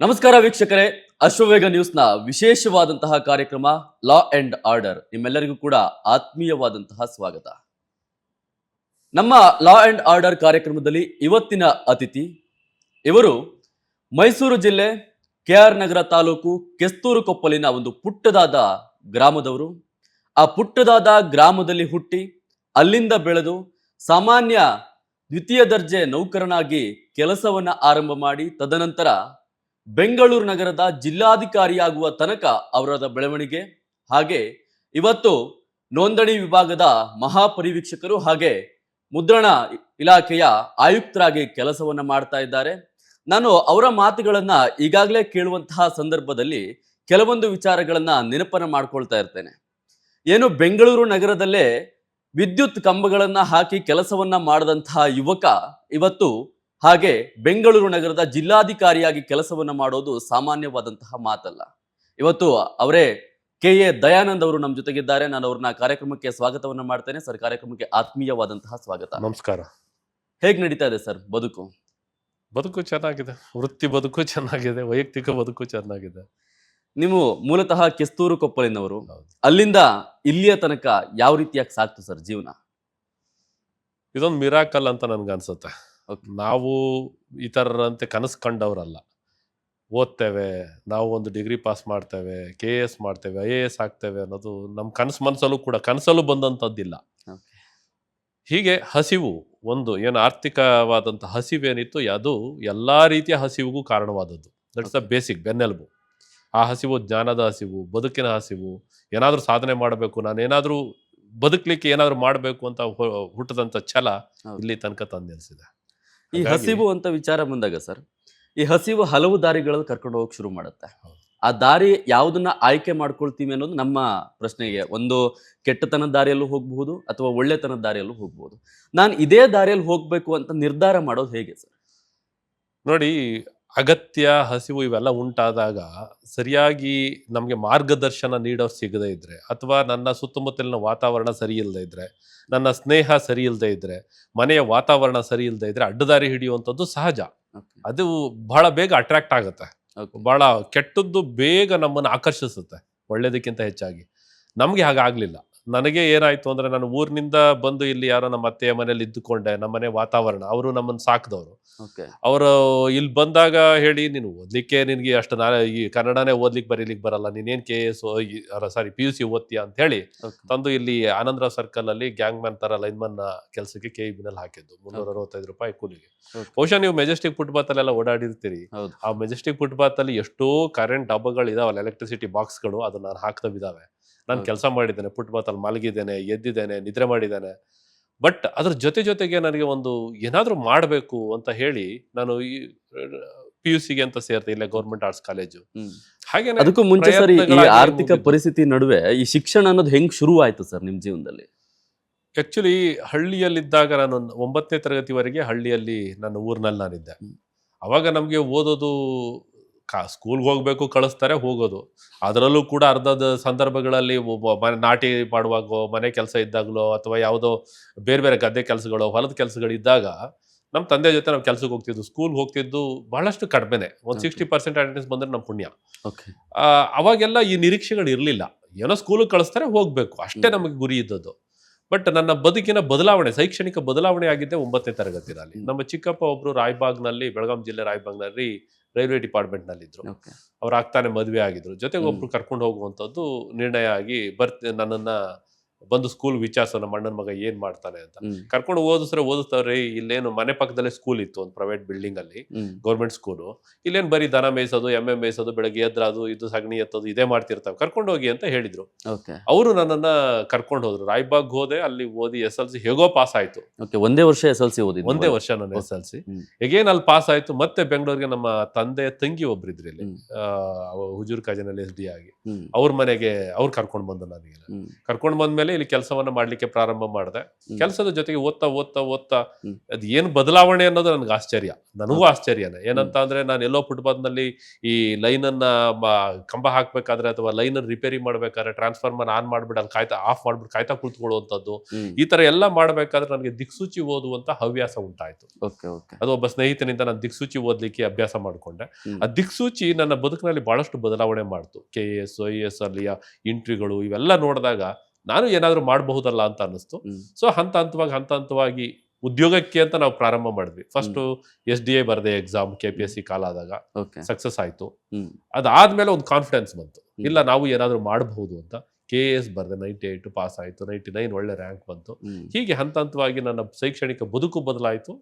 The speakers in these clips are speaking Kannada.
ನಮಸ್ಕಾರ ವೀಕ್ಷಕರೇ, ಅಶ್ವವೇಗ ನ್ಯೂಸ್ನ ವಿಶೇಷವಾದಂತಹ ಕಾರ್ಯಕ್ರಮ ಲಾ ಅಂಡ್ ಆರ್ಡರ್ ನಿಮ್ಮೆಲ್ಲರಿಗೂ ಕೂಡ ಆತ್ಮೀಯವಾದಂತಹ ಸ್ವಾಗತ. ನಮ್ಮ ಲಾ ಅಂಡ್ ಆರ್ಡರ್ ಕಾರ್ಯಕ್ರಮದಲ್ಲಿ ಇವತ್ತಿನ ಅತಿಥಿ ಇವರು ಮೈಸೂರು ಜಿಲ್ಲೆ KR ನಗರ ತಾಲೂಕು ಕೆಸ್ತೂರು ಕೊಪ್ಪಲಿನ ಒಂದು ಪುಟ್ಟದಾದ ಗ್ರಾಮದವರು. ಆ ಪುಟ್ಟದಾದ ಗ್ರಾಮದಲ್ಲಿ ಹುಟ್ಟಿ ಅಲ್ಲಿಂದ ಬೆಳೆದು ಸಾಮಾನ್ಯ ದ್ವಿತೀಯ ದರ್ಜೆ ನೌಕರನಾಗಿ ಕೆಲಸವನ್ನ ಆರಂಭ ಮಾಡಿ ತದನಂತರ ಬೆಂಗಳೂರು ನಗರದ ಜಿಲ್ಲಾಧಿಕಾರಿಯಾಗುವ ತನಕ ಅವರ ಬೆಳವಣಿಗೆ, ಹಾಗೆ ಇವತ್ತು ನೋಂದಣಿ ವಿಭಾಗದ ಮಹಾಪರಿವೀಕ್ಷಕರು ಹಾಗೆ ಮುದ್ರಣ ಇಲಾಖೆಯ ಆಯುಕ್ತರಾಗಿ ಕೆಲಸವನ್ನ ಮಾಡ್ತಾ ಇದ್ದಾರೆ. ನಾನು ಅವರ ಮಾತುಗಳನ್ನ ಈಗಾಗಲೇ ಕೇಳುವಂತಹ ಸಂದರ್ಭದಲ್ಲಿ ಕೆಲವೊಂದು ವಿಚಾರಗಳನ್ನ ನೆನಪನ್ನ ಮಾಡ್ಕೊಳ್ತಾ ಇರ್ತೇನೆ. ಏನು ಬೆಂಗಳೂರು ನಗರದಲ್ಲೇ ವಿದ್ಯುತ್ ಕಂಬಗಳನ್ನ ಹಾಕಿ ಕೆಲಸವನ್ನ ಮಾಡದಂತಹ ಯುವಕ ಇವತ್ತು ಹಾಗೆ ಬೆಂಗಳೂರು ನಗರದ ಜಿಲ್ಲಾಧಿಕಾರಿಯಾಗಿ ಕೆಲಸವನ್ನ ಮಾಡೋದು ಸಾಮಾನ್ಯವಾದಂತಹ ಮಾತಲ್ಲ. ಇವತ್ತು ಅವರೇ KA ದಯಾನಂದ್ ಅವರು ನಮ್ಮ ಜೊತೆಗಿದ್ದಾರೆ. ನಾನು ಅವ್ರನ್ನ ಕಾರ್ಯಕ್ರಮಕ್ಕೆ ಸ್ವಾಗತವನ್ನ ಮಾಡ್ತೇನೆ. ಸರ್, ಕಾರ್ಯಕ್ರಮಕ್ಕೆ ಆತ್ಮೀಯವಾದಂತಹ ಸ್ವಾಗತ. ನಮಸ್ಕಾರ. ಹೇಗ್ ನಡೀತಾ ಇದೆ ಸರ್ ಬದುಕು? ಬದುಕು ಚೆನ್ನಾಗಿದೆ, ವೃತ್ತಿ ಬದುಕು ಚೆನ್ನಾಗಿದೆ, ವೈಯಕ್ತಿಕ ಬದುಕು ಚೆನ್ನಾಗಿದೆ. ನೀವು ಮೂಲತಃ ಕೆಸ್ತೂರು ಕೊಪ್ಪಲಿನವರು. ಹೌದು. ಅಲ್ಲಿಂದ ಇಲ್ಲಿಯ ತನಕ ಯಾವ ರೀತಿಯಾಗಿ ಸಾಕ್ತು ಸರ್ ಜೀವನ? ಇದೊಂದು ಮಿರಾಕಲ್ ಅಂತ ನನ್ಗೆ ಅನ್ಸುತ್ತೆ. Okay. ನಾವು ಇತರರಂತೆ ಕನಸು ಕಂಡವರಲ್ಲ. ಓದ್ತೇವೆ, ನಾವು ಒಂದು ಡಿಗ್ರಿ ಪಾಸ್ ಮಾಡ್ತೇವೆ, KS ಮಾಡ್ತೇವೆ, IAS ಆಗ್ತೇವೆ ಅನ್ನೋದು ನಮ್ಮ ಮನಸ್ಸಲ್ಲೂ ಕೂಡ ಕನಸಲ್ಲೂ ಬಂದಂಥದ್ದಿಲ್ಲ. Okay. ಹೀಗೆ ಹಸಿವು, ಒಂದು ಏನು ಆರ್ಥಿಕವಾದಂಥ ಹಸಿವೇನಿತ್ತು ಅದು ಎಲ್ಲ ರೀತಿಯ ಹಸಿವಿಗೂ ಕಾರಣವಾದದ್ದು. ದಟ್ಸ್ ದ ಬೇಸಿಕ್, ಬೆನ್ನೆಲುಬು. ಆ ಹಸಿವು ಜ್ಞಾನದ ಹಸಿವು, ಬದುಕಿನ ಹಸಿವು, ಏನಾದರೂ ಸಾಧನೆ ಮಾಡಬೇಕು, ನಾನೇನಾದರೂ ಬದುಕಲಿಕ್ಕೆ ಏನಾದರೂ ಮಾಡಬೇಕು ಅಂತ ಹುಟ್ಟದಂಥ ಛಲ ಇಲ್ಲಿ ತನಕ ತಂದೆನಿಸಿದೆ. ಈ ಹಸಿವು ಅಂತ ವಿಚಾರ ಬಂದಾಗ ಸರ್, ಈ ಹಸಿವು ಹಲವು ದಾರಿಗಳಲ್ಲಿ ಕರ್ಕೊಂಡು ಹೋಗಕ್ ಶುರು ಮಾಡುತ್ತೆ. ಆ ದಾರಿ ಯಾವುದನ್ನ ಆಯ್ಕೆ ಮಾಡ್ಕೊಳ್ತೀವಿ ಅನ್ನೋದು ನಮ್ಮ ಪ್ರಶ್ನೆಗೆ. ಒಂದು ಕೆಟ್ಟತನದ ದಾರಿಯಲ್ಲೂ ಹೋಗಬಹುದು ಅಥವಾ ಒಳ್ಳೆತನದ ದಾರಿಯಲ್ಲೂ ಹೋಗ್ಬಹುದು. ನಾನು ಇದೇ ದಾರಿಯಲ್ಲಿ ಹೋಗ್ಬೇಕು ಅಂತ ನಿರ್ಧಾರ ಮಾಡೋದು ಹೇಗೆ ಸರ್? ನೋಡಿ, ಅಗತ್ಯ, ಹಸಿವು ಇವೆಲ್ಲ ಉಂಟಾದಾಗ ಸರಿಯಾಗಿ ನಮಗೆ ಮಾರ್ಗದರ್ಶನ ನೀಡೋರು ಸಿಗದೇ ಇದ್ರೆ, ಅಥವಾ ನನ್ನ ಸುತ್ತಮುತ್ತಲಿನ ವಾತಾವರಣ ಸರಿ ಇಲ್ಲದೆ ಇದ್ರೆ, ನನ್ನ ಸ್ನೇಹ ಸರಿ ಇಲ್ಲದೆ ಇದ್ರೆ, ಮನೆಯ ವಾತಾವರಣ ಸರಿ ಇಲ್ಲದೆ ಇದ್ರೆ ಅಡ್ಡದಾರಿ ಹಿಡಿಯುವಂಥದ್ದು ಸಹಜ. ಅದು ಬಹಳ ಬೇಗ ಅಟ್ರಾಕ್ಟ್ ಆಗುತ್ತೆ. ಬಹಳ ಕೆಟ್ಟದ್ದು ಬೇಗ ನಮ್ಮನ್ನು ಆಕರ್ಷಿಸುತ್ತೆ ಒಳ್ಳೇದಕ್ಕಿಂತ ಹೆಚ್ಚಾಗಿ. ನಮಗೆ ಹಾಗಾಗಲಿಲ್ಲ. ನನಗೆ ಏನಾಯ್ತು ಅಂದ್ರೆ, ನಾನು ಊರಿನಿಂದ ಬಂದು ಇಲ್ಲಿ ಯಾರೋ ನಮ್ಮ ಅತ್ತೆಯ ಮನೇಲಿ ಇದ್ದುಕೊಂಡೆ. ನಮ್ಮ ಮನೆ ವಾತಾವರಣ, ಅವರು ನಮ್ಮನ್ನು ಸಾಕಿದವರು. ಅವರು ಇಲ್ಲಿ ಬಂದಾಗ ಹೇಳಿ, ನೀನು ಓದ್ಲಿಕ್ಕೆ ನಿನಗೆ ಅಷ್ಟು ಈ ಕನ್ನಡನೇ ಓದ್ಲಿಕ್ಕೆ ಬರೀಲಿಕ್ಕೆ ಬರಲ್ಲ, ನೀನೇನು KS PUC ಓದ್ತೀಯ ಅಂತ ಹೇಳಿ ತಂದು ಇಲ್ಲಿ ಆನಂದರಾವ್ ಸರ್ಕಲ್ ಅಲ್ಲಿ ಗ್ಯಾಂಗ್ ಮ್ಯಾನ್ ತರ ಲೈನ್ಮನ್ ಕೆಲಸಕ್ಕೆ KEB ನಲ್ಲಿ ಹಾಕಿದ್ದು. 365 ರೂಪಾಯಿ ಕೂಲಿಗೆ. ಬಹುಶಃ ನೀವು ಮೆಜೆಸ್ಟಿಕ್ ಫುಟ್ಪಾತ್ ಅಲ್ಲೆಲ್ಲ ಓಡಾಡಿರ್ತೀರಿ. ಆ ಮೆಜೆಸ್ಟಿಕ್ ಫುಟ್ಪಾತ್ ಅಲ್ಲಿ ಎಷ್ಟೋ ಕರೆಂಟ್ ಡಬ್ಬಗಳು ಇದಾವಲ್ಲ, ಎಲೆಕ್ಟ್ರಿಸಿಟಿ ಬಾಕ್ಸ್ಗಳು, ಅದನ್ನ ನಾನು ಹಾಕ್ತವಿದಾವೆ. ನಾನು ಕೆಲಸ ಮಾಡಿದ್ದೇನೆ, ಫುಟ್ಪಾತ್ ಅಲ್ಲಿ ಮಲಗಿದ್ದೇನೆ, ಎದ್ದಿದ್ದೇನೆ, ನಿದ್ರೆ ಮಾಡಿದ್ದೇನೆ. ಬಟ್ ಅದ್ರ ಜೊತೆಗೆ ನನಗೆ ಒಂದು ಏನಾದರೂ ಮಾಡಬೇಕು ಅಂತ ಹೇಳಿ ನಾನು ಈ PUC ಗೆ ಅಂತ ಸೇರ್ತೆ, ಇಲ್ಲೇ ಗೌರ್ಮೆಂಟ್ ಆರ್ಟ್ಸ್ ಕಾಲೇಜು. ಹಾಗೆ ಅದಕ್ಕೂ ಮುಂಚೆ ಸರ್, ಈ ಆರ್ಥಿಕ ಪರಿಸ್ಥಿತಿ ನಡುವೆ ಈ ಶಿಕ್ಷಣ ಅನ್ನೋದು ಹೆಂಗ್ ಶುರು ಆಯ್ತು ಸರ್ ನಿಮ್ ಜೀವನದಲ್ಲಿ? ಆಕ್ಚುಲಿ ಹಳ್ಳಿಯಲ್ಲಿದ್ದಾಗ ನಾನು 9ನೇ ತರಗತಿವರೆಗೆ ಹಳ್ಳಿಯಲ್ಲಿ ನನ್ನ ಊರಿನಲ್ಲಿ ನಾನಿದ್ದೆ. ಅವಾಗ ನಮಗೆ ಓದೋದು, ಸ್ಕೂಲ್ಗೆ ಹೋಗ್ಬೇಕು, ಕಳಿಸ್ತಾರೆ, ಹೋಗೋದು. ಅದರಲ್ಲೂ ಕೂಡ ಅರ್ಧದ ಸಂದರ್ಭಗಳಲ್ಲಿ ನಾಟಿ ಮಾಡುವಾಗೋ, ಮನೆ ಕೆಲಸ ಇದ್ದಾಗಲೋ, ಅಥವಾ ಯಾವುದೋ ಬೇರೆ ಬೇರೆ ಗದ್ದೆ ಕೆಲಸಗಳು, ಹೊಲದ ಕೆಲಸಗಳು ಇದ್ದಾಗ ನಮ್ಮ ತಂದೆ ಜೊತೆ ನಾವು ಕೆಲಸಕ್ಕೆ ಹೋಗ್ತಿದ್ದು. ಸ್ಕೂಲ್ಗೆ ಹೋಗ್ತಿದ್ದು ಬಹಳಷ್ಟು ಕಡಿಮೆನೆ. ಒಂದು 60% ಅಟೆಂಡೆನ್ಸ್ ಬಂದ್ರೆ ನಮ್ಮ ಪುಣ್ಯ. ಅವಾಗೆಲ್ಲ ಈ ನಿರೀಕ್ಷೆಗಳು ಇರಲಿಲ್ಲ. ಏನೋ ಸ್ಕೂಲಿಗೆ ಕಳಿಸ್ತಾರೆ, ಹೋಗ್ಬೇಕು, ಅಷ್ಟೇ ನಮಗೆ ಗುರಿ ಇದ್ದದ್ದು. ಬಟ್ ನನ್ನ ಬದುಕಿನ ಬದಲಾವಣೆ, ಶೈಕ್ಷಣಿಕ ಬದಲಾವಣೆ ಆಗಿದ್ದೆ 9ನೇ ತರಗತಿನಲ್ಲಿ. ನಮ್ಮ ಚಿಕ್ಕಪ್ಪ ಒಬ್ರು ರಾಯಬಾಗ್ನಲ್ಲಿ, ಬೆಳಗಾಂ ಜಿಲ್ಲೆ ರಾಯಬಾಗ್ನಲ್ಲಿ ರೈಲ್ವೆ ಡಿಪಾರ್ಟ್ಮೆಂಟ್ ನಲ್ಲಿ ಇದ್ರು. ಅವ್ರು ಆಗ್ತಾನೆ ಮದುವೆ ಆಗಿದ್ರು. ಜೊತೆಗೆ ಒಬ್ರು ಕರ್ಕೊಂಡು ಹೋಗುವಂಥದ್ದು ನಿರ್ಣಯ ಆಗಿ ನನ್ನನ್ನ ಬಂದು ಸ್ಕೂಲ್ ವಿಚಾರಿಸೋ, ನಮ್ಮ ಅಣ್ಣನ ಮಗ ಏನ್ ಮಾಡ್ತಾನೆ ಅಂತ. ಕರ್ಕೊಂಡು ಓದಿಸ್ತಾರೆ. ಇಲ್ಲೇನು ಮನೆ ಪಕ್ಕದಲ್ಲೇ ಸ್ಕೂಲ್ ಇತ್ತು, ಒಂದು ಪ್ರೈವೇಟ್ ಬಿಲ್ಡಿಂಗ್ ಅಲ್ಲಿ, ಗೌರ್ಮೆಂಟ್ ಸ್ಕೂಲು. ಇಲ್ಲೇನು ಬರೀ ದನ ಮೇಯಿಸೋದು, ಎಮ್ಮೆ ಮೇಯಿಸೋದು, ಬೆಳಗ್ಗೆ ಎದ್ರ ಇದು ಸಗಣಿ ಎತ್ತೋದು ಇದೇ ಮಾಡ್ತಿರ್ತಾವೆ, ಕರ್ಕೊಂಡು ಹೋಗಿ ಅಂತ ಹೇಳಿದ್ರು. ಅವರು ನನ್ನನ್ನ ಕರ್ಕೊಂಡು ಹೋದ್ರು. ರಾಯಬಾಗ್ ಹೋದೆ, ಅಲ್ಲಿ ಓದಿ SLC ಹೇಗೋ ಪಾಸ್ ಆಯ್ತು. ಒಂದೇ ವರ್ಷ SLC ಓದಿ? ಒಂದೇ ವರ್ಷ ನನ್ನ SLC. ಹೇಗೇನ್ ಅಲ್ಲಿ ಪಾಸ್ ಆಯ್ತು. ಮತ್ತೆ ಬೆಂಗಳೂರಿಗೆ ನಮ್ಮ ತಂದೆ ತಂಗಿ ಒಬ್ರಿದ್ರು ಇಲ್ಲಿ, ಹುಜೂರ್ ಕಾಜನಲ್ಲಿ SD ಆಗಿ. ಅವ್ರ ಮನೆಗೆ ಅವ್ರು ಕರ್ಕೊಂಡು ಬಂದು, ನನಗೆ ಕರ್ಕೊಂಡು ಬಂದ್ಮೇಲೆ ಮೇಲೆ ಇಲ್ಲಿ ಕೆಲಸವನ್ನ ಮಾಡ್ಲಿಕ್ಕೆ ಪ್ರಾರಂಭ ಮಾಡಿದೆ. ಹ್ಮ್. ಕೆಲಸದ ಜೊತೆಗೆ ಓದ್ತಾ ಓದ್ತಾ ಓದ್ತಾ ಹ್ಮ್. ಅದ್ ಏನ್ ಬದಲಾವಣೆ ಅನ್ನೋದು ನನ್ಗೆ ಆಶ್ಚರ್ಯ, ನನಗೂ ಆಶ್ಚರ್ಯನೇ. ಏನಂತ ಅಂದ್ರೆ ನಾನು ಎಲ್ಲೋ ಫುಟ್ಪಾತ್ ನಲ್ಲಿ ಈ ಲೈನ್ ಅನ್ನ ಕಂಬ ಹಾಕ್ಬೇಕಾದ್ರೆ ಅಥವಾ ಲೈನ್ ಅನ್ನು ರಿಪೇರಿ ಮಾಡ್ಬೇಕಾದ್ರೆ ಟ್ರಾನ್ಸ್ಫಾರ್ಮರ್ ಆನ್ ಮಾಡ್ಬಿಟ್ಟು ಅಲ್ಲಿ ಕಾಯ್ತಾ ಆಫ್ ಮಾಡ್ಬಿಟ್ಟು ಕಾಯ್ತಾ ಕುಳಿತುಕೊಳ್ಳುವಂಥದ್ದು, ಹ್ಮ್. ಈ ತರ ಎಲ್ಲ ಮಾಡ್ಬೇಕಾದ್ರೆ ನನಗೆ ದಿಕ್ಸೂಚಿ ಓದುವಂತ ಹವ್ಯಾಸ ಉಂಟಾಯ್ತು. Okay okay. ಅದು ಒಬ್ಬ ಸ್ನೇಹಿತನಿಂದ ನಾನು ದಿಕ್ಸೂಚಿ ಓದ್ಲಿಕ್ಕೆ ಅಭ್ಯಾಸ ಮಾಡ್ಕೊಂಡೆ. ಹ್ಮ್. ಆ ದಿಕ್ಸೂಚಿ ನನ್ನ ಬದುಕಿನಲ್ಲಿ ಬಹಳಷ್ಟು ಬದಲಾವಣೆ ಮಾಡ್ತು. KAS IAS ಅಲ್ಲಿಯ ಇಂಟ್ರಿಗಳು ಇವೆಲ್ಲ ನೋಡಿದಾಗ ನಾನು ಏನಾದ್ರೂ ಮಾಡಬಹುದಲ್ಲ ಅಂತ ಅನ್ನಿಸ್ತು. ಹ್ಮ್. ಸೊ ಹಂತ ಹಂತವಾಗಿ ಉದ್ಯೋಗಕ್ಕೆ ಅಂತ ನಾವು ಪ್ರಾರಂಭ ಮಾಡಿದ್ವಿ. ಫಸ್ಟ್ SDA ಬರದೆ ಎಕ್ಸಾಮ್ KPSC ಕಾಲ ಆದಾಗ ಓಕೆ. ಸಕ್ಸಸ್ ಆಯ್ತು. ಹ್ಮ್. ಅದಾದ್ಮೇಲೆ ಒಂದು ಕಾನ್ಫಿಡೆನ್ಸ್ ಬಂತು, ಹ್ಮ್. ಇಲ್ಲ ನಾವು ಏನಾದ್ರೂ ಮಾಡಬಹುದು ಅಂತ. KAS ಬರದೆ 98 ಪಾಸ್ ಆಯ್ತು, 99 ಒಳ್ಳೆ ರ್ಯಾಂಕ್ ಬಂತು. ಹ್ಮ್. ಹೀಗೆ ಹಂತವಾಗಿ ನನ್ನ ಶೈಕ್ಷಣಿಕ ಬದುಕು ಬದಲಾಯಿತು,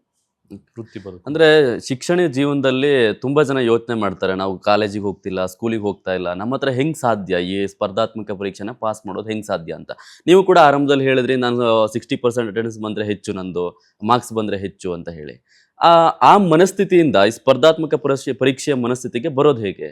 ವೃತ್ತಿ ಬದುಕು. ಅಂದ್ರೆ ಶಿಕ್ಷಣ ಜೀವನದಲ್ಲಿ ತುಂಬಾ ಜನ ಯೋಚನೆ ಮಾಡ್ತಾರೆ, ನಾವು ಕಾಲೇಜಿಗೆ ಹೋಗ್ತಿಲ್ಲ, ಸ್ಕೂಲಿಗೆ ಹೋಗ್ತಾ ಇಲ್ಲ, ನಮ್ಮ ಹತ್ರ ಹೆಂಗ್ ಸಾಧ್ಯ ಈ ಸ್ಪರ್ಧಾತ್ಮಕ ಪರೀಕ್ಷೆನ ಪಾಸ್ ಮಾಡೋದು ಹೆಂಗ್ ಸಾಧ್ಯ ಅಂತ. ನೀವು ಕೂಡ ಆರಂಭದಲ್ಲಿ ಹೇಳಿದ್ರಿ, ನಾನು 60% ಅಟೆಂಡೆನ್ಸ್ ಬಂದ್ರೆ ಹೆಚ್ಚು, ನಂದು ಮಾರ್ಕ್ಸ್ ಬಂದ್ರೆ ಹೆಚ್ಚು ಅಂತ ಹೇಳಿ. ಆ ಮನಸ್ಥಿತಿಯಿಂದ ಈ ಸ್ಪರ್ಧಾತ್ಮಕ ಪರೀಕ್ಷೆಯ ಮನಸ್ಥಿತಿಗೆ ಬರೋದು ಹೇಗೆ?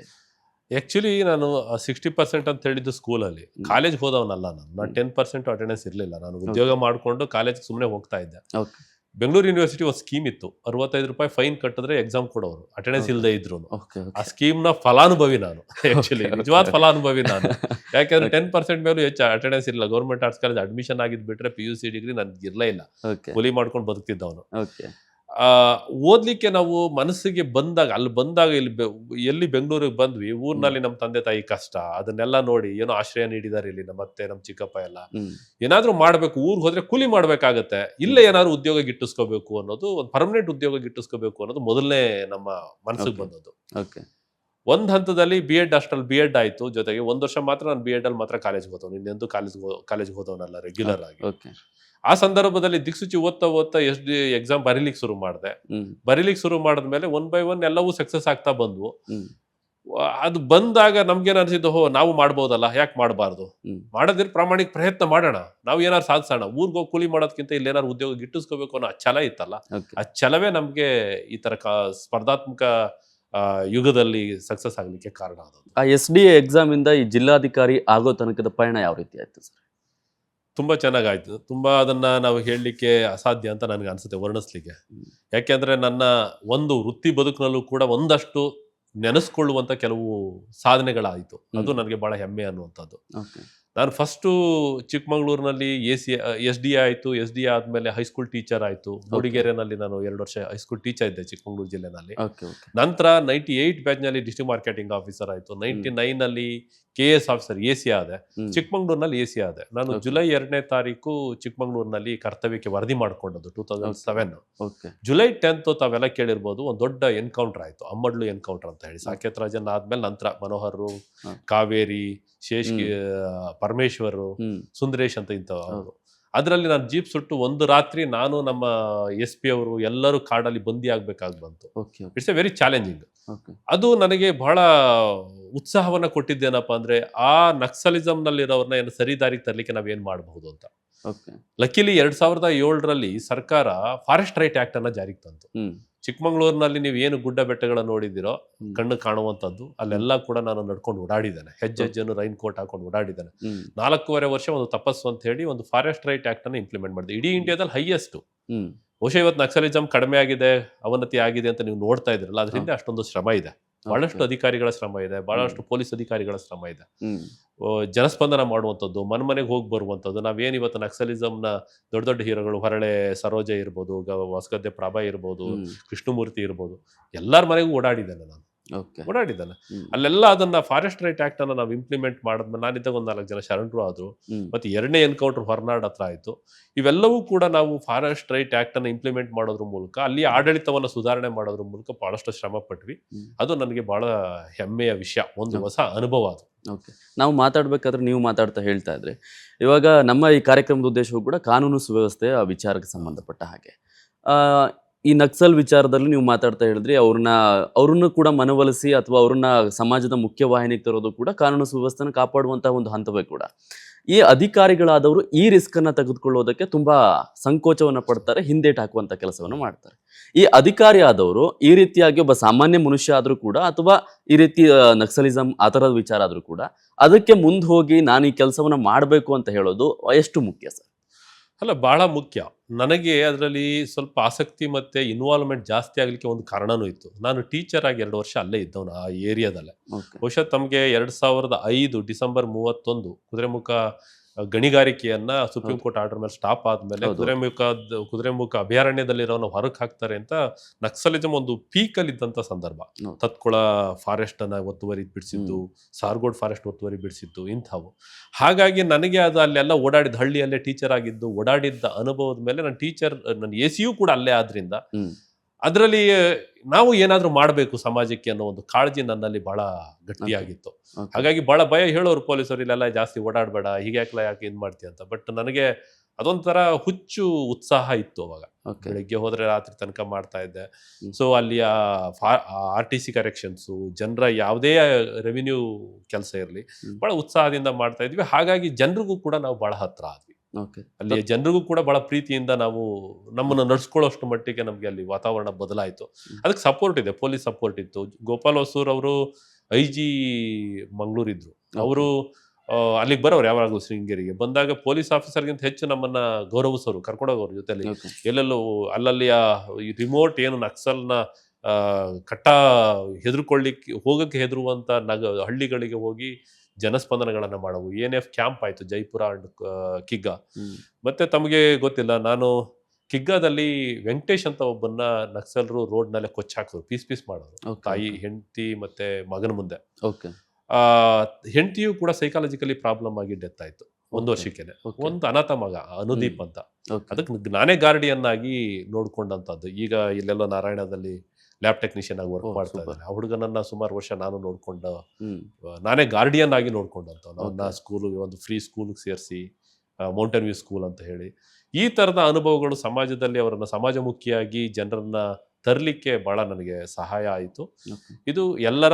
ಆಕ್ಚುಲಿ ನಾನು 60% ಅಂತ ಹೇಳಿದ್ದು ಸ್ಕೂಲಲ್ಲಿ, ಕಾಲೇಜ್ ಹೋದವನಲ್ಲ ನಾನು 10% ಅಟೆಂಡೆನ್ಸ್ ಇರಲಿಲ್ಲ. ನಾನು ಉದ್ಯೋಗ ಮಾಡಿಕೊಂಡು ಕಾಲೇಜ್ ಸುಮ್ಮನೆ ಹೋಗ್ತಾ ಇದ್ದೆ. ಓಕೆ. ಬೆಂಗಳೂರು ಯೂನಿವರ್ಸಿಟಿ ಒಂದು ಸ್ಕೀಮ್ ಇತ್ತು, 65 ರೂಪಾಯಿ ಫೈನ್ ಕಟ್ಟಿದ್ರೆ ಎಕ್ಸಾಮ್ ಕೊಡೋರು ಅಟೆಂಡೆನ್ಸ್ ಇಲ್ಲದೆ ಇದ್ರು. ಓಕೆ. ಆ ಸ್ಕೀಮ್ ನ ಫಲಾನುಭವಿ ನಾನು, ಆಕ್ಚುಲಿ ನಿಜವಾದ ಫಲಾನುಭವಿ ನಾನು. ಯಾಕಂದ್ರೆ 10% ಮೇಲೂ ಹೆಚ್ಚು ಅಟೆಂಡೆನ್ಸ್ ಇಲ್ಲ. ಗೌರ್ಮೆಂಟ್ ಆರ್ಟ್ಸ್ ಕಾಲೇಜ್ ಅಡ್ಮಿಷನ್ ಆಗಿದ್ ಬಿಟ್ರೆ PUC ಡಿಗ್ರಿ ನನ್ಗೆ ಇರ್ಲೇ ಇಲ್ಲ. ಓಕೆ. ಕೂಲಿ ಮಾಡ್ಕೊಂಡು ಬದುಕ್ತಿದ್ದವನು. ಓಕೆ. ಓದ್ಲಿಕ್ಕೆ ನಾವು ಮನಸ್ಸಿಗೆ ಬಂದಾಗ, ಅಲ್ಲಿ ಬಂದಾಗ ಎಲ್ಲಿ ಬೆಂಗಳೂರಿಗೆ ಬಂದ್ವಿ, ಊರ್ನಲ್ಲಿ ನಮ್ಮ ತಂದೆ ತಾಯಿ ಕಷ್ಟ ಅದನ್ನೆಲ್ಲ ನೋಡಿ ಏನೋ ಆಶ್ರಯ ನೀಡಿದಾರೆ ಇಲ್ಲಿ ನಮ್ಮ ಅತ್ತೆ ನಮ್ಮ ಚಿಕ್ಕಪ್ಪ ಎಲ್ಲ. ಹ್ಮ್. ಏನಾದ್ರೂ ಮಾಡ್ಬೇಕು, ಊರಿಗೆ ಹೋದ್ರೆ ಕೂಲಿ ಮಾಡ್ಬೇಕಾಗತ್ತೆ, ಇಲ್ಲೇ ಏನಾದ್ರು ಉದ್ಯೋಗ ಗಿಟ್ಟಿಸ್ಕೋಬೇಕು ಅನ್ನೋದು, ಒಂದು ಪರ್ಮನೆಂಟ್ ಉದ್ಯೋಗ ಗಿಟ್ಟಿಸ್ಕೋಬೇಕು ಅನ್ನೋದು ಮೊದಲನೇ ನಮ್ಮ ಮನಸ್ಸಿಗೆ ಬಂದದ್ದು. ಓಕೆ. ಒಂದ್ ಹಂತದಲ್ಲಿ BEd ಅಷ್ಟರಲ್ಲಿ BEd ಆಯ್ತು. ಜೊತೆಗೆ ಒಂದ್ ವರ್ಷ ಮಾತ್ರ ನಾನು BEd ಅಲ್ಲಿ ಮಾತ್ರ ಕಾಲೇಜ್ಗೆ ಹೋದವನು, ಇನ್ನೆಂದು ಕಾಲೇಜ್ಗೆ ಹೋದವನಲ್ಲ ರೆಗ್ಯುಲರ್ ಆಗಿ. ಓಕೆ. ಆ ಸಂದರ್ಭದಲ್ಲಿ ದಿಕ್ಸೂಚಿ ಓದ್ತಾ SDA ಎಕ್ಸಾಮ್ ಬರೀಲಿಕ್ಕೆ ಶುರು ಮಾಡಿದೆ. ಬರೀಲಿಕ್ಕೆ ಶುರು ಮಾಡಿದ್ಮೇಲೆ 1 by 1 ಎಲ್ಲವೂ ಸಕ್ಸಸ್ ಆಗ್ತಾ ಬಂದ್ವು. ಅದು ಬಂದಾಗ ನಮ್ಗೇನು ಅನ್ಸಿದ್ದು, ನಾವು ಮಾಡ್ಬೋದಲ್ಲ, ಯಾಕೆ ಮಾಡಬಾರ್ದು, ಮಾಡೋದ್ರ ಪ್ರಾಮಾಣಿಕ ಪ್ರಯತ್ನ ಮಾಡೋಣ, ನಾವು ಏನಾರು ಸಾಧಿಸೋಣ, ಊರಿಗೆ ಹೋಗಿ ಕೂಲಿ ಮಾಡೋದಕ್ಕಿಂತ ಇಲ್ಲೇನಾರು ಉದ್ಯೋಗ ಗಿಟ್ಟಿಸ್ಕೋಬೇಕು ಅನ್ನೋ ಆ ಛಲ ಇತ್ತಲ್ಲ, ಆ ಛಲವೇ ನಮ್ಗೆ ಈ ತರ ಸ್ಪರ್ಧಾತ್ಮಕ ಯುಗದಲ್ಲಿ ಸಕ್ಸಸ್ ಆಗ್ಲಿಕ್ಕೆ ಕಾರಣ ಆದದ್ದು. ಆ SDA ಎಕ್ಸಾಮ್ ಇಂದ ಈ ಜಿಲ್ಲಾಧಿಕಾರಿ ಆಗೋ ತನಕದ ಪಯಣ ಯಾವ ರೀತಿ ಆಯ್ತು ಸರ್? ತುಂಬಾ ಚೆನ್ನಾಗಾಯ್ತು. ತುಂಬಾ ಅದನ್ನ ನಾವು ಹೇಳಲಿಕ್ಕೆ ಅಸಾಧ್ಯ ಅಂತ ನನಗೆ ಅನ್ಸುತ್ತೆ, ವರ್ಣಿಸ್ಲಿಕ್ಕೆ. ಯಾಕೆಂದ್ರೆ ನನ್ನ ಒಂದು ವೃತ್ತಿ ಬದುಕಿನಲ್ಲೂ ಕೂಡ ಒಂದಷ್ಟು ನೆನೆಸ್ಕೊಳ್ಳುವಂತ ಕೆಲವು ಸಾಧನೆಗಳಾಯಿತು. ಅದು ನನಗೆ ಬಹಳ ಹೆಮ್ಮೆ ಅನ್ನುವಂಥದ್ದು. ನಾನು ಫಸ್ಟು ಚಿಕ್ಕಮಗಳೂರಿನಲ್ಲಿ SDA ಆಯಿತು. SDA ಆದಮೇಲೆ ಹೈಸ್ಕೂಲ್ ಟೀಚರ್ ಆಯಿತು. ಮೂಡಿಗೆರೆನಲ್ಲಿ ನಾನು 2 ವರ್ಷ ಹೈಸ್ಕೂಲ್ ಟೀಚರ್ ಇದ್ದೆ ಚಿಕ್ಕಮಗಳೂರು ಜಿಲ್ಲೆನಲ್ಲಿ. ನಂತರ 98 ಬ್ಯಾಚ್ನಲ್ಲಿ ಡಿಸ್ಟ್ರಿಕ್ಟ್ ಮಾರ್ಕೆಟಿಂಗ್ ಆಫೀಸರ್ ಆಯಿತು. 99ನಲ್ಲಿ KS ಆಫೀಸರ್ AC ಆದೆ. ಚಿಕ್ಕಮಗಳೂರಿನಲ್ಲಿ AC ಆದೆ. ನಾನು ಜುಲೈ 2ನೇ ತಾರೀಕು ಚಿಕ್ಕಮಗಳೂರಿನಲ್ಲಿ ಕರ್ತವ್ಯಕ್ಕೆ ವರದಿ ಮಾಡಿಕೊಂಡದ್ದು 2007. ಜುಲೈ 10th ತಾವೆಲ್ಲ ಕೇಳಿರ್ಬೋದು, ಒಂದು ದೊಡ್ಡ ಎನ್ಕೌಂಟರ್ ಆಯಿತು, ಅಮ್ಮಡ್ಲು ಎನ್ಕೌಂಟರ್ ಅಂತ ಹೇಳಿ. ಸಾಕೇತ್ ರಾಜನ್ ಆದ್ಮೇಲೆ ನಂತರ ಮನೋಹರ್, ಕಾವೇರಿ, ಶೇಷ್, ಪರಮೇಶ್ವರ್, ಸುಂದರೇಶ್ ಅಂತ ಇಂಥವ್ರು. ಅದರಲ್ಲಿ ನಾನು ಜೀಪ್ ಸುಟ್ಟು ಒಂದು ರಾತ್ರಿ ನಾನು ನಮ್ಮ SP ಅವರು ಎಲ್ಲರೂ ಕಾಡಲ್ಲಿ ಬಂದಿ ಆಗ್ಬೇಕಾಗಿ ಬಂತು. It's A very challenging. ಅದು ನನಗೆ ಬಹಳ ಉತ್ಸಾಹವನ್ನ ಕೊಟ್ಟಿದ್ದೇನಪ್ಪ ಅಂದ್ರೆ, ಆ ನಕ್ಸಲಿಸಮ್ ನಲ್ಲಿರೋರ್ನ ಏನು ಸರಿ ದಾರಿಗೆ ತರಲಿಕ್ಕೆ ನಾವೇನ್ ಮಾಡಬಹುದು ಅಂತ. ಲಕ್ಕಿಲಿ 2007ರಲ್ಲಿ ಸರ್ಕಾರ ಫಾರೆಸ್ಟ್ ರೈಟ್ ಆಕ್ಟ್ ಅನ್ನ ಜಾರಿಗೆ ತಂತು. ಚಿಕ್ಕಮಗಳೂರಿನಲ್ಲಿ ನೀವು ಏನು ಗುಡ್ಡ ಬೆಟ್ಟಗಳನ್ನ ನೋಡಿದಿರೋ, ಕಣ್ಣು ಕಾಣುವಂಥದ್ದು, ಅಲ್ಲೆಲ್ಲ ಕೂಡ ನಾನು ನಡ್ಕೊಂಡು ಓಡಾಡಿದ್ದೇನೆ. ಹೆಜ್ಜೆಯನ್ನು ರೈನ್ ಕೋಟ್ ಹಾಕೊಂಡು ಓಡಾಡಿದ್ದೇನೆ. 4.5 ವರ್ಷ ಒಂದು ತಪಸ್ಸು ಅಂತ ಹೇಳಿ ಒಂದು ಫಾರೆಸ್ಟ್ ರೈಟ್ ಆಕ್ಟ್ ಅನ್ನು ಇಂಪ್ಲಿಮೆಂಟ್ ಮಾಡಿದೆ. ಇಡೀ ಇಂಡಿಯಾದಲ್ಲಿ ಹೈಯೆಸ್ಟ್. ಬಹುಶಃ ಇವತ್ತು ನಕ್ಸಲಿಸಮ್ ಕಡಿಮೆ ಆಗಿದೆ, ಅವನತಿ ಆಗಿದೆ ಅಂತ ನೀವು ನೋಡ್ತಾ ಇದ್ರಲ್ಲ, ಅದ್ರ ಹಿಂದೆ ಅಷ್ಟೊಂದು ಶ್ರಮ ಇದೆ. ಬಹಳಷ್ಟು ಅಧಿಕಾರಿಗಳ ಶ್ರಮ ಇದೆ, ಬಹಳಷ್ಟು ಪೊಲೀಸ್ ಅಧಿಕಾರಿಗಳ ಶ್ರಮ ಇದೆ. ಜನಸ್ಪಂದನ ಮಾಡುವಂಥದ್ದು, ಮನೆಗೆ ಹೋಗಿ ಬರುವಂಥದ್ದು. ನಾವೇನು ಇವತ್ತು ನಕ್ಸಲಿಸಮ್ನ ದೊಡ್ಡ ದೊಡ್ಡ ಹೀರೋಗಳು, ಹೊರಳೆ ಸರೋಜ ಇರ್ಬೋದು, ಹೊಸಗದ್ದೆ ಪ್ರಭಾ ಇರ್ಬೋದು, ಕೃಷ್ಣಮೂರ್ತಿ ಇರ್ಬೋದು, ಎಲ್ಲರ ಮನೆಗೂ ಓಡಾಡಿದ್ದೇನೆ ನಾನು. ಅಲ್ಲೆಲ್ಲ ಅದನ್ನ ಫಾರೆಸ್ಟ್ ರೈಟ್ ಆಕ್ಟ್ ಅನ್ನ ನಾವು ಇಂಪ್ಲಿಮೆಂಟ್ ಮಾಡಿದ್ಮೇಲೆ ನಾನಿದ್ದಾಗ 4 ಜನ ಶರಣರು ಆದ್ರು. ಮತ್ತೆ 2ನೇ ಎನ್ಕೌಂಟರ್ ಹೊರನಾಡ್ ಹತ್ರ ಆಯ್ತು. ಇವೆಲ್ಲವೂ ಕೂಡ ನಾವು ಫಾರೆಸ್ಟ್ ರೈಟ್ ಆಕ್ಟ್ ಅನ್ನ ಇಂಪ್ಲಿಮೆಂಟ್ ಮಾಡೋದ್ರ ಮೂಲಕ, ಅಲ್ಲಿ ಆಡಳಿತವನ್ನ ಸುಧಾರಣೆ ಮಾಡೋದ್ರ ಮೂಲಕ ಬಹಳಷ್ಟು ಶ್ರಮ ಪಟ್ವಿ. ಅದು ನನಗೆ ಬಹಳ ಹೆಮ್ಮೆಯ ವಿಷಯ, ಒಂದು ಹೊಸ ಅನುಭವ ಅದು. ನಾವು ಮಾತಾಡ್ಬೇಕಾದ್ರೆ ನೀವು ಮಾತಾಡ್ತಾ ಹೇಳ್ತಾ ಇದ್ರಿ, ಇವಾಗ ನಮ್ಮ ಈ ಕಾರ್ಯಕ್ರಮದ ಉದ್ದೇಶವೂ ಕೂಡ ಕಾನೂನು ಸುವ್ಯವಸ್ಥೆಯ ವಿಚಾರಕ್ಕೆ ಸಂಬಂಧಪಟ್ಟ ಹಾಗೆ. ಈ ನಕ್ಸಲ್ ವಿಚಾರದಲ್ಲಿ ನೀವು ಮಾತಾಡ್ತಾ ಹೇಳಿದ್ರಿ, ಅವ್ರನ್ನ ಕೂಡ ಮನವೊಲಿಸಿ ಅಥವಾ ಅವ್ರನ್ನ ಸಮಾಜದ ಮುಖ್ಯವಾಹಿನಿಗೆ ತರೋದು ಕೂಡ ಕಾನೂನು ಸುವ್ಯವಸ್ಥೆನ ಕಾಪಾಡುವಂತಹ ಒಂದು ಹಂತವೇ ಕೂಡ. ಈ ಅಧಿಕಾರಿಗಳಾದವರು ಈ ರಿಸ್ಕ್ ಅನ್ನ ತೆಗೆದುಕೊಳ್ಳೋದಕ್ಕೆ ತುಂಬಾ ಸಂಕೋಚವನ್ನ ಪಡ್ತಾರೆ, ಹಿಂದೇಟ್ ಹಾಕುವಂತ ಕೆಲಸವನ್ನು ಮಾಡ್ತಾರೆ. ಈ ಅಧಿಕಾರಿ ಆದವರು ಈ ರೀತಿಯಾಗಿ ಒಬ್ಬ ಸಾಮಾನ್ಯ ಮನುಷ್ಯ ಆದ್ರೂ ಕೂಡ, ಅಥವಾ ಈ ರೀತಿ ನಕ್ಸಲಿಸಂ ಆ ತರದ ವಿಚಾರ ಆದ್ರೂ ಕೂಡ ಅದಕ್ಕೆ ಮುಂದೆ ಹೋಗಿ ನಾನು ಈ ಕೆಲಸವನ್ನ ಮಾಡಬೇಕು ಅಂತ ಹೇಳೋದು ಎಷ್ಟು ಮುಖ್ಯ ಸರ್? ಅಲ್ಲ, ಬಹಳ ಮುಖ್ಯ. ನನಗೆ ಅದರಲ್ಲಿ ಸ್ವಲ್ಪ ಆಸಕ್ತಿ ಮತ್ತೆ ಇನ್ವಾಲ್ವ್ಮೆಂಟ್ ಜಾಸ್ತಿ ಆಗಲಿಕ್ಕೆ ಒಂದು ಕಾರಣನೂ ಇತ್ತು. ನಾನು ಟೀಚರ್ ಆಗಿ 2 ವರ್ಷ ಅಲ್ಲೇ ಇದ್ದವನು ಆ ಏರಿಯಾದಲ್ಲೇ. ಬಹುಶಃ ತಮಗೆ 2005 ಡಿಸೆಂಬರ್ 31 ಕುದುರೆಮುಖ ಗಣಿಗಾರಿಕೆಯನ್ನ ಸುಪ್ರೀಂ ಕೋರ್ಟ್ ಆರ್ಡರ್ ಮೇಲೆ ಸ್ಟಾಪ್ ಆದ್ಮೇಲೆ ಕುದುರೆಮುಖ ಅಭಯಾರಣ್ಯದಲ್ಲಿರೋನ ಹೊರಗೆ ಹಾಕ್ತಾರೆ ಅಂತ ನಕ್ಸಲಿಸಂ ಒಂದು ಪೀಕ್ ಅಲ್ಲಿ ಇದ್ದಂತ ಸಂದರ್ಭ. ತತ್ಕೊಳ ಫಾರೆಸ್ಟ್ ಅನ್ನ ಒತ್ತುವರಿ ಬಿಡಿಸಿದ್ದು, ಸಾರ್ಗೋಡ್ ಫಾರೆಸ್ಟ್ ಒತ್ತುವರಿ ಬಿಡಿಸಿದ್ದು, ಇಂಥವು. ಹಾಗಾಗಿ ನನಗೆ ಅದು ಅಲ್ಲೆಲ್ಲ ಓಡಾಡಿದ, ಹಳ್ಳಿಯಲ್ಲೇ ಟೀಚರ್ ಆಗಿದ್ದು ಓಡಾಡಿದ್ದ ಅನುಭವದ ಮೇಲೆ ನನ್ನ ಎಸಿಯೂ ಕೂಡ ಅಲ್ಲೇ ಆದ್ರಿಂದ ಅದರಲ್ಲಿ ನಾವು ಏನಾದ್ರೂ ಮಾಡಬೇಕು ಸಮಾಜಕ್ಕೆ ಅನ್ನೋ ಒಂದು ಕಾಳಜಿ ನನ್ನಲ್ಲಿ ಬಹಳ ಗಟ್ಟಿಯಾಗಿತ್ತು. ಹಾಗಾಗಿ ಬಹಳ ಭಯ ಹೇಳೋರು ಪೊಲೀಸರು, ಇಲ್ಲೆಲ್ಲ ಜಾಸ್ತಿ ಓಡಾಡಬೇಡ, ಹೀಗ್ಯಾಕ್ಲ ಯಾಕೆ ಇದು ಮಾಡ್ತೀಯ ಅಂತ. ಬಟ್ ನನಗೆ ಅದೊಂಥರ ಹುಚ್ಚು ಉತ್ಸಾಹ ಇತ್ತು ಅವಾಗ. ಬೆಳಿಗ್ಗೆ ಹೋದ್ರೆ ರಾತ್ರಿ ತನಕ ಮಾಡ್ತಾ ಇದ್ದೆ. ಸೊ ಅಲ್ಲಿಯ RTC ಕರೆಕ್ಷನ್ಸು, ಜನರ ಯಾವುದೇ ರೆವಿನ್ಯೂ ಕೆಲಸ ಇರಲಿ ಬಹಳ ಉತ್ಸಾಹದಿಂದ ಮಾಡ್ತಾ ಇದ್ವಿ. ಹಾಗಾಗಿ ಜನರಿಗೂ ಕೂಡ ನಾವು ಬಹಳ ಹತ್ರ ಆದ್ವಿ. ಅಲ್ಲಿ ಜನರಿಗೂ ಕೂಡ ಬಹಳ ಪ್ರೀತಿಯಿಂದ ನಾವು ನಮ್ಮನ್ನು ನಡ್ಸ್ಕೊಳ್ಳೋಷ್ಟು ಮಟ್ಟಿಗೆ ನಮ್ಗೆ ಅಲ್ಲಿ ವಾತಾವರಣ ಬದಲಾಯಿತು. ಅದಕ್ಕೆ ಸಪೋರ್ಟ್ ಇದೆ, ಪೊಲೀಸ್ ಸಪೋರ್ಟ್ ಇತ್ತು. ಗೋಪಾಲ್ ಹೊಸೂರ್ ಅವರು IG ಮಂಗಳೂರಿದ್ರು. ಅವರು ಅಲ್ಲಿಗೆ ಬರೋರು ಯಾವಾಗಲೂ ಶೃಂಗೇರಿಗೆ ಬಂದಾಗ ಪೊಲೀಸ್ ಆಫೀಸರ್ಗಿಂತ ಹೆಚ್ಚು ನಮ್ಮನ್ನ ಗೌರವಿಸೋರು, ಕರ್ಕೊಂಡೋಗೋರು ಜೊತೆಲಿ. ಎಲ್ಲೆಲ್ಲೋ ಅಲ್ಲಲ್ಲಿಯ ರಿಮೋಟ್ ಏನು ನಕ್ಸಲ್ನ ಹೋಗಕ್ಕೆ ಹೆದರುವಂತ ಹಳ್ಳಿಗಳಿಗೆ ಹೋಗಿ ಜನಸ್ಪಂದನಗಳನ್ನ ಮಾಡವು. ANF ಕ್ಯಾಂಪ್ ಆಯ್ತು ಜೈಪುರ ಅಂಡ್ ಕಿಗ್ಗಾ. ಮತ್ತೆ ತಮಗೆ ಗೊತ್ತಿಲ್ಲ, ನಾನು ಕಿಗ್ಗಾದಲ್ಲಿ ವೆಂಕಟೇಶ್ ಅಂತ ಒಬ್ಬನ್ನ ನಕ್ಸಲರು ರೋಡ್ ನಲ್ಲೇ ಕೊಚ್ಚಾಕೋರು, ಪೀಸ್ ಮಾಡೋರು. ತಾಯಿ, ಹೆಂಡತಿ ಮತ್ತೆ ಮಗನ ಮುಂದೆ. ಹೆಂಡತಿಯು ಕೂಡ ಸೈಕಾಲಜಿಕಲಿ ಪ್ರಾಬ್ಲಮ್ ಆಗಿ ಡೆತ್ ಆಯ್ತು 1 ವರ್ಷಕ್ಕೇನೆ. ಒಂದು ಅನಾಥ ಮಗ ಅನುದೀಪ್ ಅಂತ, ಅದಕ್ಕೆ ನಾನೇ ಗಾರ್ಡಿಯನ್ ಆಗಿ ನೋಡ್ಕೊಂಡಂತದ್ದು. ಈಗ ಇಲ್ಲೆಲ್ಲೋ ನಾರಾಯಣದಲ್ಲಿ ಲ್ಯಾಬ್ ಟೆಕ್ನಿಷಿಯನ್ ಆಗಿ ವರ್ಕ್ ಮಾಡ್ತಾ ಇದ್ದಾನೆ. ಆ ಹುಡುಗನನ್ನ ಸುಮಾರು ವರ್ಷ ನಾನು ನೋಡ್ಕೊಂಡು, ನಾನೇ ಗಾರ್ಡಿಯನ್ ಆಗಿ ನೋಡ್ಕೊಂಡಂತ. ಅವನ್ನ ಸ್ಕೂಲಿಗೆ, ಒಂದು ಫ್ರೀ ಸ್ಕೂಲ್ಗೆ ಸೇರಿಸಿ, ಮೌಂಟೇನ್ ವ್ಯೂ ಸ್ಕೂಲ್ ಅಂತ ಹೇಳಿ. ಈ ತರದ ಅನುಭವಗಳು ಸಮಾಜದಲ್ಲಿ ಅವರನ್ನ ಸಮಾಜಮುಖಿಯಾಗಿ ಜನರನ್ನ ತರಲಿಕ್ಕೆ ಬಹಳ ನನಗೆ ಸಹಾಯ ಆಯಿತು. ಇದು ಎಲ್ಲರ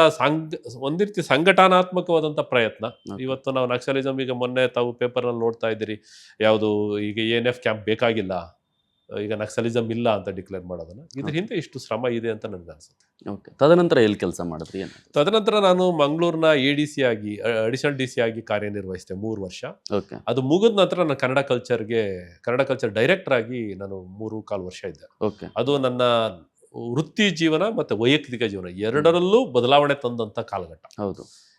ಒಂದ್ ರೀತಿ ಸಂಘಟನಾತ್ಮಕವಾದಂತ ಪ್ರಯತ್ನ. ಇವತ್ತು ನಾವು ನಕ್ಸಲಿಸಂ, ಈಗ ಮೊನ್ನೆ ತಾವು ಪೇಪರ್ ನಲ್ಲಿ ನೋಡ್ತಾ ಇದ್ದೀರಿ, ಯಾವುದು ಈಗ ANF ಕ್ಯಾಂಪ್ ಬೇಕಾಗಿಲ್ಲ, ಈಗ ನಕ್ಸಲಿಸಂ ಇಲ್ಲ ಅಂತ ಡಿಕ್ಲೇರ್ ಮಾಡೋದನ್ನ. ಇದ್ರ ಹಿಂದೆ ಇಷ್ಟು ಶ್ರಮ ಇದೆ ಅಂತ ನನಗೆ ಅನ್ಸುತ್ತೆ. ತದನಂತರ ಎಲ್ಲಿ ಕೆಲಸ ಮಾಡಿದ್ರಿ? ತದನಂತರ ನಾನು ಮಂಗಳೂರಿನ ADC ಆಗಿ, ಅಡಿಷನಲ್ DC ಆಗಿ ಕಾರ್ಯನಿರ್ವಹಿಸಿದೆ 3 ವರ್ಷ. ಅದು ಮುಗಿದ ನಂತರ ನಾನು ಕನ್ನಡ ಕಲ್ಚರ್ ಡೈರೆಕ್ಟರ್ ಆಗಿ ನಾನು 3.25 ವರ್ಷ ಇದ್ದೆ. ಅದು ನನ್ನ ವೃತ್ತಿ ಜೀವನ ಮತ್ತೆ ವೈಯಕ್ತಿಕ ಜೀವನ ಎರಡರಲ್ಲೂ ಬದಲಾವಣೆ ತಂದಂತ ಕಾಲಘಟ್ಟ.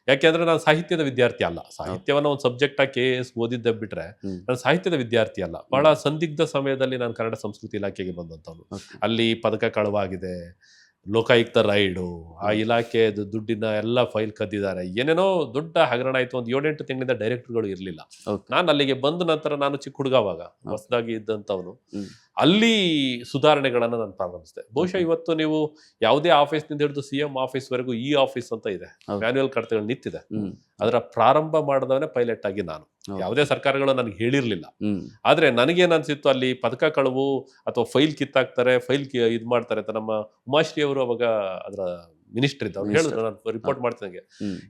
ಯಾಕೆಂದ್ರೆ ನಾನು ಸಾಹಿತ್ಯದ ವಿದ್ಯಾರ್ಥಿ ಅಲ್ಲ. ಸಾಹಿತ್ಯವನ್ನ ಒಂದು ಸಬ್ಜೆಕ್ಟ್ ಆಗಿ KS ಓದಿದ್ದೆ ಬಿಟ್ರೆ ನಾನು ಸಾಹಿತ್ಯದ ವಿದ್ಯಾರ್ಥಿ ಅಲ್ಲ. ಬಹಳ ಸಂದಿಗ್ಧ ಸಮಯದಲ್ಲಿ ನಾನು ಕನ್ನಡ ಸಂಸ್ಕೃತಿ ಇಲಾಖೆಗೆ ಬಂದಂತವ್ರು. ಅಲ್ಲಿ ಪದಕ ಕಳುವಾಗಿದೆ, ಲೋಕಾಯುಕ್ತ ರೈಡು, ಆ ಇಲಾಖೆ ದುಡ್ಡಿನ ಎಲ್ಲ ಫೈಲ್ ಕದ್ದಿದ್ದಾರೆ, ಏನೇನೋ ದೊಡ್ಡ ಹಗರಣ ಆಯ್ತು. ಒಂದು 7-8 ತಿಂಗಳಿಂದ ಡೈರೆಕ್ಟರ್ಗಳು ಇರಲಿಲ್ಲ. ನಾನು ಅಲ್ಲಿಗೆ ಬಂದ ನಂತರ, ನಾನು ಚಿಕ್ಕ ಹುಡುಗವಾಗ ಹೊಸದಾಗಿ ಇದ್ದಂಥವನು, ಅಲ್ಲಿ ಸುಧಾರಣೆಗಳನ್ನ ನಾನು ಪ್ರಾರಂಭಿಸಿದೆ. ಬಹುಶಃ ಇವತ್ತು ನೀವು ಯಾವುದೇ ಆಫೀಸ್ನಿಂದ ಹಿಡಿದು CM ಆಫೀಸ್ ವರೆಗೂ ಈ ಆಫೀಸ್ ಅಂತ ಇದೆ, ಮ್ಯಾನ್ಯುಯಲ್ ಕಡತಗಳು ನಿಂತಿದೆ. ಅದರ ಪ್ರಾರಂಭ ಮಾಡಿದವನೇ ಪೈಲಟ್ ಆಗಿ ನಾನು. ಯಾವುದೇ ಸರ್ಕಾರಗಳು ನನಗೆ ಹೇಳಿರ್ಲಿಲ್ಲ. ಆದ್ರೆ ನನಗೇನ್ ಅನ್ಸಿತ್ತು, ಅಲ್ಲಿ ಪದಕ ಕಳವು ಅಥವಾ ಫೈಲ್ ಕಿತ್ತಾಕ್ತಾರೆ, ಫೈಲ್ ಇದು ಮಾಡ್ತಾರೆ ಅಂತ ನಮ್ಮ ಉಮಾಶ್ರೀ ಅವರು ಅವಾಗ ಅದರ ಮಿನಿಸ್ಟರ್ ಇದ್ದ, ಅವ್ರು ಹೇಳಿದ್ರು, ನಾನು ರಿಪೋರ್ಟ್ ಮಾಡ್ತಿದ್ದಂಗೆ,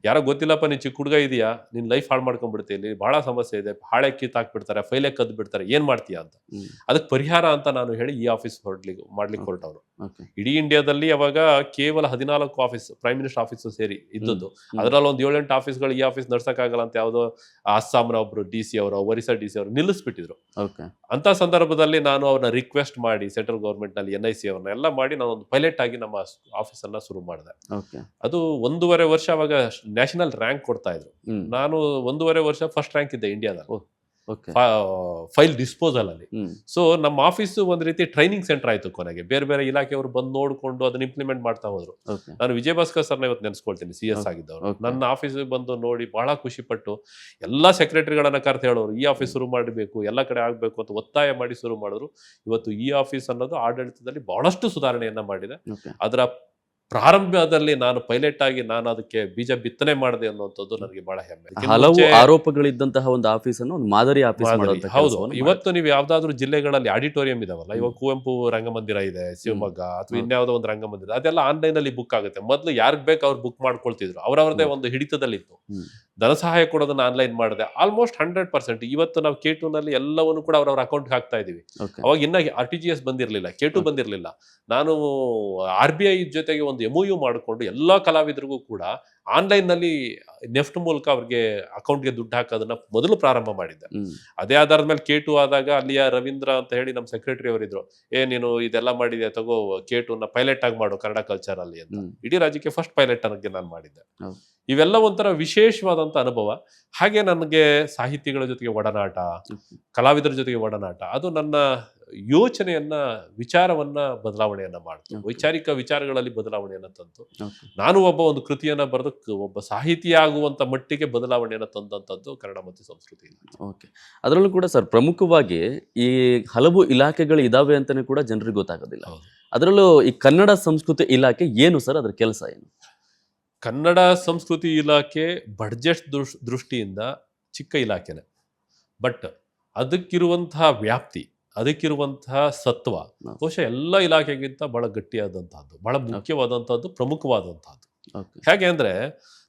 ಯಾರೋ ಗೊತ್ತಿಲ್ಲಪ್ಪ, ನೀನ್ ಚಿಕ್ಕ ಹುಡುಗ ಇದೆಯಾ, ನಿನ್ ಲೈಫ್ ಹಾಳು ಮಾಡ್ಕೊಂಡ್ಬಿಡ್ತೀನಿ, ಬಹಳ ಸಮಸ್ಯೆ ಇದೆ, ಹಾಳೆ ಕಿತ್ತಾಕ್ಬಿಡ್ತಾರೆ, ಫೈಲೇ ಕದ್ದು ಬಿಡ್ತಾರೆ, ಏನ್ ಮಾಡ್ತೀಯಾ ಅಂತ. ಅದಕ್ಕೆ ಪರಿಹಾರ ಅಂತ ನಾನು ಹೇಳಿ ಈ ಆಫೀಸ್ ಮಾಡ್ಲಿಕ್ಕೆ ಹೊರಟವನು. ಇಡೀ ಇಂಡಿಯಾದಲ್ಲಿ ಅವಾಗ ಕೇವಲ 14 ಆಫೀಸ್, ಪ್ರೈಮ್ ಮಿನಿಸ್ಟರ್ ಆಫೀಸ್ ಸೇರಿ ಇದ್ದದ್ದು. ಅದರಲ್ಲಿ ಒಂದು 7-8 ಆಫೀಸ್ಗಳು ಈ ಆಫೀಸ್ ನಡ್ಸಕ್ಕಾಗಲ್ಲ ಅಂತ ಯಾವುದೋ ಅಸ್ಸಾಂನ ಒಬ್ರು DC ಅವರು, ಒರಿಸ್ಸಾ DC ಅವರು ನಿಲ್ಲಿಸ್ಬಿಟ್ಟಿದ್ರು. ಅಂತ ಸಂದರ್ಭದಲ್ಲಿ ನಾನು ಅವ್ರನ್ನ ರಿಕ್ವೆಸ್ಟ್ ಮಾಡಿ ಸೆಂಟ್ರಲ್ ಗವರ್ಮೆಂಟ್ ನಲ್ಲಿ NIC ಅವ್ರನ್ನ ಎಲ್ಲ ಮಾಡಿ ನಾನು ಒಂದು ಪೈಲಟ್ ಆಗಿ ನಮ್ಮ ಆಫೀಸ್ ಅನ್ನ ಶುರು ಮಾಡಿದೆ. ಅದು 1.5 ವರ್ಷ ಅವಾಗ ನ್ಯಾಷನಲ್ ರ್ಯಾಂಕ್ ಕೊಡ್ತಾ ಇದ್ರು. ನಾನು 1.5 ವರ್ಷ ಫಸ್ಟ್ ರ್ಯಾಂಕ್ ಇದ್ದೆ ಇಂಡಿಯಾದಲ್ಲಿ ಫೈಲ್ ಡಿಸ್ಪೋಸಲ್ ಅಲ್ಲಿ. ಸೊ ನಮ್ಮ ಆಫೀಸ್ ಒಂದ್ ರೀತಿ ಟ್ರೈನಿಂಗ್ ಸೆಂಟರ್ ಆಯ್ತು. ಕೊನೆಗೆ ಬೇರೆ ಬೇರೆ ಇಲಾಖೆಯವರು ಬಂದು ನೋಡ್ಕೊಂಡು ಅದನ್ನ ಇಂಪ್ಲಿಮೆಂಟ್ ಮಾಡ್ತಾ ಹೋದ್ರು. ನಾನು ವಿಜಯ ಭಾಸ್ಕರ್ ಸರ್ನ ಇವತ್ತು ನೆನೆಸ್ಕೊಳ್ತೀನಿ, CS ಆಗಿದ್ದವರು. ನನ್ನ ಆಫೀಸ್ ಬಂದು ನೋಡಿ ಬಹಳ ಖುಷಿ ಪಟ್ಟು ಎಲ್ಲಾ ಸೆಕ್ರೆಟರಿಗಳನ್ನ ಕರೆದು ಹೇಳೋರು, ಈ ಆಫೀಸ್ ಶುರು ಮಾಡಬೇಕು, ಎಲ್ಲ ಕಡೆ ಆಗ್ಬೇಕು ಅಂತ ಒತ್ತಾಯ ಮಾಡಿ ಶುರು ಮಾಡಿದ್ರು. ಇವತ್ತು ಈ ಆಫೀಸ್ ಅನ್ನೋದು ಆಡಳಿತದಲ್ಲಿ ಬಹಳಷ್ಟು ಸುಧಾರಣೆಯನ್ನ ಮಾಡಿದೆ. ಅದರ ಪ್ರಾರಂಭದಲ್ಲಿ ನಾನು ಪೈಲಟ್ ಆಗಿ ನಾನು ಅದಕ್ಕೆ ಬೀಜ ಬಿತ್ತನೆ ಮಾಡಿದೆ ಅನ್ನುವಂಥದ್ದು ನನಗೆ ಬಹಳ ಹೆಮ್ಮೆ. ಇದಕ್ಕಿಂತ ಹಲವು ಮುಂಚೆ ಆರೋಪಗಳಿದ್ದಂತಹ ಒಂದು ಆಫೀಸ್ ಅನ್ನು ಒಂದು ಮಾದರಿ ಆಫೀಸ್ ಮಾದರಿ. ಮಾಡುವಂತ ಹೌದು, ಕೆಲಸವನ್ನು ಇವತ್ತು ನೀವು ಯಾವ್ದಾದ್ರು ಜಿಲ್ಲೆಗಳಲ್ಲಿ ಆಡಿಟೋರಿಯಂ ಇದಾವಲ್ಲ, ಇವಾಗ ಕುವೆಂಪು ರಂಗಮಂದಿರ ಇದೆ ಶಿವಮೊಗ್ಗ, ಅಥವಾ ಇನ್ಯಾವುದೋ ಒಂದು ರಂಗಮಂದಿರ, ಅದೆಲ್ಲ ಆನ್ಲೈನ್ ಅಲ್ಲಿ ಬುಕ್ ಆಗುತ್ತೆ. ಮೊದಲು ಯಾರಿಗ್ ಬೇಕು ಅವ್ರು ಬುಕ್ ಮಾಡ್ಕೊಳ್ತಿದ್ರು, ಅವ್ರವ್ರದೇ ಒಂದು ಹಿಡಿತದಲ್ಲಿತ್ತು. ಧನ ಸಹಾಯ ಕೊಡೋದನ್ನ ಆನ್ಲೈನ್ ಮಾಡಿದೆ, ಆಲ್ಮೋಸ್ಟ್ 100%. ಇವತ್ತು ನಾವು K2 ನಲ್ಲಿ ಎಲ್ಲವನ್ನು ಕೂಡ ಅವ್ರವ್ರ ಅಕೌಂಟ್ ಹಾಕ್ತಾ ಇದೀವಿ. ಅವಾಗ ಇನ್ನ RTGS ಬಂದಿರಲಿಲ್ಲ, K2 ಬಂದಿರಲಿಲ್ಲ. ನಾನು RBI ಜೊತೆಗೆ ಒಂದು MOU ಮಾಡಿಕೊಂಡು ಎಲ್ಲಾ ಕಲಾವಿದರಿಗೂ ಕೂಡ ಆನ್ಲೈನ್ ನಲ್ಲಿ ನೆಫ್ಟ್ ಮೂಲಕ ಅವ್ರಿಗೆ ಅಕೌಂಟ್ಗೆ ದುಡ್ಡು ಹಾಕೋದನ್ನ ಮೊದಲು ಪ್ರಾರಂಭ ಮಾಡಿದ್ದೆ. ಅದೇ ಆಧಾರದ ಮೇಲೆ K2 ಆದಾಗ ಅಲ್ಲಿಯ ರವೀಂದ್ರ ಅಂತ ಹೇಳಿ ನಮ್ಮ ಸೆಕ್ರೆಟರಿ ಅವರಿದ್ರು, ನೀನು ಇದೆಲ್ಲ ಮಾಡಿದ್ಯಾ, ತಗೋ K2 ನ ಪೈಲಟ್ ಆಗಿ ಮಾಡು ಕನ್ನಡ ಕಲ್ಚರ್ ಅಲ್ಲಿ ಅಂತ. ಇಡೀ ರಾಜ್ಯಕ್ಕೆ ಫಸ್ಟ್ ಪೈಲಟ್ ಅನ್ನಕ್ಕೆ ನಾನು ಮಾಡಿದ್ದೆ. ಇವೆಲ್ಲ ಒಂಥರ ವಿಶೇಷವಾದಂತ ಅನುಭವ. ಹಾಗೆ ನನಗೆ ಸಾಹಿತಿಗಳ ಜೊತೆಗೆ ಒಡನಾಟ, ಕಲಾವಿದರ ಜೊತೆಗೆ ಒಡನಾಟ, ಅದು ನನ್ನ ಯೋಚನೆಯನ್ನ, ವಿಚಾರವನ್ನ ಬದಲಾವಣೆಯನ್ನ ಮಾಡ್ತು. ವೈಚಾರಿಕ ವಿಚಾರಗಳಲ್ಲಿ ಬದಲಾವಣೆಯನ್ನ ತಂತು. ನಾನು ಒಂದು ಕೃತಿಯನ್ನ ಬರೆದು ಒಬ್ಬ ಸಾಹಿತಿ ಆಗುವಂತ ಮಟ್ಟಿಗೆ ಬದಲಾವಣೆಯನ್ನ ತಂದಂತದ್ದು ಕನ್ನಡ ಮತ್ತು ಸಂಸ್ಕೃತಿ. ಓಕೆ, ಅದರಲ್ಲೂ ಕೂಡ ಸರ್ ಪ್ರಮುಖವಾಗಿ ಈ ಹಲವು ಇಲಾಖೆಗಳು ಇದಾವೆ ಅಂತಾನೆ ಕೂಡ ಜನರಿಗೆ ಗೊತ್ತಾಗೋದಿಲ್ಲ. ಅದರಲ್ಲೂ ಈ ಕನ್ನಡ ಸಂಸ್ಕೃತಿ ಇಲಾಖೆ ಏನು ಸರ್, ಅದರ ಕೆಲಸ ಏನು? ಕನ್ನಡ ಸಂಸ್ಕೃತಿ ಇಲಾಖೆ ಬಡ್ಜೆಟ್ ದೃಷ್ಟಿಯಿಂದ ಚಿಕ್ಕ ಇಲಾಖೆನೆ, ಬಟ್ ಅದಕ್ಕಿರುವಂತಹ ವ್ಯಾಪ್ತಿ, ಅದಕ್ಕಿರುವಂತಹ ಸತ್ವ ಬಹುಶಃ ಎಲ್ಲ ಇಲಾಖೆಗಿಂತ ಬಹಳ ಗಟ್ಟಿಯಾದಂತಹದ್ದು, ಬಹಳ ಮುಖ್ಯವಾದಂತಹದ್ದು, ಪ್ರಮುಖವಾದಂತಹದ್ದು. ಹೇಗೆ ಅಂದ್ರೆ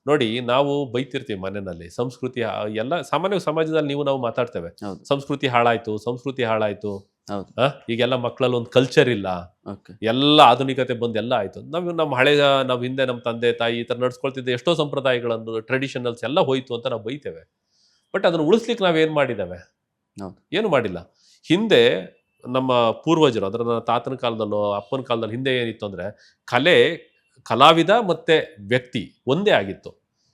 ನೋಡಿ, ನಾವು ಬೈತಿರ್ತೀವಿ ಮನೆಯಲ್ಲಿ, ಸಂಸ್ಕೃತಿ ಎಲ್ಲ ಸಾಮಾನ್ಯ ಸಮಾಜದಲ್ಲಿ ನಾವು ಮಾತಾಡ್ತೇವೆ, ಸಂಸ್ಕೃತಿ ಹಾಳಾಯ್ತು, ಸಂಸ್ಕೃತಿ ಹಾಳಾಯ್ತು, ಈಗೆಲ್ಲ ಮಕ್ಕಳಲ್ಲಿ ಒಂದು ಕಲ್ಚರ್ ಇಲ್ಲ, ಎಲ್ಲ ಆಧುನಿಕತೆ ಬಂದು ಎಲ್ಲ ಆಯ್ತು. ನಮ್ಮ ನಾವು ಹಿಂದೆ ನಮ್ಮ ತಂದೆ ತಾಯಿ ಈ ತರ ನಡ್ಸ್ಕೊಳ್ತಿದ್ದ ಎಷ್ಟೋ ಸಂಪ್ರದಾಯಗಳನ್ನು, ಟ್ರೆಡಿಷನಲ್ಸ್ ಎಲ್ಲ ಹೋಯ್ತು ಅಂತ ನಾವು ಬೈತೇವೆ. ಬಟ್ ಅದನ್ನು ಉಳಿಸ್ಲಿಕ್ಕೆ ನಾವೇನ್ ಮಾಡಿದ್ದೇವೆ? ಏನು ಮಾಡಿಲ್ಲ. ಹಿಂದೆ ನಮ್ಮ ಪೂರ್ವಜರು, ಅದರ ನನ್ನ ತಾತನ ಕಾಲದಲ್ಲೋ ಅಪ್ಪನ ಕಾಲದಲ್ಲಿ ಹಿಂದೆ ಏನಿತ್ತು ಅಂದ್ರೆ, ಕಲಾವಿದ ಮತ್ತೆ ವ್ಯಕ್ತಿ ಒಂದೇ ಆಗಿತ್ತು.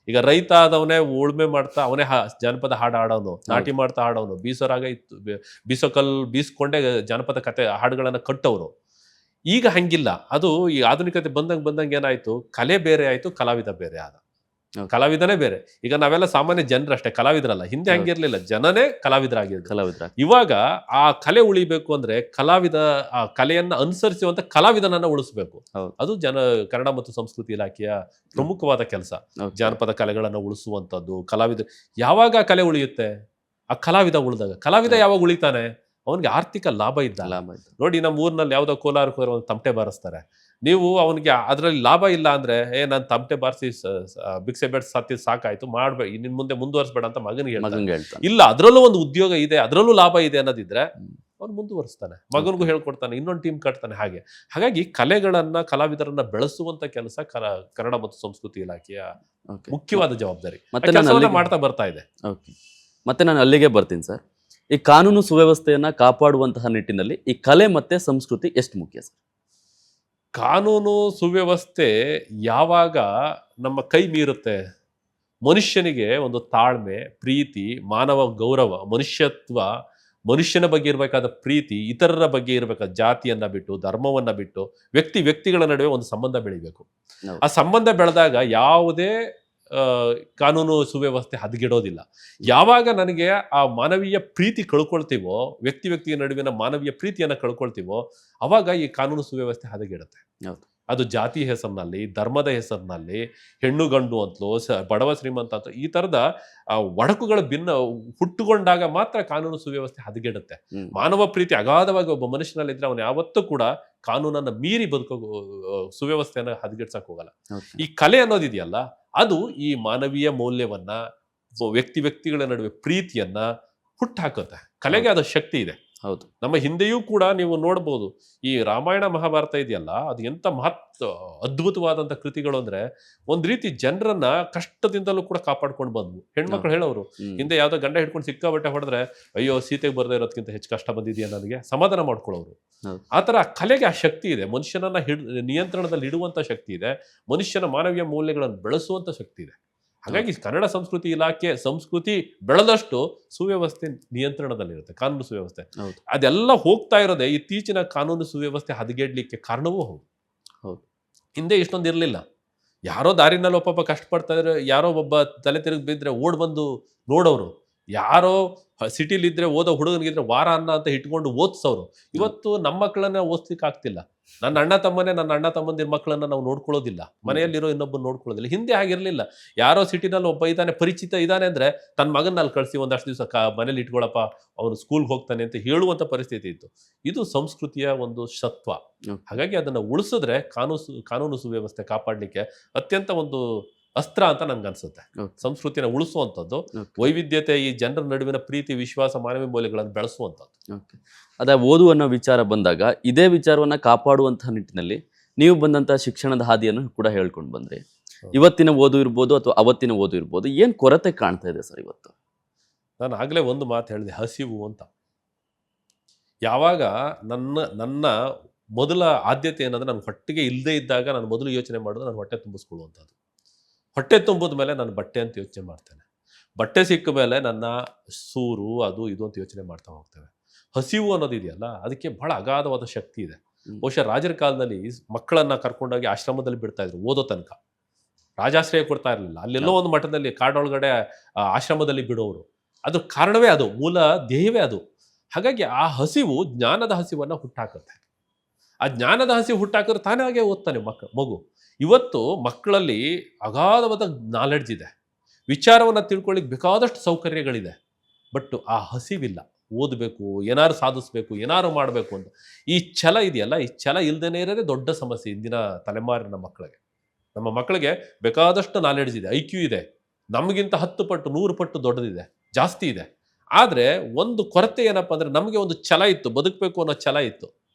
ಈಗ ರೈತ ಆದವನೇ ಉಳುಮೆ ಮಾಡ್ತಾ ಅವನೇ ಜಾನಪದ ಹಾಡು ಹಾಡೋನು, ನಾಟಿ ಮಾಡ್ತಾ ಹಾಡೋನು, ಬೀಸೋರಾಗ ಇತ್ತು, ಬೀಸ್ಕೊಂಡೇ ಜಾನಪದ ಕತೆ ಹಾಡುಗಳನ್ನ ಕಟ್ಟೋರು. ಈಗ ಹಂಗಿಲ್ಲ. ಅದು ಈ ಆಧುನಿಕತೆ ಬಂದಂಗೆ ಏನಾಯ್ತು, ಕಲೆ ಬೇರೆ ಆಯ್ತು, ಕಲಾವಿದ ಬೇರೆ ಆದ. ಕಲಾವಿದನೇ ಬೇರೆ. ಈಗ ನಾವೆಲ್ಲ ಸಾಮಾನ್ಯ ಜನರಷ್ಟೇ, ಕಲಾವಿದರಲ್ಲ. ಹಿಂದೆ ಹಂಗಿರ್ಲಿಲ್ಲ, ಜನನೇ ಕಲಾವಿದರಾಗಿದ್ರು. ಇವಾಗ ಆ ಕಲೆ ಉಳಿಬೇಕು ಅಂದ್ರೆ ಆ ಕಲೆಯನ್ನ ಅನುಸರಿಸುವಂತ ಕಲಾವಿದನನ್ನ ಉಳಿಸ್ಬೇಕು. ಅದು ಕನ್ನಡ ಮತ್ತು ಸಂಸ್ಕೃತಿ ಇಲಾಖೆಯ ಪ್ರಮುಖವಾದ ಕೆಲಸ. ಜಾನಪದ ಕಲೆಗಳನ್ನ ಉಳಿಸುವಂತದ್ದು. ಕಲಾವಿದ ಯಾವಾಗ ಕಲೆ ಉಳಿಯುತ್ತೆ? ಆ ಕಲಾವಿದ ಉಳಿದಾಗ. ಕಲಾವಿದ ಯಾವಾಗ ಉಳಿತಾನೆ? ಅವನಿಗೆ ಆರ್ಥಿಕ ಲಾಭ ಇದ್ದ. ನೋಡಿ, ನಮ್ಮ ಊರಿನಲ್ಲಿ ಯಾವ್ದೋ ಕೋಲಾರಕ್ಕೆ ಹೋದ್ರೆ ಒಂದು ತಮಟೆ ಬಾರಿಸ್ತಾರೆ. ನೀವು ಅವನಿಗೆ ಅದರಲ್ಲಿ ಲಾಭ ಇಲ್ಲ ಅಂದ್ರೆ, ನಾನು ತಮಟೆ ಬಾರಿಸಿ ಭಿಕ್ಷೆ ಬೇಡ ಸತ್ತಿ ಸಾಕಾಯ್ತು, ಮಾಡ್ಬೇಕು, ಇನ್ ಮುಂದೆ ಮುಂದುವರಿಸಬೇಡ ಅಂತ ಮಗನಿಗೆ ಹೇಳ್ತಾನೆ. ಇಲ್ಲ, ಅದ್ರಲ್ಲೂ ಒಂದು ಉದ್ಯೋಗ ಇದೆ, ಅದ್ರಲ್ಲೂ ಲಾಭ ಇದೆ ಅನ್ನೋದಿದ್ರೆ ಅವ್ನು ಮುಂದುವರಿಸ್ತಾನೆ, ಮಗನಿಗೂ ಹೇಳ್ಕೊಡ್ತಾನೆ, ಇನ್ನೊಂದು ಟೀಮ್ ಕಟ್ತಾನೆ. ಹಾಗಾಗಿ ಕಲೆಗಳನ್ನ, ಕಲಾವಿದರನ್ನ ಬೆಳೆಸುವಂತ ಕೆಲಸ ಕನ್ನಡ ಮತ್ತು ಸಂಸ್ಕೃತಿ ಇಲಾಖೆಯ ಮುಖ್ಯವಾದ ಜವಾಬ್ದಾರಿ. ಮಾಡ್ತಾ ಬರ್ತಾ ಇದೆ. ಮತ್ತೆ ನಾನು ಅಲ್ಲಿಗೆ ಬರ್ತೀನಿ ಸರ್. ಈ ಕಾನೂನು ಸುವ್ಯವಸ್ಥೆಯನ್ನ ಕಾಪಾಡುವಂತಹ ನಿಟ್ಟಿನಲ್ಲಿ ಈ ಕಲೆ ಮತ್ತೆ ಸಂಸ್ಕೃತಿ ಎಷ್ಟು ಮುಖ್ಯ ಸರ್? ಕಾನೂನು ಸುವ್ಯವಸ್ಥೆ ಯಾವಾಗ ನಮ್ಮ ಕೈ ಮೀರುತ್ತೆ, ಮನುಷ್ಯನಿಗೆ ಒಂದು ತಾಳ್ಮೆ, ಪ್ರೀತಿ, ಮಾನವ ಗೌರವ, ಮನುಷ್ಯತ್ವ, ಮನುಷ್ಯನ ಬಗ್ಗೆ ಇರಬೇಕಾದ ಪ್ರೀತಿ, ಇತರರ ಬಗ್ಗೆ ಇರಬೇಕಾದ ಜಾತಿಯನ್ನ ಬಿಟ್ಟು, ಧರ್ಮವನ್ನ ಬಿಟ್ಟು, ವ್ಯಕ್ತಿಗಳ ನಡುವೆ ಒಂದು ಸಂಬಂಧ ಬೆಳಿಬೇಕು. ಆ ಸಂಬಂಧ ಬೆಳೆದಾಗ ಯಾವುದೇ ಕಾನೂನು ಸುವ್ಯವಸ್ಥೆ ಹದಗೆಡೋದಿಲ್ಲ. ಯಾವಾಗ ನನಗೆ ಆ ಮಾನವೀಯ ಪ್ರೀತಿ ಕಳ್ಕೊಳ್ತೀವೋ, ವ್ಯಕ್ತಿಯ ನಡುವಿನ ಮಾನವೀಯ ಪ್ರೀತಿಯನ್ನ ಕಳ್ಕೊಳ್ತೀವೋ, ಅವಾಗ ಈ ಕಾನೂನು ಸುವ್ಯವಸ್ಥೆ ಹದಗೆಡುತ್ತೆ. ಅದು ಜಾತಿ ಹೆಸರಿನಲ್ಲಿ, ಧರ್ಮದ ಹೆಸರಿನಲ್ಲಿ, ಹೆಣ್ಣು ಗಂಡು ಅಂತಲೋ, ಬಡವ ಶ್ರೀಮಂತ ಅಂತ ಈ ತರದ ಒಡಕುಗಳು ಹುಟ್ಟುಕೊಂಡಾಗ ಮಾತ್ರ ಕಾನೂನು ಸುವ್ಯವಸ್ಥೆ ಹದಗೆಡುತ್ತೆ. ಮಾನವ ಪ್ರೀತಿ ಅಗಾಧವಾಗಿ ಒಬ್ಬ ಮನುಷ್ಯನಲ್ಲಿದ್ರೆ ಅವನು ಯಾವತ್ತೂ ಕೂಡ ಕಾನೂನನ್ನ ಮೀರಿ ಸುವ್ಯವಸ್ಥೆಯನ್ನ ಹದಗೆಡ್ಸಕ್ ಹೋಗಲ್ಲ. ಈ ಕಲೆ ಅನ್ನೋದಿದೆಯಲ್ಲ, ಅದು ಈ ಮಾನವೀಯ ಮೌಲ್ಯವನ್ನ, ವ್ಯಕ್ತಿಗಳ ನಡುವೆ ಪ್ರೀತಿಯನ್ನ ಹುಟ್ಟಾಕುತ್ತೆ. ಕಲೆಗೆ ಅದು ಶಕ್ತಿ ಇದೆ. ಹೌದು, ನಮ್ಮ ಹಿಂದೆಯೂ ಕೂಡ ನೀವು ನೋಡ್ಬೋದು, ಈ ರಾಮಾಯಣ ಮಹಾಭಾರತ ಇದೆಯಲ್ಲ, ಅದು ಎಂತ ಅದ್ಭುತವಾದಂತ ಕೃತಿಗಳು ಅಂದ್ರೆ, ಒಂದ್ ರೀತಿ ಜನರನ್ನ ಕಷ್ಟದಿಂದಲೂ ಕೂಡ ಕಾಪಾಡ್ಕೊಂಡು ಬಂದ್ವು. ಹೆಣ್ಮಕ್ಳು ಹೇಳೋರು, ಹಿಂದೆ ಯಾವ್ದೋ ಗಂಡ ಹಿಡ್ಕೊಂಡು ಸಿಕ್ಕಾಬಟ್ಟೆ ಹೊಡೆದ್ರೆ, ಅಯ್ಯೋ ಸೀತೆಗೆ ಬರ್ದೇ ಇರೋದಕ್ಕಿಂತ ಹೆಚ್ಚು ಕಷ್ಟ ಬಂದಿದೆಯಾ ನನಗೆ, ಸಮಾಧಾನ ಮಾಡ್ಕೊಳ್ಳೋರು. ಆತರ ಕಲೆಗೆ ಆ ಶಕ್ತಿ ಇದೆ. ಮನುಷ್ಯನನ್ನ ನಿಯಂತ್ರಣದಲ್ಲಿ ಇಡುವಂತ ಶಕ್ತಿ ಇದೆ. ಮನುಷ್ಯನ ಮಾನವೀಯ ಮೌಲ್ಯಗಳನ್ನು ಬೆಳೆಸುವಂತ ಶಕ್ತಿ ಇದೆ. ಹಾಗಾಗಿ ಕನ್ನಡ ಸಂಸ್ಕೃತಿ ಇಲಾಖೆ ಸಂಸ್ಕೃತಿ ಬೆಳೆದಷ್ಟು ಸುವ್ಯವಸ್ಥೆ ನಿಯಂತ್ರಣದಲ್ಲಿರುತ್ತೆ, ಕಾನೂನು ಸುವ್ಯವಸ್ಥೆ. ಅದೆಲ್ಲ ಹೋಗ್ತಾ ಇರೋದೇ ಇತ್ತೀಚಿನ ಕಾನೂನು ಸುವ್ಯವಸ್ಥೆ ಹದಗೆಡ್ಲಿಕ್ಕೆ ಕಾರಣವೂ ಹೌದು. ಹಿಂದೆ ಇಷ್ಟೊಂದು ಇರಲಿಲ್ಲ. ಯಾರೋ ದಾರಿನಲ್ಲಿ ಒಬ್ಬ ಕಷ್ಟಪಡ್ತಾ ಇದ್ರೆ, ಯಾರೋ ಒಬ್ಬ ತಲೆ ತಿರುಗಿ ಬಿದ್ರೆ ಓಡ್ ಬಂದು ನೋಡೋರು. ಯಾರೋ ಸಿಟಿಲಿದ್ರೆ ಓದೋ ಹುಡುಗನಿಗಿದ್ರೆ ವಾರ ಅನ್ನ ಅಂತ ಇಟ್ಕೊಂಡು ಓದಿಸೋರು. ಇವತ್ತು ನಮ್ಮ ಮಕ್ಕಳನ್ನ ಓದಿಸ್ಲಿಕ್ಕೆ ಆಗ್ತಿಲ್ಲ. ನನ್ನ ಅಣ್ಣ ತಮ್ಮಂದಿರ ಮಕ್ಕಳನ್ನ ನಾವು ನೋಡ್ಕೊಳ್ಳೋದಿಲ್ಲ, ಮನೆಯಲ್ಲಿರೋ ಇನ್ನೊಬ್ಬರು ನೋಡ್ಕೊಳ್ಳೋದಿಲ್ಲ. ಹಿಂದೆ ಆಗಿರ್ಲಿಲ್ಲ. ಯಾರೋ ಸಿಟಿನಲ್ಲಿ ಒಬ್ಬ ಇದ್ದಾನೆ, ಪರಿಚಿತ ಇದ್ದಾನೆ ಅಂದ್ರೆ ತನ್ನ ಮಗನ ಅಲ್ಲಿ ಕಳಿಸಿ ಒಂದಷ್ಟು ದಿವಸ ಮನೇಲಿ ಇಟ್ಕೊಳ್ಳಪ್ಪ, ಅವನು ಸ್ಕೂಲ್ಗೆ ಹೋಗ್ತಾನೆ ಅಂತ ಹೇಳುವಂತ ಪರಿಸ್ಥಿತಿ ಇತ್ತು. ಇದು ಸಂಸ್ಕೃತಿಯ ಒಂದು ಸತ್ವ. ಹಾಗಾಗಿ ಅದನ್ನ ಉಳಿಸಿದ್ರೆ ಕಾನೂನು ಸುವ್ಯವಸ್ಥೆ ಕಾಪಾಡಲಿಕ್ಕೆ ಅತ್ಯಂತ ಒಂದು ಅಸ್ತ್ರ ಅಂತ ನನ್ಗೆ ಅನ್ಸುತ್ತೆ. ಸಂಸ್ಕೃತಿನ ಉಳಿಸುವಂಥದ್ದು, ವೈವಿಧ್ಯತೆ, ಈ ಜನರ ನಡುವಿನ ಪ್ರೀತಿ, ವಿಶ್ವಾಸ, ಮಾನವೀಯ ಮೌಲ್ಯಗಳನ್ನು ಬೆಳೆಸುವಂಥದ್ದು. ಅದೇ ಓದು ಅನ್ನೋ ವಿಚಾರ ಬಂದಾಗ ಇದೇ ವಿಚಾರವನ್ನ ಕಾಪಾಡುವಂತಹ ನಿಟ್ಟಿನಲ್ಲಿ ನೀವು ಬಂದಂತಹ ಶಿಕ್ಷಣದ ಹಾದಿಯನ್ನು ಕೂಡ ಹೇಳ್ಕೊಂಡು ಬಂದ್ರಿ. ಇವತ್ತಿನ ಓದು ಇರ್ಬೋದು ಅಥವಾ ಅವತ್ತಿನ ಓದು ಇರ್ಬೋದು, ಏನ್ ಕೊರತೆ ಕಾಣ್ತಾ ಇದೆ ಸರ್ ಇವತ್ತು? ನಾನು ಆಗ್ಲೇ ಒಂದು ಮಾತು ಹೇಳಿದೆ, ಹಸಿವು ಅಂತ. ಯಾವಾಗ ನನ್ನ ಮೊದಲ ಆದ್ಯತೆ ಏನಂದ್ರೆ, ನಾನು ಹೊಟ್ಟೆಗೆ ಇಲ್ಲದೆ ಇದ್ದಾಗ ನಾನು ಮೊದಲು ಯೋಚನೆ ಮಾಡೋದು ನಾನು ಹೊಟ್ಟೆ ತುಂಬಿಸ್ಕೊಳ್ಳುವಂಥದ್ದು. ಹೊಟ್ಟೆ ತುಂಬಿದ ಮೇಲೆ ನಾನು ಬಟ್ಟೆ ಅಂತ ಯೋಚನೆ ಮಾಡ್ತೇನೆ. ಬಟ್ಟೆ ಸಿಕ್ಕ ಮೇಲೆ ನನ್ನ ಸೂರು ಅದು ಇದು ಅಂತ ಯೋಚನೆ ಮಾಡ್ತಾ ಹೋಗ್ತೇವೆ. ಹಸಿವು ಅನ್ನೋದಿದೆಯಲ್ಲ, ಅದಕ್ಕೆ ಬಹಳ ಅಗಾಧವಾದ ಶಕ್ತಿ ಇದೆ. ಬಹುಶಃ ರಾಜರ ಕಾಲದಲ್ಲಿ ಮಕ್ಕಳನ್ನ ಕರ್ಕೊಂಡೋಗಿ ಆಶ್ರಮದಲ್ಲಿ ಬಿಡ್ತಾ ಇದ್ರು ಓದೋ ತನಕ. ರಾಜಾಶ್ರಯ ಕೊಡ್ತಾ ಇರಲಿಲ್ಲ. ಅಲ್ಲೆಲ್ಲೋ ಒಂದು ಮಠದಲ್ಲಿ ಕಾಡೊಳಗಡೆ ಆಶ್ರಮದಲ್ಲಿ ಬಿಡೋರು. ಅದ್ರ ಕಾರಣವೇ ಅದು, ಮೂಲ ಧ್ಯೇಯವೇ ಅದು. ಹಾಗಾಗಿ ಆ ಹಸಿವು ಜ್ಞಾನದ ಹಸಿವನ್ನ ಹುಟ್ಟಾಕುತ್ತೆ. ಆ ಜ್ಞಾನದ ಹಸಿವು ಹುಟ್ಟಾಕಿದ್ರೆ ತಾನಾಗೆ ಓದ್ತಾನೆ ಮಗು. ಇವತ್ತು ಮಕ್ಕಳಲ್ಲಿ ಅಗಾಧವಾದ ನಾಲೆಡ್ಜ್ ಇದೆ, ವಿಚಾರವನ್ನು ತಿಳ್ಕೊಳ್ಳಿಕ್ಕೆ ಬೇಕಾದಷ್ಟು ಸೌಕರ್ಯಗಳಿದೆ. ಬಟ್ ಆ ಹಸಿವಿಲ್ಲ. ಓದಬೇಕು, ಏನಾರು ಸಾಧಿಸ್ಬೇಕು, ಏನಾರು ಮಾಡಬೇಕು ಅಂತ ಈ ಛಲ ಇದೆಯಲ್ಲ, ಈ ಛಲ ಇಲ್ಲದೇನೆ ಇರೋದೇ ದೊಡ್ಡ ಸಮಸ್ಯೆ ಇಂದಿನ ತಲೆಮಾರಿನ ಮಕ್ಕಳಿಗೆ. ನಮ್ಮ ಮಕ್ಕಳಿಗೆ ಬೇಕಾದಷ್ಟು ನಾಲೆಡ್ಜ್ ಇದೆ, IQ ಇದೆ, ನಮಗಿಂತ 10 ಪಟ್ಟು 100 ಪಟ್ಟು ದೊಡ್ಡದಿದೆ, ಜಾಸ್ತಿ ಇದೆ. ಆದರೆ ಒಂದು ಕೊರತೆ ಏನಪ್ಪ ಅಂದ್ರೆ, ನಮಗೆ ಒಂದು ಛಲ ಇತ್ತು, ಬದುಕಬೇಕು ಅನ್ನೋ ಛಲ ಇತ್ತು.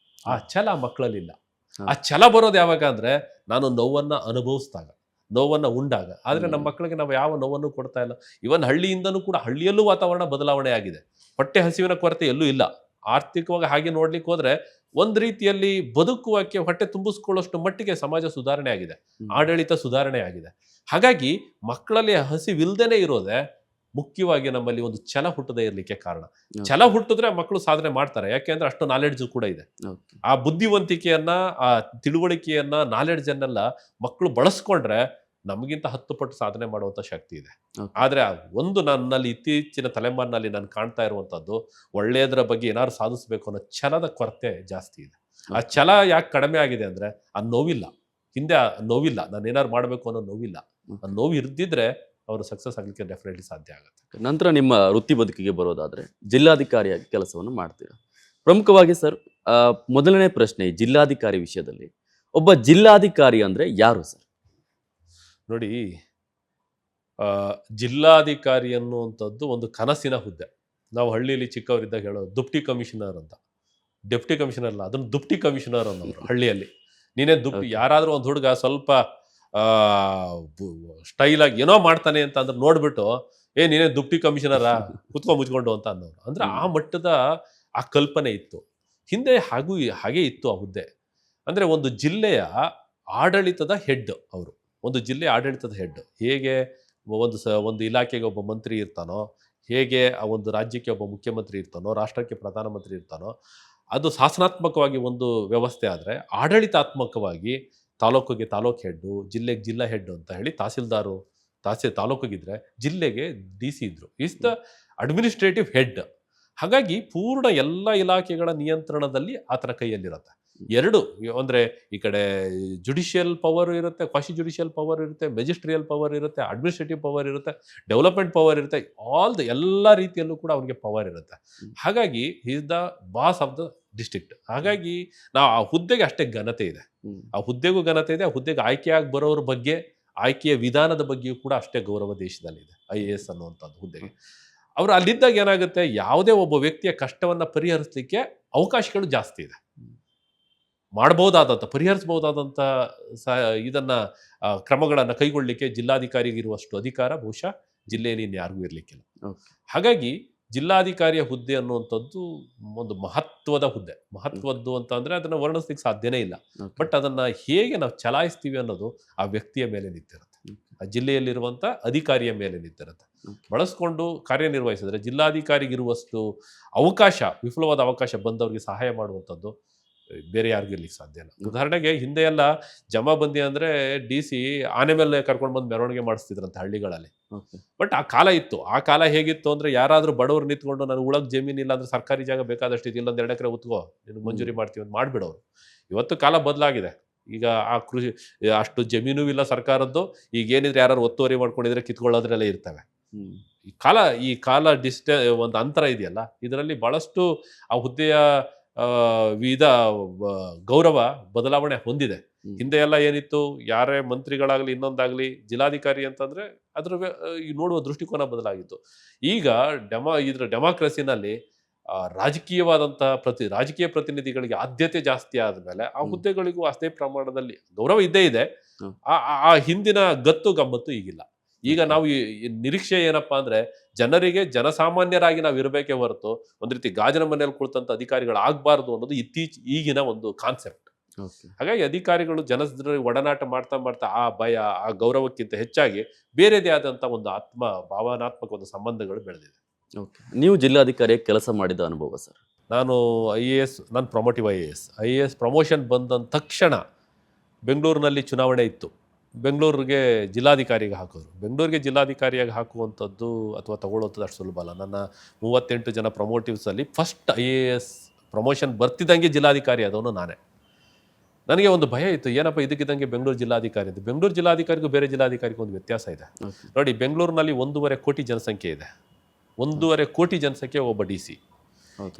ಆ ಛಲ ಮಕ್ಕಳಲ್ಲಿಲ್ಲ. ಆ ಛಲ ಬರೋದು ಯಾವಾಗ ಅಂದ್ರೆ, ನಾನು ನೋವನ್ನ ಅನುಭವಿಸಿದಾಗ, ನೋವನ್ನ ಉಂಡಾಗ. ಆದ್ರೆ ನಮ್ಮ ಮಕ್ಕಳಿಗೆ ನಾವು ಯಾವ ನೋವನ್ನು ಕೊಡ್ತಾ ಇಲ್ಲ. ಇವನ್ ಹಳ್ಳಿಯಿಂದನೂ ಕೂಡ, ಹಳ್ಳಿಯಲ್ಲೂ ವಾತಾವರಣ ಬದಲಾವಣೆ ಆಗಿದೆ. ಹೊಟ್ಟೆ ಹಸಿವಿನ ಕೊರತೆ ಎಲ್ಲೂ ಇಲ್ಲ. ಆರ್ಥಿಕವಾಗಿ ಹಾಗೆ ನೋಡ್ಲಿಕ್ಕೆ ಹೋದ್ರೆ ಒಂದ್ ರೀತಿಯಲ್ಲಿ ಬದುಕುವಕ್ಕೆ, ಹೊಟ್ಟೆ ತುಂಬಿಸ್ಕೊಳ್ಳೋಷ್ಟು ಮಟ್ಟಿಗೆ ಸಮಾಜ ಸುಧಾರಣೆ ಆಗಿದೆ, ಆಡಳಿತ ಸುಧಾರಣೆ ಆಗಿದೆ. ಹಾಗಾಗಿ ಮಕ್ಕಳಲ್ಲಿ ಹಸಿವಿಲ್ದೇನೆ ಇರೋದೇ ಮುಖ್ಯವಾಗಿ ನಮ್ಮಲ್ಲಿ ಒಂದು ಛಲ ಹುಟ್ಟದೇ ಇರಲಿಕ್ಕೆ ಕಾರಣ. ಛಲ ಹುಟ್ಟಿದ್ರೆ ಮಕ್ಕಳು ಸಾಧನೆ ಮಾಡ್ತಾರೆ, ಯಾಕೆಂದ್ರೆ ಅಷ್ಟು ನಾಲೆಡ್ಜ್ ಕೂಡ ಇದೆ. ಆ ಬುದ್ಧಿವಂತಿಕೆಯನ್ನ, ಆ ತಿಳುವಳಿಕೆಯನ್ನ, ನಾಲೆಡ್ಜ್ ಅನ್ನೆಲ್ಲ ಮಕ್ಕಳು ಬಳಸ್ಕೊಂಡ್ರೆ ನಮಗಿಂತ 10 ಪಟ್ಟು ಸಾಧನೆ ಮಾಡುವಂತ ಶಕ್ತಿ ಇದೆ. ಆದ್ರೆ ಒಂದು ನನ್ನಲ್ಲಿ ಇತ್ತೀಚಿನ ತಲೆಮಾರಿನಲ್ಲಿ ನಾನು ಕಾಣ್ತಾ ಇರುವಂತದ್ದು, ಒಳ್ಳೆಯದರ ಬಗ್ಗೆ ಏನಾದ್ರು ಸಾಧಿಸಬೇಕು ಅನ್ನೋ ಛಲದ ಕೊರತೆ ಜಾಸ್ತಿ ಇದೆ. ಆ ಛಲ ಯಾಕೆ ಕಡಿಮೆ ಆಗಿದೆ ಅಂದ್ರೆ, ಆ ನೋವಿಲ್ಲ. ಹಿಂದೆ ಆ ನೋವಿಲ್ಲ, ನಾನು ಏನಾದ್ರು ಮಾಡಬೇಕು ಅನ್ನೋ ನೋವಿಲ್ಲ. ಆ ನೋವು ಇರ್ದಿದ್ರೆ ಅವರು ಸಕ್ಸಸ್ ಆಗಲಿಕ್ಕೆ ಡೆಫಿನೆಟ್ಲಿ ಸಾಧ್ಯ ಆಗುತ್ತೆ. ನಂತರ ನಿಮ್ಮ ವೃತ್ತಿ ಬದುಕಿಗೆ ಬರೋದಾದ್ರೆ, ಜಿಲ್ಲಾಧಿಕಾರಿಯಾಗಿ ಕೆಲಸವನ್ನು ಮಾಡ್ತೀರಾ. ಪ್ರಮುಖವಾಗಿ ಸರ್, ಮೊದಲನೇ ಪ್ರಶ್ನೆ, ಜಿಲ್ಲಾಧಿಕಾರಿ ವಿಷಯದಲ್ಲಿ ಒಬ್ಬ ಜಿಲ್ಲಾಧಿಕಾರಿ ಅಂದ್ರೆ ಯಾರು ಸರ್? ನೋಡಿ, ಜಿಲ್ಲಾಧಿಕಾರಿ ಅನ್ನುವಂಥದ್ದು ಒಂದು ಕನಸಿನ ಹುದ್ದೆ. ನಾವು ಹಳ್ಳಿಯಲ್ಲಿ ಚಿಕ್ಕವರಿದ್ದಾಗ ಹೇಳೋದು ದುಪ್ಟಿ ಕಮಿಷನರ್ ಅಂತ. ಡೆಪ್ಟಿ ಕಮಿಷನರ್ ಅಲ್ಲ, ಅದನ್ನು ದುಪ್ಟಿ ಕಮಿಷನರ್ ಅನ್ನೋರು ಹಳ್ಳಿಯಲ್ಲಿ. ನೀನೇ ದುಪ್ಟಿ. ಯಾರಾದ್ರೂ ಒಂದು ಹುಡುಗ ಸ್ವಲ್ಪ ಸ್ಟೈಲ್ ಆಗಿ ಏನೋ ಮಾಡ್ತಾನೆ ಅಂತ ಅಂದ್ರೆ ನೋಡ್ಬಿಟ್ಟು, ನೀನೇ ದುಪ್ಟಿ ಕಮಿಷನರಾ, ಕುತ್ಕೊಂಡ್ ಮುಚ್ಕೊಂಡು ಅಂತ ಅನ್ನೋರು. ಅಂದ್ರೆ ಆ ಮಟ್ಟದ ಆ ಕಲ್ಪನೆ ಇತ್ತು ಹಿಂದೆ. ಹಾಗೆ ಇತ್ತು ಆ ಹುದ್ದೆ. ಅಂದ್ರೆ ಒಂದು ಜಿಲ್ಲೆಯ ಆಡಳಿತದ ಹೆಡ್ ಅವರು. ಒಂದು ಜಿಲ್ಲೆಯ ಆಡಳಿತದ ಹೆಡ್ ಹೇಗೆ ಒಂದು ಇಲಾಖೆಗೆ ಒಬ್ಬ ಮಂತ್ರಿ ಇರ್ತಾನೋ, ಹೇಗೆ ಆ ಒಂದು ರಾಜ್ಯಕ್ಕೆ ಒಬ್ಬ ಮುಖ್ಯಮಂತ್ರಿ ಇರ್ತಾನೋ, ರಾಷ್ಟ್ರಕ್ಕೆ ಪ್ರಧಾನಮಂತ್ರಿ ಇರ್ತಾನೋ, ಅದು ಶಾಸನಾತ್ಮಕವಾಗಿ ಒಂದು ವ್ಯವಸ್ಥೆ. ಆದರೆ ಆಡಳಿತಾತ್ಮಕವಾಗಿ ತಾಲೂಕಿಗೆ ತಾಲೂಕು ಹೆಡ್ಡು, ಜಿಲ್ಲೆಗೆ ಜಿಲ್ಲಾ ಹೆಡ್ ಅಂತ ಹೇಳಿ ತಾಲೂಕಿಗಿದ್ರೆ ಜಿಲ್ಲೆಗೆ DC ಇದ್ರು. Is the administrative head. ಹಾಗಾಗಿ ಪೂರ್ಣ ಎಲ್ಲ ಇಲಾಖೆಗಳ ನಿಯಂತ್ರಣದಲ್ಲಿ ಆತನ ಕೈಯಲ್ಲಿರುತ್ತೆ. ಎರಡು ಅಂದ್ರೆ, ಈ ಕಡೆ ಜುಡಿಷಿಯಲ್ ಪವರ್ ಇರುತ್ತೆ, ಕ್ವಾಸಿ ಜುಡಿಷಿಯಲ್ ಪವರ್ ಇರುತ್ತೆ, ಮೆಜಿಸ್ಟ್ರಿಯಲ್ ಪವರ್ ಇರುತ್ತೆ, ಅಡ್ಮಿನಿಸ್ಟ್ರೇಟಿವ್ ಪವರ್ ಇರುತ್ತೆ, ಡೆವಲಪ್ಮೆಂಟ್ ಪವರ್ ಇರುತ್ತೆ. ಎಲ್ಲ ರೀತಿಯಲ್ಲೂ ಕೂಡ ಅವನಿಗೆ ಪವರ್ ಇರುತ್ತೆ. ಹಾಗಾಗಿ is the boss of the district. ಹಾಗಾಗಿ ನಾವು ಆ ಹುದ್ದೆಗೆ ಅಷ್ಟೇ ಘನತೆ ಇದೆ, ಆ ಹುದ್ದೆಗೂ ಘನತೆ ಇದೆ. ಆ ಹುದ್ದೆಗೆ ಆಯ್ಕೆಯಾಗಿ ಬರೋರ ಬಗ್ಗೆ, ಆಯ್ಕೆಯ ವಿಧಾನದ ಬಗ್ಗೆಯೂ ಕೂಡ ಅಷ್ಟೇ ಗೌರವ ದೇಶದಲ್ಲಿದೆ. IAS ಅನ್ನುವಂಥದ್ದು ಹುದ್ದೆಗೆ ಅವರು ಅಲ್ಲಿದ್ದಾಗ ಏನಾಗುತ್ತೆ, ಯಾವುದೇ ಒಬ್ಬ ವ್ಯಕ್ತಿಯ ಕಷ್ಟವನ್ನ ಪರಿಹರಿಸಲಿಕ್ಕೆ ಅವಕಾಶಗಳು ಜಾಸ್ತಿ ಇದೆ. ಪರಿಹರಿಸಬಹುದಾದಂಥ ಇದನ್ನ ಕ್ರಮಗಳನ್ನು ಕೈಗೊಳ್ಳಲಿಕ್ಕೆ ಜಿಲ್ಲಾಧಿಕಾರಿಗೆ ಇರುವಷ್ಟು ಅಧಿಕಾರ ಬಹುಶಃ ಜಿಲ್ಲೆಯಲ್ಲಿ ಇನ್ಯಾರಿಗೂ ಇರಲಿಕ್ಕಿಲ್ಲ. ಹಾಗಾಗಿ ಜಿಲ್ಲಾಧಿಕಾರಿಯ ಹುದ್ದೆ ಅನ್ನುವಂಥದ್ದು ಒಂದು ಮಹತ್ವದ ಹುದ್ದೆ. ಮಹತ್ವದ್ದು ಅಂತ ಅಂದ್ರೆ ಅದನ್ನ ವರ್ಣಿಸ್ಲಿಕ್ಕೆ ಸಾಧ್ಯನೇ ಇಲ್ಲ. ಬಟ್ ಅದನ್ನ ಹೇಗೆ ನಾವು ಚಲಾಯಿಸ್ತೀವಿ ಅನ್ನೋದು ಆ ವ್ಯಕ್ತಿಯ ಮೇಲೆ ನಿಂತಿರುತ್ತೆ, ಆ ಜಿಲ್ಲೆಯಲ್ಲಿರುವಂಥ ಅಧಿಕಾರಿಯ ಮೇಲೆ ನಿಂತಿರುತ್ತೆ. ಬಳಸ್ಕೊಂಡು ಕಾರ್ಯನಿರ್ವಹಿಸಿದ್ರೆ ಜಿಲ್ಲಾಧಿಕಾರಿಗಿರುವಷ್ಟು ಅವಕಾಶ, ವಿಫುಲವಾದ ಅವಕಾಶ ಬಂದವರಿಗೆ ಸಹಾಯ ಮಾಡುವಂಥದ್ದು ಬೇರೆ ಯಾರಿಗೂ ಇರ್ಲಿಕ್ಕೆ ಸಾಧ್ಯ ಇಲ್ಲ. ಉದಾಹರಣೆಗೆ ಹಿಂದೆ ಎಲ್ಲ ಜಮಾಬಂದಿ ಅಂದ್ರೆ DC ಆನೆ ಮೇಲೆ ಕರ್ಕೊಂಡು ಬಂದು ಮೆರವಣಿಗೆ ಮಾಡಿಸ್ತಿದ್ರಂತೆ ಹಳ್ಳಿಗಳಲ್ಲಿ. ಓಕೆ. ಬಟ್ ಆ ಕಾಲ ಇತ್ತು. ಆ ಕಾಲ ಹೇಗಿತ್ತು ಅಂದ್ರೆ ಯಾರಾದ್ರೂ ಬಡವರು ನಿಂತ್ಕೊಂಡು ನನಗೆ ಉಳಕ್ ಜಮೀನ್ ಇಲ್ಲ ಅಂದ್ರೆ ಸರ್ಕಾರಿ ಜಾಗ ಬೇಕಾದಷ್ಟು ಇದು, ಇಲ್ಲೊಂದು 2 ಎಕರೆ ಉತ್ಕೋ ನಿನಗೆ ಮಂಜೂರಿ ಮಾಡ್ತೀವಿ ಅಂತ ಮಾಡ್ಬಿಡೋರು. ಇವತ್ತು ಕಾಲ ಬದಲಾಗಿದೆ. ಈಗ ಆ ಕೃಷಿ ಅಷ್ಟು ಜಮೀನು ಇಲ್ಲ ಸರ್ಕಾರದ್ದು. ಈಗ ಏನಿದ್ರೆ ಯಾರು ಒತ್ತುವರಿ ಮಾಡ್ಕೊಂಡಿದ್ರೆ ಕಿತ್ಕೊಳ್ಳೋದ್ರಲ್ಲೇ ಇರ್ತವೆ. ಈ ಕಾಲ ಒಂದು ಅಂತರ ಇದೆಯಲ್ಲ, ಇದರಲ್ಲಿ ಬಹಳಷ್ಟು ಆ ಹುದ್ದೆಯ ವಿಧ ಗೌರವ ಬದಲಾವಣೆ ಹೊಂದಿದೆ. ಹಿಂದೆ ಎಲ್ಲ ಏನಿತ್ತು, ಯಾರೇ ಮಂತ್ರಿಗಳಾಗ್ಲಿ ಇನ್ನೊಂದಾಗ್ಲಿ ಜಿಲ್ಲಾಧಿಕಾರಿ ಅಂತಂದ್ರೆ ಅದ್ರ ನೋಡುವ ದೃಷ್ಟಿಕೋನ ಬದಲಾಗಿತ್ತು. ಈಗ ಡೆಮಾಕ್ರಸಿನಲ್ಲಿ ರಾಜಕೀಯವಾದಂತಹ ರಾಜಕೀಯ ಪ್ರತಿನಿಧಿಗಳಿಗೆ ಆದ್ಯತೆ ಜಾಸ್ತಿ ಆದ್ಮೇಲೆ ಆ ಹುದ್ದೆಗಳಿಗೂ ಅಷ್ಟೇ ಪ್ರಮಾಣದಲ್ಲಿ ಗೌರವ ಇದ್ದೇ ಇದೆ. ಆ ಹಿಂದಿನ ಗತ್ತು ಗಮ್ಮತ್ತು ಈಗಿಲ್ಲ. ಈಗ ನಾವು ನಿರೀಕ್ಷೆ ಏನಪ್ಪಾ ಅಂದ್ರೆ ಜನರಿಗೆ ಜನಸಾಮಾನ್ಯರಾಗಿ ನಾವು ಇರಬೇಕೇ ಹೊರತು ಒಂದ್ ರೀತಿ ಗಾಜನ ಮನೆಯಲ್ಲಿ ಕುಳಿತಂತ ಅಧಿಕಾರಿಗಳು ಆಗ್ಬಾರ್ದು ಅನ್ನೋದು ಈಗಿನ ಒಂದು ಕಾನ್ಸೆಪ್ಟ್. ಹಾಗಾಗಿ ಅಧಿಕಾರಿಗಳು ಜನರ ಒಡನಾಟ ಮಾಡ್ತಾ ಮಾಡ್ತಾ ಆ ಭಯ, ಆ ಗೌರವಕ್ಕಿಂತ ಹೆಚ್ಚಾಗಿ ಬೇರೆದೇ ಆದಂತ ಒಂದು ಭಾವನಾತ್ಮಕ ಒಂದು ಸಂಬಂಧಗಳು ಬೆಳೆದಿದೆ. ನೀವು ಜಿಲ್ಲಾಧಿಕಾರಿಯಾಗಿ ಕೆಲಸ ಮಾಡಿದ ಅನುಭವ ಸರ್? ನಾನು ನಾನು ಪ್ರಮೋಟಿವ್ IAS ಪ್ರಮೋಷನ್ ಬಂದ ತಕ್ಷಣ ಬೆಂಗಳೂರಿನಲ್ಲಿ ಚುನಾವಣೆ ಇತ್ತು. ಬೆಂಗಳೂರಿಗೆ ಜಿಲ್ಲಾಧಿಕಾರಿಗೆ ಹಾಕೋರು. ಬೆಂಗಳೂರಿಗೆ ಜಿಲ್ಲಾಧಿಕಾರಿಯಾಗಿ ಹಾಕುವಂಥದ್ದು ಅಥವಾ ತಗೊಳ್ಳೋಂಥದ್ದು ಅಷ್ಟು ಸುಲಭ ಅಲ್ಲ. ನನ್ನ 38 ಜನ ಪ್ರಮೋಟಿವ್ಸಲ್ಲಿ ಫಸ್ಟ್ IAS ಪ್ರಮೋಷನ್ ಬರ್ತಿದ್ದಂಗೆ ಜಿಲ್ಲಾಧಿಕಾರಿ ಆದವನು ನಾನೇ. ನನಗೆ ಒಂದು ಭಯ ಇತ್ತು, ಏನಪ್ಪ ಇದಕ್ಕಿದ್ದಂಗೆ ಬೆಂಗಳೂರು ಜಿಲ್ಲಾಧಿಕಾರಿ ಅಂತ. ಬೆಂಗಳೂರು ಜಿಲ್ಲಾಧಿಕಾರಿಗೂ ಬೇರೆ ಜಿಲ್ಲಾಧಿಕಾರಿಗೂ ಒಂದು ವ್ಯತ್ಯಾಸ ಇದೆ ನೋಡಿ. ಬೆಂಗಳೂರಿನಲ್ಲಿ 1.5 ಕೋಟಿ ಜನಸಂಖ್ಯೆ ಇದೆ. 1.5 ಕೋಟಿ ಜನಸಂಖ್ಯೆ ಒಬ್ಬ DC.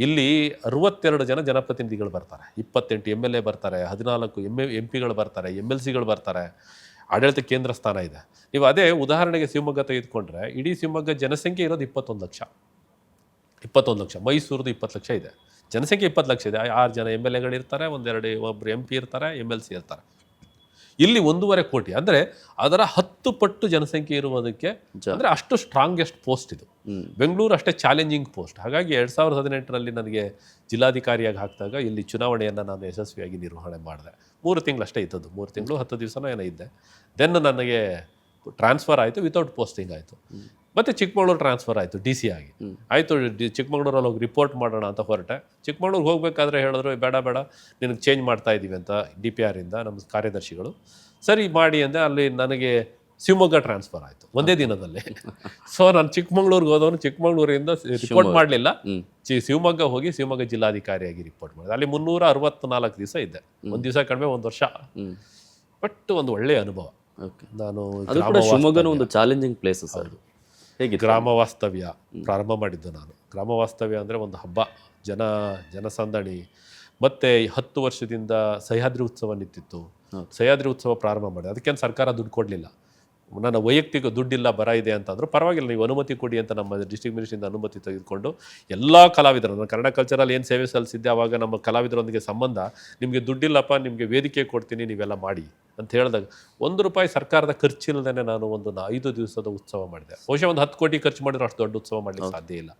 ಇಲ್ಲಿ 62 ಜನ ಜನಪ್ರತಿನಿಧಿಗಳು ಬರ್ತಾರೆ, 28 MLA ಬರ್ತಾರೆ, 14 MP ಬರ್ತಾರೆ, MLCಗಳು ಬರ್ತಾರೆ, ಆಡಳಿತ ಕೇಂದ್ರ ಸ್ಥಾನ ಇದೆ. ನೀವು ಅದೇ ಉದಾಹರಣೆಗೆ ಶಿವಮೊಗ್ಗ ತೆಗೆದುಕೊಂಡ್ರೆ ಇಡೀ ಶಿವಮೊಗ್ಗ ಜನಸಂಖ್ಯೆ ಇರೋದು 21 ಲಕ್ಷ. ಮೈಸೂರದು 20 ಲಕ್ಷ ಇದೆ. ಜನಸಂಖ್ಯೆ 20 ಲಕ್ಷ ಇದೆ. 6 ಜನ MLAಗಳು ಇರ್ತಾರೆ, ಒಬ್ರು MP ಇರ್ತಾರೆ, MLC ಇರ್ತಾರೆ. ಇಲ್ಲಿ 1.5 ಕೋಟಿ ಅಂದ್ರೆ ಅದರ 10 ಪಟ್ಟು ಜನಸಂಖ್ಯೆ ಇರುವುದಕ್ಕೆ ಅಂದ್ರೆ ಅಷ್ಟು ಸ್ಟ್ರಾಂಗೆಸ್ಟ್ ಪೋಸ್ಟ್ ಇದು. ಬೆಂಗಳೂರು ಅಷ್ಟೇ ಚಾಲೆಂಜಿಂಗ್ ಪೋಸ್ಟ್. ಹಾಗಾಗಿ 2018ರಲ್ಲಿ ನನಗೆ ಜಿಲ್ಲಾಧಿಕಾರಿಯಾಗಿ ಹಾಕಿದಾಗ ಇಲ್ಲಿ ಚುನಾವಣೆಯನ್ನು ನಾನು ಯಶಸ್ವಿಯಾಗಿ ನಿರ್ವಹಣೆ ಮಾಡಿದೆ. 3 ತಿಂಗಳಷ್ಟೇ ಇದ್ದದ್ದು, 3 ತಿಂಗಳು 10 ದಿವಸನೋ ಏನೋ ಇದ್ದೆ. ದೆನ್ ನನಗೆ ಟ್ರಾನ್ಸ್ಫರ್ ಆಯಿತು, ವಿತೌಟ್ ಪೋಸ್ಟಿಂಗ್ ಆಯಿತು. ಮತ್ತೆ ಚಿಕ್ಕಮಗಳೂರು ಟ್ರಾನ್ಸ್ಫರ್ ಆಯಿತು DC ಆಗಿ. ಆಯಿತು, ಚಿಕ್ಕಮಗಳೂರಲ್ಲಿ ಹೋಗಿ ರಿಪೋರ್ಟ್ ಮಾಡೋಣ ಅಂತ ಹೊರಟೆ. ಚಿಕ್ಕಮಗಳೂರಿಗೆ ಹೋಗ್ಬೇಕಾದ್ರೆ ಹೇಳಿದ್ರು ಬೇಡ ನಿನಗೆ ಚೇಂಜ್ ಮಾಡ್ತಾ ಇದ್ದೀವಿ ಅಂತ DPR ಇಂದ ನಮ್ಮ ಕಾರ್ಯದರ್ಶಿಗಳು. ಸರಿ ಮಾಡಿ ಅಂದರೆ ಅಲ್ಲಿ ನನಗೆ ಶಿವಮೊಗ್ಗ ಟ್ರಾನ್ಸ್ಫರ್ ಆಯಿತು ಒಂದೇ ದಿನದಲ್ಲಿ. ಸೊ ನಾನು ಚಿಕ್ಕಮಗಳೂರಿಗೆ ಹೋದವನು ಚಿಕ್ಕಮಗಳೂರಿಂದ ರಿಪೋರ್ಟ್ ಮಾಡಲಿಲ್ಲ, ಶಿವಮೊಗ್ಗ ಹೋಗಿ ಶಿವಮೊಗ್ಗ ಜಿಲ್ಲಾಧಿಕಾರಿಯಾಗಿ ರಿಪೋರ್ಟ್ ಮಾಡಿದೆ. ಅಲ್ಲಿ 364 ದಿವಸ ಇದ್ದೆ. ಒಂದು ದಿವಸ ಕಡಿಮೆ, 1 ವರ್ಷ. ಬಟ್ ಒಂದು ಒಳ್ಳೆಯ ಅನುಭವ. ನಾನು ಶಿವಮೊಗ್ಗನ ಒಂದು ಚಾಲೆಂಜಿಂಗ್ ಪ್ಲೇಸ್ ಸರ್. ಹೇಗೆ ಗ್ರಾಮ ವಾಸ್ತವ್ಯ ಪ್ರಾರಂಭ ಮಾಡಿದ್ದು ನಾನು. ಗ್ರಾಮ ವಾಸ್ತವ್ಯ ಅಂದರೆ ಒಂದು ಹಬ್ಬ, ಜನಸಂದಣಿ. ಮತ್ತೆ 10 ವರ್ಷದಿಂದ ಸಹ್ಯಾದ್ರಿ ಉತ್ಸವ ನಿಂತಿತ್ತು. ಸಹ್ಯಾದ್ರಿ ಉತ್ಸವ ಪ್ರಾರಂಭ ಮಾಡಿದೆ. ಅದಕ್ಕೇನು ಸರ್ಕಾರ ದುಡ್ಡು ಕೊಡಲಿಲ್ಲ. ನನ್ನ ವೈಯಕ್ತಿಕ ದುಡ್ಡಿಲ್ಲ, ಬರ ಇದೆ ಅಂತಂದ್ರು ಪರವಾಗಿಲ್ಲ, ನೀವು ಅನುಮತಿ ಕೊಡಿ ಅಂತ ನಮ್ಮ ಡಿಸ್ಟ್ರಿಕ್ಟ್ ಮಿನಿಸ್ಟ್ರಿಂದ ಅನುಮತಿ ತೆಗೆದುಕೊಂಡು ಎಲ್ಲ ಕಲಾವಿದರು, ನಾನು ಕನ್ನಡ ಕಲ್ಚರಲ್ಲಿ ಏನು ಸೇವೆ ಸಲ್ಲಿಸಿದ್ದೆ ಆವಾಗ ನಮ್ಮ ಕಲಾವಿದರೊಂದಿಗೆ ಸಂಬಂಧ, ನಿಮಗೆ ದುಡ್ಡಿಲ್ಲಪ್ಪ, ನಿಮಗೆ ವೇದಿಕೆ ಕೊಡ್ತೀನಿ, ನೀವೆಲ್ಲ ಮಾಡಿ ಅಂತ ಹೇಳಿದಾಗ ₹1 ಸರ್ಕಾರದ ಖರ್ಚಿಲ್ಲದೇ ನಾನು ಒಂದು 5 ದಿವಸದ ಉತ್ಸವ ಮಾಡಿದೆ. ಬಹುಶಃ ಒಂದು 10 ಕೋಟಿ ಖರ್ಚು ಮಾಡಿದ್ರೆ ಅಷ್ಟು ದೊಡ್ಡ ಉತ್ಸವ ಮಾಡಲಿಕ್ಕೆ ಸಾಧ್ಯ ಇಲ್ಲ.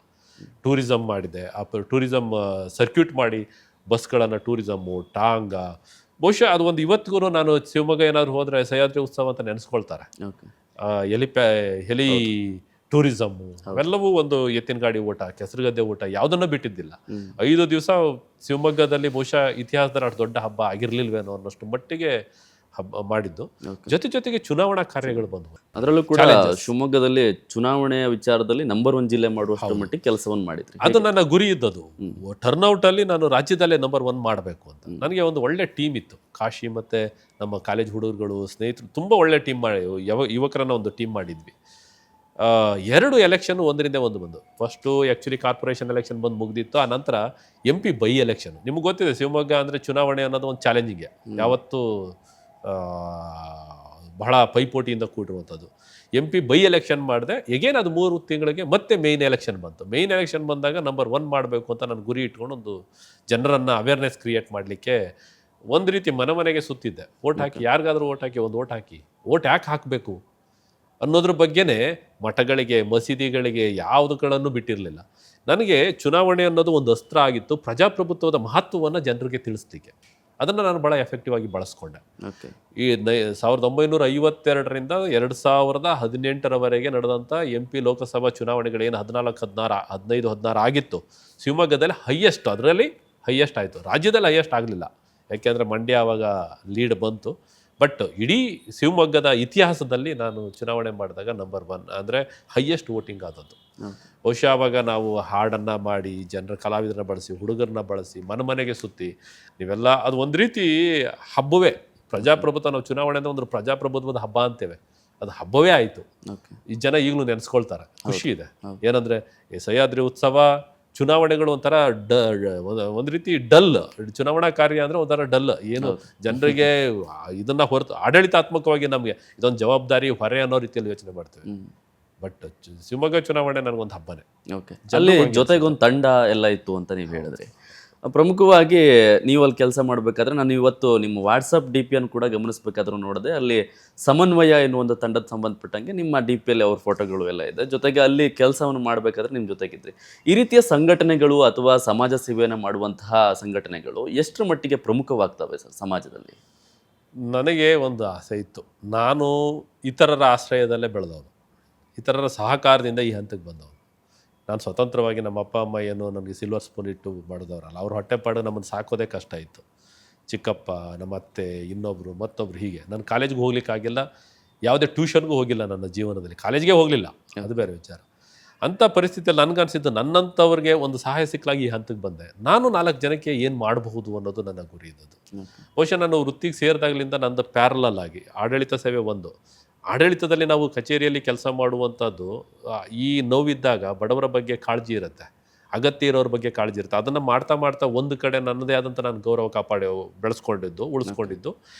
ಟೂರಿಸಮ್ ಮಾಡಿದೆ. ಆ ಟೂರಿಸಮ್ ಸರ್ಕ್ಯೂಟ್ ಮಾಡಿ ಬಸ್ಗಳನ್ನು, ಟೂರಿಸಮ್ಮು, ಟಾಂಗ, ಬಹುಶಃ ಅದು ಒಂದು ಇವತ್ತಿಗೂ ನಾನು ಶಿವಮೊಗ್ಗ ಏನಾದ್ರು ಹೋದರೆ ಸಹ್ಯಾದ್ರಿ ಉತ್ಸವ ಅಂತ ನೆನೆಸ್ಕೊಳ್ತಾರೆ. ಹೆಲಿ ಟೂರಿಸಮ್ಮು ಅವೆಲ್ಲವೂ ಒಂದು ಎತ್ತಿನ ಗಾಡಿ ಓಟ, ಕೆಸರುಗದ್ದೆ ಓಟ ಯಾವುದನ್ನು ಬಿಟ್ಟಿದ್ದಿಲ್ಲ. 5 ದಿವಸ ಶಿವಮೊಗ್ಗದಲ್ಲಿ ಬಹುಶಃ ಇತಿಹಾಸದಲ್ಲಿ ಅಷ್ಟು ದೊಡ್ಡ ಹಬ್ಬ ಆಗಿರ್ಲಿಲ್ವೇನೋ ಅನ್ನೋಷ್ಟು ಮಟ್ಟಿಗೆ ಹಬ್ಬ ಮಾಡಿದ್ದು. ಜೊತೆಗೆ ಚುನಾವಣಾ ಕಾರ್ಯಗಳು ಬಂದವು. ಅದರಲ್ಲೂ ಕೂಡ ಶಿವಮೊಗ್ಗದಲ್ಲಿ ಚುನಾವಣೆಯ ವಿಚಾರದಲ್ಲಿ ನಂಬರ್ 1 ಜಿಲ್ಲೆ ಮಾಡುವಷ್ಟು ಮಟ್ಟಿಗೆ ಕೆಲಸವನ್ನು ಮಾಡಿದ್ರಿ. ಅದು ನನ್ನ ಗುರಿ ಇದ್ದದು. ಟರ್ನ್ಔಟ್ ಅಲ್ಲಿ ನಾನು ರಾಜ್ಯದಲ್ಲೇ ನಂಬರ್ 1 ಮಾಡಬೇಕು ಅಂತ. ನನಗೆ ಒಂದು ಒಳ್ಳೆ ಟೀಮ್ ಇತ್ತು. ಕಾಶಿ ಮತ್ತೆ ನಮ್ಮ ಕಾಲೇಜ್ ಹುಡುಗರುಗಳು, ಸ್ನೇಹಿತರು ತುಂಬ ಒಳ್ಳೆ ಟೀಮ್ ಮಾಡಿ, ಯುವಕರನ್ನ ಒಂದು ಟೀಮ್ ಮಾಡಿದ್ವಿ. 2 ಎಲೆಕ್ಷನ್ ಒಂದರಿಂದ ಒಂದು ಬಂದು. ಫಸ್ಟು ಆ್ಯಕ್ಚುಲಿ ಕಾರ್ಪೊರೇಷನ್ ಎಲೆಕ್ಷನ್ ಬಂದು ಮುಗ್ದಿತ್ತು. ಆ ನಂತರ MP ಬೈ ಎಲೆಕ್ಷನ್. ನಿಮ್ಗೆ ಗೊತ್ತಿದೆ ಶಿವಮೊಗ್ಗ ಅಂದರೆ ಚುನಾವಣೆ ಅನ್ನೋದು ಒಂದು ಚಾಲೆಂಜಿಂಗೆ, ಯಾವತ್ತೂ ಬಹಳ ಪೈಪೋಟಿಯಿಂದ ಕೂಡಿರುವಂಥದ್ದು. MP ಬೈ ಎಲೆಕ್ಷನ್ ಮಾಡಿದೆ. ಎಗೇನ್ ಅದು 3 ತಿಂಗಳಿಗೆ ಮತ್ತೆ ಮೇಯ್ನ್ ಎಲೆಕ್ಷನ್ ಬಂತು. ಮೇಯ್ನ್ ಎಲೆಕ್ಷನ್ ಬಂದಾಗ ನಂಬರ್ 1 ಮಾಡಬೇಕು ಅಂತ ನಾನು ಗುರಿ ಇಟ್ಕೊಂಡು ಒಂದು ಜನರನ್ನು ಅವೇರ್ನೆಸ್ ಕ್ರಿಯೇಟ್ ಮಾಡಲಿಕ್ಕೆ ಒಂದು ರೀತಿ ಮನೆಗೆ ಸುತ್ತಿದ್ದೆ. ಓಟ್ ಹಾಕಿ, ಯಾರಿಗಾದ್ರೂ ಓಟ್ ಹಾಕಿ, ಒಂದು ಓಟ್ ಹಾಕಿ, ಓಟ್ ಯಾಕೆ ಹಾಕಬೇಕು ಅನ್ನೋದ್ರ ಬಗ್ಗೆನೇ ಮಠಗಳಿಗೆ, ಮಸೀದಿಗಳಿಗೆ ಯಾವುದುಗಳನ್ನು ಬಿಟ್ಟಿರಲಿಲ್ಲ. ನನಗೆ ಚುನಾವಣೆ ಅನ್ನೋದು ಒಂದು ಅಸ್ತ್ರ ಆಗಿತ್ತು, ಪ್ರಜಾಪ್ರಭುತ್ವದ ಮಹತ್ವವನ್ನು ಜನರಿಗೆ ತಿಳಿಸ್ಲಿಕ್ಕೆ. ಅದನ್ನು ನಾನು ಭಾಳ ಎಫೆಕ್ಟಿವ್ ಆಗಿ ಬಳಸ್ಕೊಂಡೆ. ಈ 1952ರಿಂದ 2018ರವರೆಗೆ ನಡೆದಂಥ MP ಲೋಕಸಭಾ ಚುನಾವಣೆಗಳೇನು 14, 16, 15, 16 ಆಗಿತ್ತು, ಶಿವಮೊಗ್ಗದಲ್ಲಿ ಹೈಯೆಸ್ಟ್, ಅದರಲ್ಲಿ ಹೈಯೆಸ್ಟ್ ಆಯಿತು. ರಾಜ್ಯದಲ್ಲಿ ಹೈಯೆಸ್ಟ್ ಆಗಲಿಲ್ಲ, ಯಾಕೆಂದರೆ ಮಂಡ್ಯ ಆವಾಗ ಲೀಡ್ ಬಂತು. ಬಟ್ ಇಡೀ ಶಿವಮೊಗ್ಗದ ಇತಿಹಾಸದಲ್ಲಿ ನಾನು ಚುನಾವಣೆ ಮಾಡಿದಾಗ ನಂಬರ್ 1 ಅಂದರೆ ಹೈಯೆಸ್ಟ್ ವೋಟಿಂಗ್ ಆದದ್ದು. ಬಹುಶಃ ಆವಾಗ ನಾವು ಹಾಡನ್ನು ಮಾಡಿ, ಜನರ ಕಲಾವಿದರನ್ನ ಬಳಸಿ, ಹುಡುಗರನ್ನ ಬಳಸಿ, ಮನೆಗೆ ಸುತ್ತಿ ನೀವೆಲ್ಲ, ಅದು ಒಂದು ರೀತಿ ಹಬ್ಬವೇ. ಪ್ರಜಾಪ್ರಭುತ್ವ, ನಾವು ಚುನಾವಣೆ ಅಂದರೆ ಒಂದು ಪ್ರಜಾಪ್ರಭುತ್ವದ ಹಬ್ಬ ಅಂತೇವೆ, ಅದು ಹಬ್ಬವೇ ಆಯಿತು. ಈ ಜನ ಈಗಲೂ ನೆನೆಸ್ಕೊಳ್ತಾರೆ, ಖುಷಿ ಇದೆ. ಏನಂದರೆ ಈ ಸಹ್ಯಾದ್ರಿ ಉತ್ಸವ, ಚುನಾವಣೆಗಳು ಒಂಥರ ಒಂದು ರೀತಿ ಡಲ್, ಚುನಾವಣಾ ಕಾರ್ಯ ಅಂದರೆ ಒಂಥರ ಡಲ್. ಏನು ಜನರಿಗೆ ಇದನ್ನು ಹೊರತು ಆಡಳಿತಾತ್ಮಕವಾಗಿ ನಮಗೆ ಇದೊಂದು ಜವಾಬ್ದಾರಿ ಹೊರೆ ಅನ್ನೋ ರೀತಿಯಲ್ಲಿ ಯೋಚನೆ ಮಾಡ್ತೇವೆ. ಬಟ್ ಶಿವಮೊಗ್ಗ ಚುನಾವಣೆ ನನಗೊಂದು ಹಬ್ಬನೇ. ಅಲ್ಲಿ ಜೊತೆಗೊಂದು ತಂಡ ಎಲ್ಲ ಇತ್ತು ಅಂತ ನೀವು ಹೇಳಿದ್ರಿ. ಪ್ರಮುಖವಾಗಿ ನೀವು ಅಲ್ಲಿ ಕೆಲಸ ಮಾಡಬೇಕಾದ್ರೆ ನಾನು ಇವತ್ತು ನಿಮ್ಮ ವಾಟ್ಸಪ್ ಡಿ ಪಿಯನ್ನು ಕೂಡ ಗಮನಿಸಬೇಕಾದ್ರೂ ನೋಡಿದೆ, ಅಲ್ಲಿ ಸಮನ್ವಯ ಎನ್ನುವ ಒಂದು ತಂಡದ ಸಂಬಂಧಪಟ್ಟಂಗೆ ನಿಮ್ಮ ಡಿ ಪಿಯಲ್ಲಿ ಅವ್ರ ಫೋಟೋಗಳು ಎಲ್ಲ ಇದೆ. ಜೊತೆಗೆ ಅಲ್ಲಿ ಕೆಲಸವನ್ನು ಮಾಡಬೇಕಾದ್ರೆ ನಿಮ್ಮ ಜೊತೆಗಿದ್ರಿ. ಈ ರೀತಿಯ ಸಂಘಟನೆಗಳು ಅಥವಾ ಸಮಾಜ ಸೇವೆಯನ್ನು ಮಾಡುವಂತಹ ಸಂಘಟನೆಗಳು ಎಷ್ಟರ ಮಟ್ಟಿಗೆ ಪ್ರಮುಖವಾಗ್ತವೆ ಸರ್ ಸಮಾಜದಲ್ಲಿ? ನನಗೆ ಒಂದು ಆಸೆ ಇತ್ತು, ನಾನು ಇತರರ ಆಶ್ರಯದಲ್ಲೇ ಬೆಳೆದವನು, ಇತರರ ಸಹಕಾರದಿಂದ ಈ ಹಂತಕ್ಕೆ ಬಂದವನು. ನಾನು ಸ್ವತಂತ್ರವಾಗಿ, ನಮ್ಮ ಅಪ್ಪ ಅಮ್ಮ ಏನು ನನಗೆ ಸಿಲ್ವರ್ ಸ್ಪೂನ್ ಇಟ್ಟು ಮಾಡಿದವರಲ್ಲ, ಅವ್ರ ಹೊಟ್ಟೆಪಾಡು ನಮ್ಮನ್ನು ಸಾಕೋದೇ ಕಷ್ಟ ಇತ್ತು. ಚಿಕ್ಕಪ್ಪ, ನಮ್ಮ ಅತ್ತೆ, ಇನ್ನೊಬ್ಬರು, ಮತ್ತೊಬ್ಬರು, ಹೀಗೆ ನಾನು ಕಾಲೇಜ್ಗೆ ಹೋಗ್ಲಿಕ್ಕಾಗಿಲ್ಲ, ಯಾವುದೇ ಟ್ಯೂಷನ್ಗೂ ಹೋಗಿಲ್ಲ ನನ್ನ ಜೀವನದಲ್ಲಿ, ಕಾಲೇಜ್ಗೆ ಹೋಗಲಿಲ್ಲ, ಅದು ಬೇರೆ ವಿಚಾರ. ಅಂಥ ಪರಿಸ್ಥಿತಿಯಲ್ಲಿ ನನಗನ್ಸಿದ್ದು ನನ್ನಂಥವ್ರಿಗೆ ಒಂದು ಸಹಾಯ ಸಿಕ್ಕಲಾಗಿ ಈ ಹಂತಕ್ಕೆ ಬಂದೆ. ನಾನು 4 ಜನಕ್ಕೆ ಏನು ಮಾಡಬಹುದು ಅನ್ನೋದು ನನ್ನ ಗುರಿ ಇದ್ದದ್ದು. ಬಹುಶಃ ನಾನು ವೃತ್ತಿಗೆ ಸೇರಿದಾಗಲಿಂದ ನಂದು ಪ್ಯಾರಲಲ್ ಆಗಿ ಆಡಳಿತ ಸೇವೆ ಒಂದು, ಆಡಳಿತದಲ್ಲಿ ನಾವು ಕಚೇರಿಯಲ್ಲಿ ಕೆಲಸ ಮಾಡುವಂಥದ್ದು, ಈ ನೋವಿದ್ದಾಗ ಬಡವರ ಬಗ್ಗೆ ಕಾಳಜಿ ಇರುತ್ತೆ, ಅಗತ್ಯ ಇರೋರ ಬಗ್ಗೆ ಕಾಳಜಿ ಇರುತ್ತೆ. ಅದನ್ನು ಮಾಡ್ತಾ ಮಾಡ್ತಾ ಒಂದು ಕಡೆ ನನ್ನದೇ ಆದಂಥ ನಾನು ಗೌರವ ಬೆಳೆಸ್ಕೊಂಡಿದ್ದು, ಉಳಿಸ್ಕೊಂಡಿದ್ದು.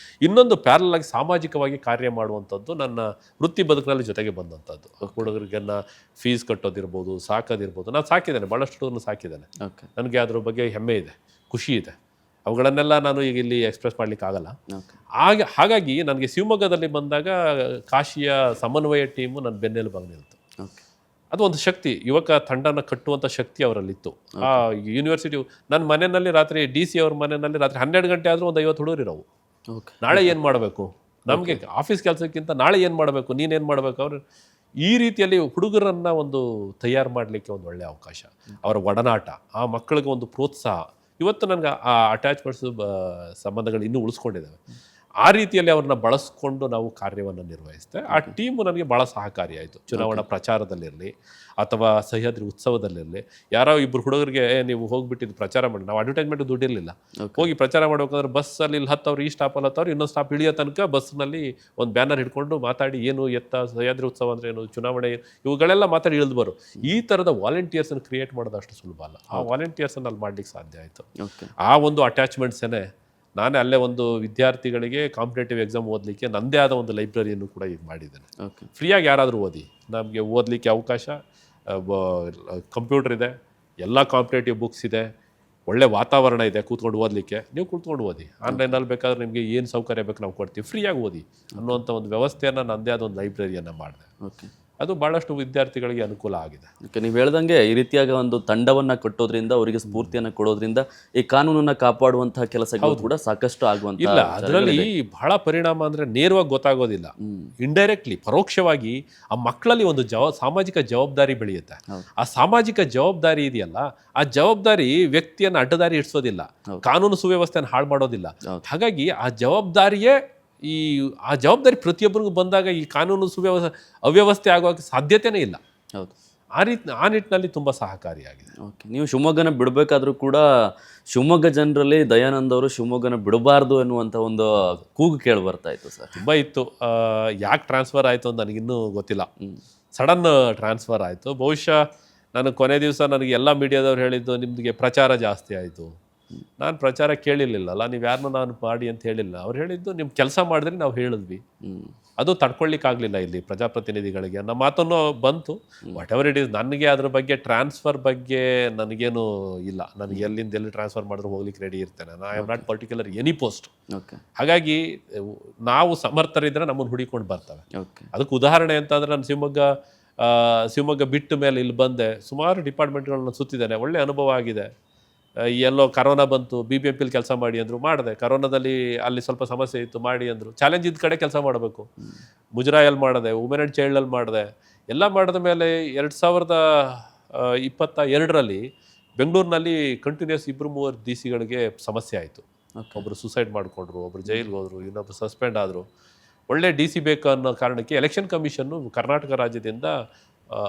ಇನ್ನೊಂದು ಪ್ಯಾರಲ್ ಆಗಿ ಸಾಮಾಜಿಕವಾಗಿ ಕಾರ್ಯ ಮಾಡುವಂಥದ್ದು ನನ್ನ ವೃತ್ತಿ ಬದುಕಿನಲ್ಲಿ ಜೊತೆಗೆ ಬಂದಂಥದ್ದು. ಹುಡುಗರಿಗೆಲ್ಲ ಫೀಸ್ ಕಟ್ಟೋದಿರ್ಬೋದು, ಸಾಕೋದಿರ್ಬೋದು. ನಾನು ಸಾಕಿದ್ದೇನೆ, ಭಾಳಷ್ಟು ಹುಡುಗರನ್ನು ಸಾಕಿದ್ದೇನೆ. ನನಗೆ ಅದ್ರ ಬಗ್ಗೆ ಹೆಮ್ಮೆ ಇದೆ, ಖುಷಿ ಇದೆ. ಅವುಗಳನ್ನೆಲ್ಲ ನಾನು ಈಗ ಇಲ್ಲಿ ಎಕ್ಸ್ಪ್ರೆಸ್ ಮಾಡ್ಲಿಕ್ಕೆ ಆಗಲ್ಲ. ಹಾಗಾಗಿ ನನಗೆ ಶಿವಮೊಗ್ಗದಲ್ಲಿ ಬಂದಾಗ ಕಾಶಿಯ ಸಮನ್ವಯ ಟೀಮು ನನ್ನ ಬೆನ್ನೆಲುಬಾಗಿ ನಿಲ್ತು. ಅದು ಒಂದು ಶಕ್ತಿ, ಯುವಕ ತಂಡನ ಕಟ್ಟುವಂಥ ಶಕ್ತಿ ಅವರಲ್ಲಿತ್ತು. ಆ ಯೂನಿವರ್ಸಿಟಿ, ನನ್ನ ಮನೆಯಲ್ಲಿ ರಾತ್ರಿ DC ಅವ್ರ ಮನೆಯಲ್ಲಿ ರಾತ್ರಿ 12 ಗಂಟೆ ಆದರೂ ಒಂದು 50 ಹುಡುಗರು ಇರೋವು. ನಾಳೆ ಏನು ಮಾಡಬೇಕು, ನಮಗೆ ಆಫೀಸ್ ಕೆಲಸಕ್ಕಿಂತ ನಾಳೆ ಏನು ಮಾಡಬೇಕು, ನೀನೇನು ಮಾಡಬೇಕು, ಅವರು ಈ ರೀತಿಯಲ್ಲಿ ಹುಡುಗರನ್ನು ಒಂದು ತಯಾರು ಮಾಡಲಿಕ್ಕೆ ಒಂದು ಒಳ್ಳೆಯ ಅವಕಾಶ, ಅವರ ಒಡನಾಟ, ಆ ಮಕ್ಕಳಿಗೆ ಒಂದು ಪ್ರೋತ್ಸಾಹ. ಇವತ್ತು ನನಗೆ ಆ ಅಟ್ಯಾಚ್ಮೆಂಟ್ಸ್ ಸಂಬಂಧಗಳು ಇನ್ನೂ ಉಳಿಸ್ಕೊಂಡಿದ್ದಾವೆ. ಆ ರೀತಿಯಲ್ಲಿ ಅವ್ರನ್ನ ಬಳಸ್ಕೊಂಡು ನಾವು ಕಾರ್ಯವನ್ನು ನಿರ್ವಹಿಸ್ತೇವೆ. ಆ ಟೀಮು ನನಗೆ ಭಾಳ ಸಹಕಾರಿಯಾಯಿತು. ಚುನಾವಣಾ ಪ್ರಚಾರದಲ್ಲಿರಲಿ ಅಥವಾ ಸಹ್ಯಾದ್ರಿ ಉತ್ಸವದಲ್ಲಿರಲಿ, ಯಾರೋ ಇಬ್ಬರು ಹುಡುಗರಿಗೆ ನೀವು ಹೋಗ್ಬಿಟ್ಟಿದ್ದು ಪ್ರಚಾರ ಮಾಡಿ, ನಾವು ಅಡ್ವರ್ಟೈಸ್ಮೆಂಟ್ ದುಡ್ಡಿರಲಿಲ್ಲ, ಹೋಗಿ ಪ್ರಚಾರ ಮಾಡ್ಬೇಕಂದ್ರೆ ಬಸ್ಸಲ್ಲಿ ಇಲ್ಲಿ ಹತ್ತವ್ರು, ಈ ಸ್ಟಾಪಲ್ಲಿ ಹತ್ತವ್ರು, ಇನ್ನೊಂದು ಸ್ಟಾಪ್ ಇಳಿಯೋ ತನಕ ಬಸ್ನಲ್ಲಿ ಒಂದು ಬ್ಯಾನರ್ ಹಿಡ್ಕೊಂಡು ಮಾತಾಡಿ, ಏನು ಎತ್ತ ಸಹ್ಯಾದ್ರಿ ಉತ್ಸವ ಅಂದರೆ ಏನು, ಚುನಾವಣೆ, ಇವುಗಳೆಲ್ಲ ಮಾತಾಡಿ ಇಳಿದು ಬರು. ಈ ಥರದ ವಾಲಂಟಿಯರ್ಸನ್ನು ಕ್ರಿಯೇಟ್ ಮಾಡೋದು ಅಷ್ಟು ಸುಲಭ ಅಲ್ಲ. ಆ ವಾಲಂಟಿಯರ್ಸನ್ನು ಅಲ್ಲಿ ಮಾಡ್ಲಿಕ್ಕೆ ಸಾಧ್ಯ ಆಯಿತು. ಆ ಒಂದು ಅಟ್ಯಾಚ್ಮೆಂಟ್ಸೇ ನಾನೇ ಅಲ್ಲೇ ಒಂದು ವಿದ್ಯಾರ್ಥಿಗಳಿಗೆ ಕಾಂಪಿಟೇಟಿವ್ ಎಕ್ಸಾಮ್ ಓದಲಿಕ್ಕೆ ನನ್ನದೇ ಆದ ಒಂದು ಲೈಬ್ರರಿಯನ್ನು ಕೂಡ ಈಗ ಮಾಡಿದ್ದೇನೆ. ಫ್ರೀಯಾಗಿ ಯಾರಾದರೂ ಓದಿ, ನಮಗೆ ಓದಲಿಕ್ಕೆ ಅವಕಾಶ, ಕಂಪ್ಯೂಟರ್ ಇದೆ, ಎಲ್ಲ ಕಾಂಪಿಟೇಟಿವ್ ಬುಕ್ಸ್ ಇದೆ, ಒಳ್ಳೆ ವಾತಾವರಣ ಇದೆ ಕೂತ್ಕೊಂಡು ಓದಲಿಕ್ಕೆ. ನೀವು ಕೂತ್ಕೊಂಡು ಓದಿ, ಆನ್ಲೈನಲ್ಲಿ ಬೇಕಾದ್ರೆ ನಿಮಗೆ ಏನು ಸೌಕರ್ಯ ಬೇಕು ನಾವು ಕೊಡ್ತೀವಿ, ಫ್ರೀಯಾಗಿ ಓದಿ ಅನ್ನುವಂಥ ಒಂದು ವ್ಯವಸ್ಥೆಯನ್ನು ನನ್ನದೇ ಆದ ಒಂದು ಲೈಬ್ರರಿಯನ್ನು ಮಾಡಿದೆ. ಅದು ಭಾಳಷ್ಟು ವಿದ್ಯಾರ್ಥಿಗಳಿಗೆ ಅನುಕೂಲ ಆಗಿದೆ. ನೀವು ಹೇಳ್ದಂಗೆ ಈ ರೀತಿಯಾಗಿ ಒಂದು ತಂಡವನ್ನು ಕಟ್ಟೋದ್ರಿಂದ, ಅವರಿಗೆ ಸ್ಫೂರ್ತಿಯನ್ನು ಕೊಡೋದ್ರಿಂದ ಈ ಕಾನೂನನ್ನು ಕಾಪಾಡುವಂತಹ ಕೆಲಸಗಳು ಕೂಡ ಸಾಕಷ್ಟು ಆಗುವಂತ ಇಲ್ಲ. ಅದರಲ್ಲಿ ಬಹಳ ಪರಿಣಾಮ ಅಂದರೆ ನೇರವಾಗಿ ಗೊತ್ತಾಗೋದಿಲ್ಲ, ಇಂಡೈರೆಕ್ಟ್ಲಿ, ಪರೋಕ್ಷವಾಗಿ ಆ ಮಕ್ಕಳಲ್ಲಿ ಒಂದು ಸಾಮಾಜಿಕ ಜವಾಬ್ದಾರಿ ಬೆಳೆಯುತ್ತೆ. ಆ ಸಾಮಾಜಿಕ ಜವಾಬ್ದಾರಿ ಇದೆಯಲ್ಲ, ಆ ಜವಾಬ್ದಾರಿ ವ್ಯಕ್ತಿಯನ್ನು ಅಡ್ಡದಾರಿ ಇಡಿಸೋದಿಲ್ಲ, ಕಾನೂನು ಸುವ್ಯವಸ್ಥೆಯನ್ನು ಹಾಳು ಮಾಡೋದಿಲ್ಲ. ಹಾಗಾಗಿ ಆ ಜವಾಬ್ದಾರಿಯೇ ಆ ಜವಾಬ್ದಾರಿ ಪ್ರತಿಯೊಬ್ಬರಿಗೂ ಬಂದಾಗ ಈ ಕಾನೂನು ಅವ್ಯವಸ್ಥೆ ಆಗೋಕ್ಕೆ ಸಾಧ್ಯತೆಯೇ ಇಲ್ಲ. ಹೌದು, ಆ ನಿಟ್ಟಿನಲ್ಲಿ ತುಂಬ ಸಹಕಾರಿಯಾಗಿದೆ. ನೀವು ಶಿವಮೊಗ್ಗನ ಬಿಡಬೇಕಾದ್ರೂ ಕೂಡ ಶಿವಮೊಗ್ಗ ಜನರಲ್ಲಿ ದಯಾನಂದ್ ಅವರು ಶಿವಮೊಗ್ಗನ ಬಿಡಬಾರ್ದು ಎನ್ನುವಂಥ ಒಂದು ಕೂಗು ಕೇಳಿ ಬರ್ತಾ ಇತ್ತು ಸರ್. ತುಂಬ ಇತ್ತು. ಯಾಕೆ ಟ್ರಾನ್ಸ್ಫರ್ ಆಯಿತು ಅಂತ ನನಗಿನ್ನೂ ಗೊತ್ತಿಲ್ಲ. ಸಡನ್ ಟ್ರಾನ್ಸ್ಫರ್ ಆಯಿತು. ಬಹುಶಃ ನಾನು ಕೊನೆ ದಿವಸ ನನಗೆ ಎಲ್ಲ ಮೀಡಿಯಾದವ್ರು ಹೇಳಿದ್ದು, ನಿಮಗೆ ಪ್ರಚಾರ ಜಾಸ್ತಿ ಆಯಿತು. ನಾನು ಪ್ರಚಾರ ಕೇಳಿರ್ಲಿಲ್ಲಲ್ಲ, ನೀವು ಯಾರನ್ನೂ ನಾನು ಮಾಡಿ ಅಂತ ಹೇಳಿಲ್ಲ. ಅವ್ರು ಹೇಳಿದ್ದು, ನಿಮ್ಮ ಕೆಲಸ ಮಾಡಿದ್ರೆ ನಾವು ಹೇಳಿದ್ವಿ, ಅದು ತಡ್ಕೊಳ್ಳಿಕ್ಕಾಗಲಿಲ್ಲ ಇಲ್ಲಿ ಪ್ರಜಾಪ್ರತಿನಿಧಿಗಳಿಗೆ ಅನ್ನೋ ಮಾತನ್ನು ಬಂತು. ವಾಟ್ ಎವರ್ ಇಟ್ ಈಸ್, ನನಗೆ ಅದ್ರ ಬಗ್ಗೆ ಟ್ರಾನ್ಸ್ಫರ್ ಬಗ್ಗೆ ನನಗೇನು ಇಲ್ಲ. ನನಗೆ ಎಲ್ಲಿ ಟ್ರಾನ್ಸ್ಫರ್ ಮಾಡಿದ್ರು ಹೋಗ್ಲಿಕ್ಕೆ ರೆಡಿ ಇರ್ತೇನೆ. I am not particular any post. ಹಾಗಾಗಿ ನಾವು ಸಮರ್ಥರಿದ್ರೆ ನಮ್ಮನ್ನು ಹುಡಿಕೊಂಡು ಬರ್ತವೆ. ಅದಕ್ಕೆ ಉದಾಹರಣೆ ಅಂತಂದರೆ, ನಾನು ಶಿವಮೊಗ್ಗ ಬಿಟ್ಟ ಮೇಲೆ ಇಲ್ಲಿ ಬಂದೆ, ಸುಮಾರು ಡಿಪಾರ್ಟ್ಮೆಂಟ್ಗಳನ್ನ ಸುತ್ತಿದ್ದೇನೆ, ಒಳ್ಳೆ ಅನುಭವ ಆಗಿದೆ. ಎಲ್ಲೋ ಕರೋನಾ ಬಂತು, BBMPಲಿ ಕೆಲಸ ಮಾಡಿ ಅಂದರು, ಮಾಡಿದೆ. ಕರೋನಾದಲ್ಲಿ ಅಲ್ಲಿ ಸ್ವಲ್ಪ ಸಮಸ್ಯೆ ಇತ್ತು, ಮಾಡಿ ಅಂದರು. ಚಾಲೆಂಜ್ ಇದ್ದ ಕಡೆ ಕೆಲಸ ಮಾಡಬೇಕು. ಮುಜರಾಯಲ್ಲಿ ಮಾಡಿದೆ, ವುಮೆನ್ ಆ್ಯಂಡ್ ಚೈಲ್ಡಲ್ಲಿ ಮಾಡಿದೆ. ಎಲ್ಲ ಮಾಡಿದ ಮೇಲೆ 2022ರಲ್ಲಿ ಬೆಂಗಳೂರಿನಲ್ಲಿ ಕಂಟಿನ್ಯೂಸ್ 2-3 ಡಿ ಸಿಗಳಿಗೆ ಸಮಸ್ಯೆ ಆಯಿತು. Okay. ಒಬ್ಬರು ಸುಸೈಡ್ ಮಾಡಿಕೊಂಡ್ರು, ಒಬ್ಬರು ಜೈಲಿಗೆ ಹೋದರು, ಇನ್ನೊಬ್ಬರು ಸಸ್ಪೆಂಡ್ ಆದರು. ಒಳ್ಳೆ ಡಿ ಸಿ ಬೇಕು ಅನ್ನೋ ಕಾರಣಕ್ಕೆ ಎಲೆಕ್ಷನ್ ಕಮಿಷನ್ನು ಕರ್ನಾಟಕ ರಾಜ್ಯದಿಂದ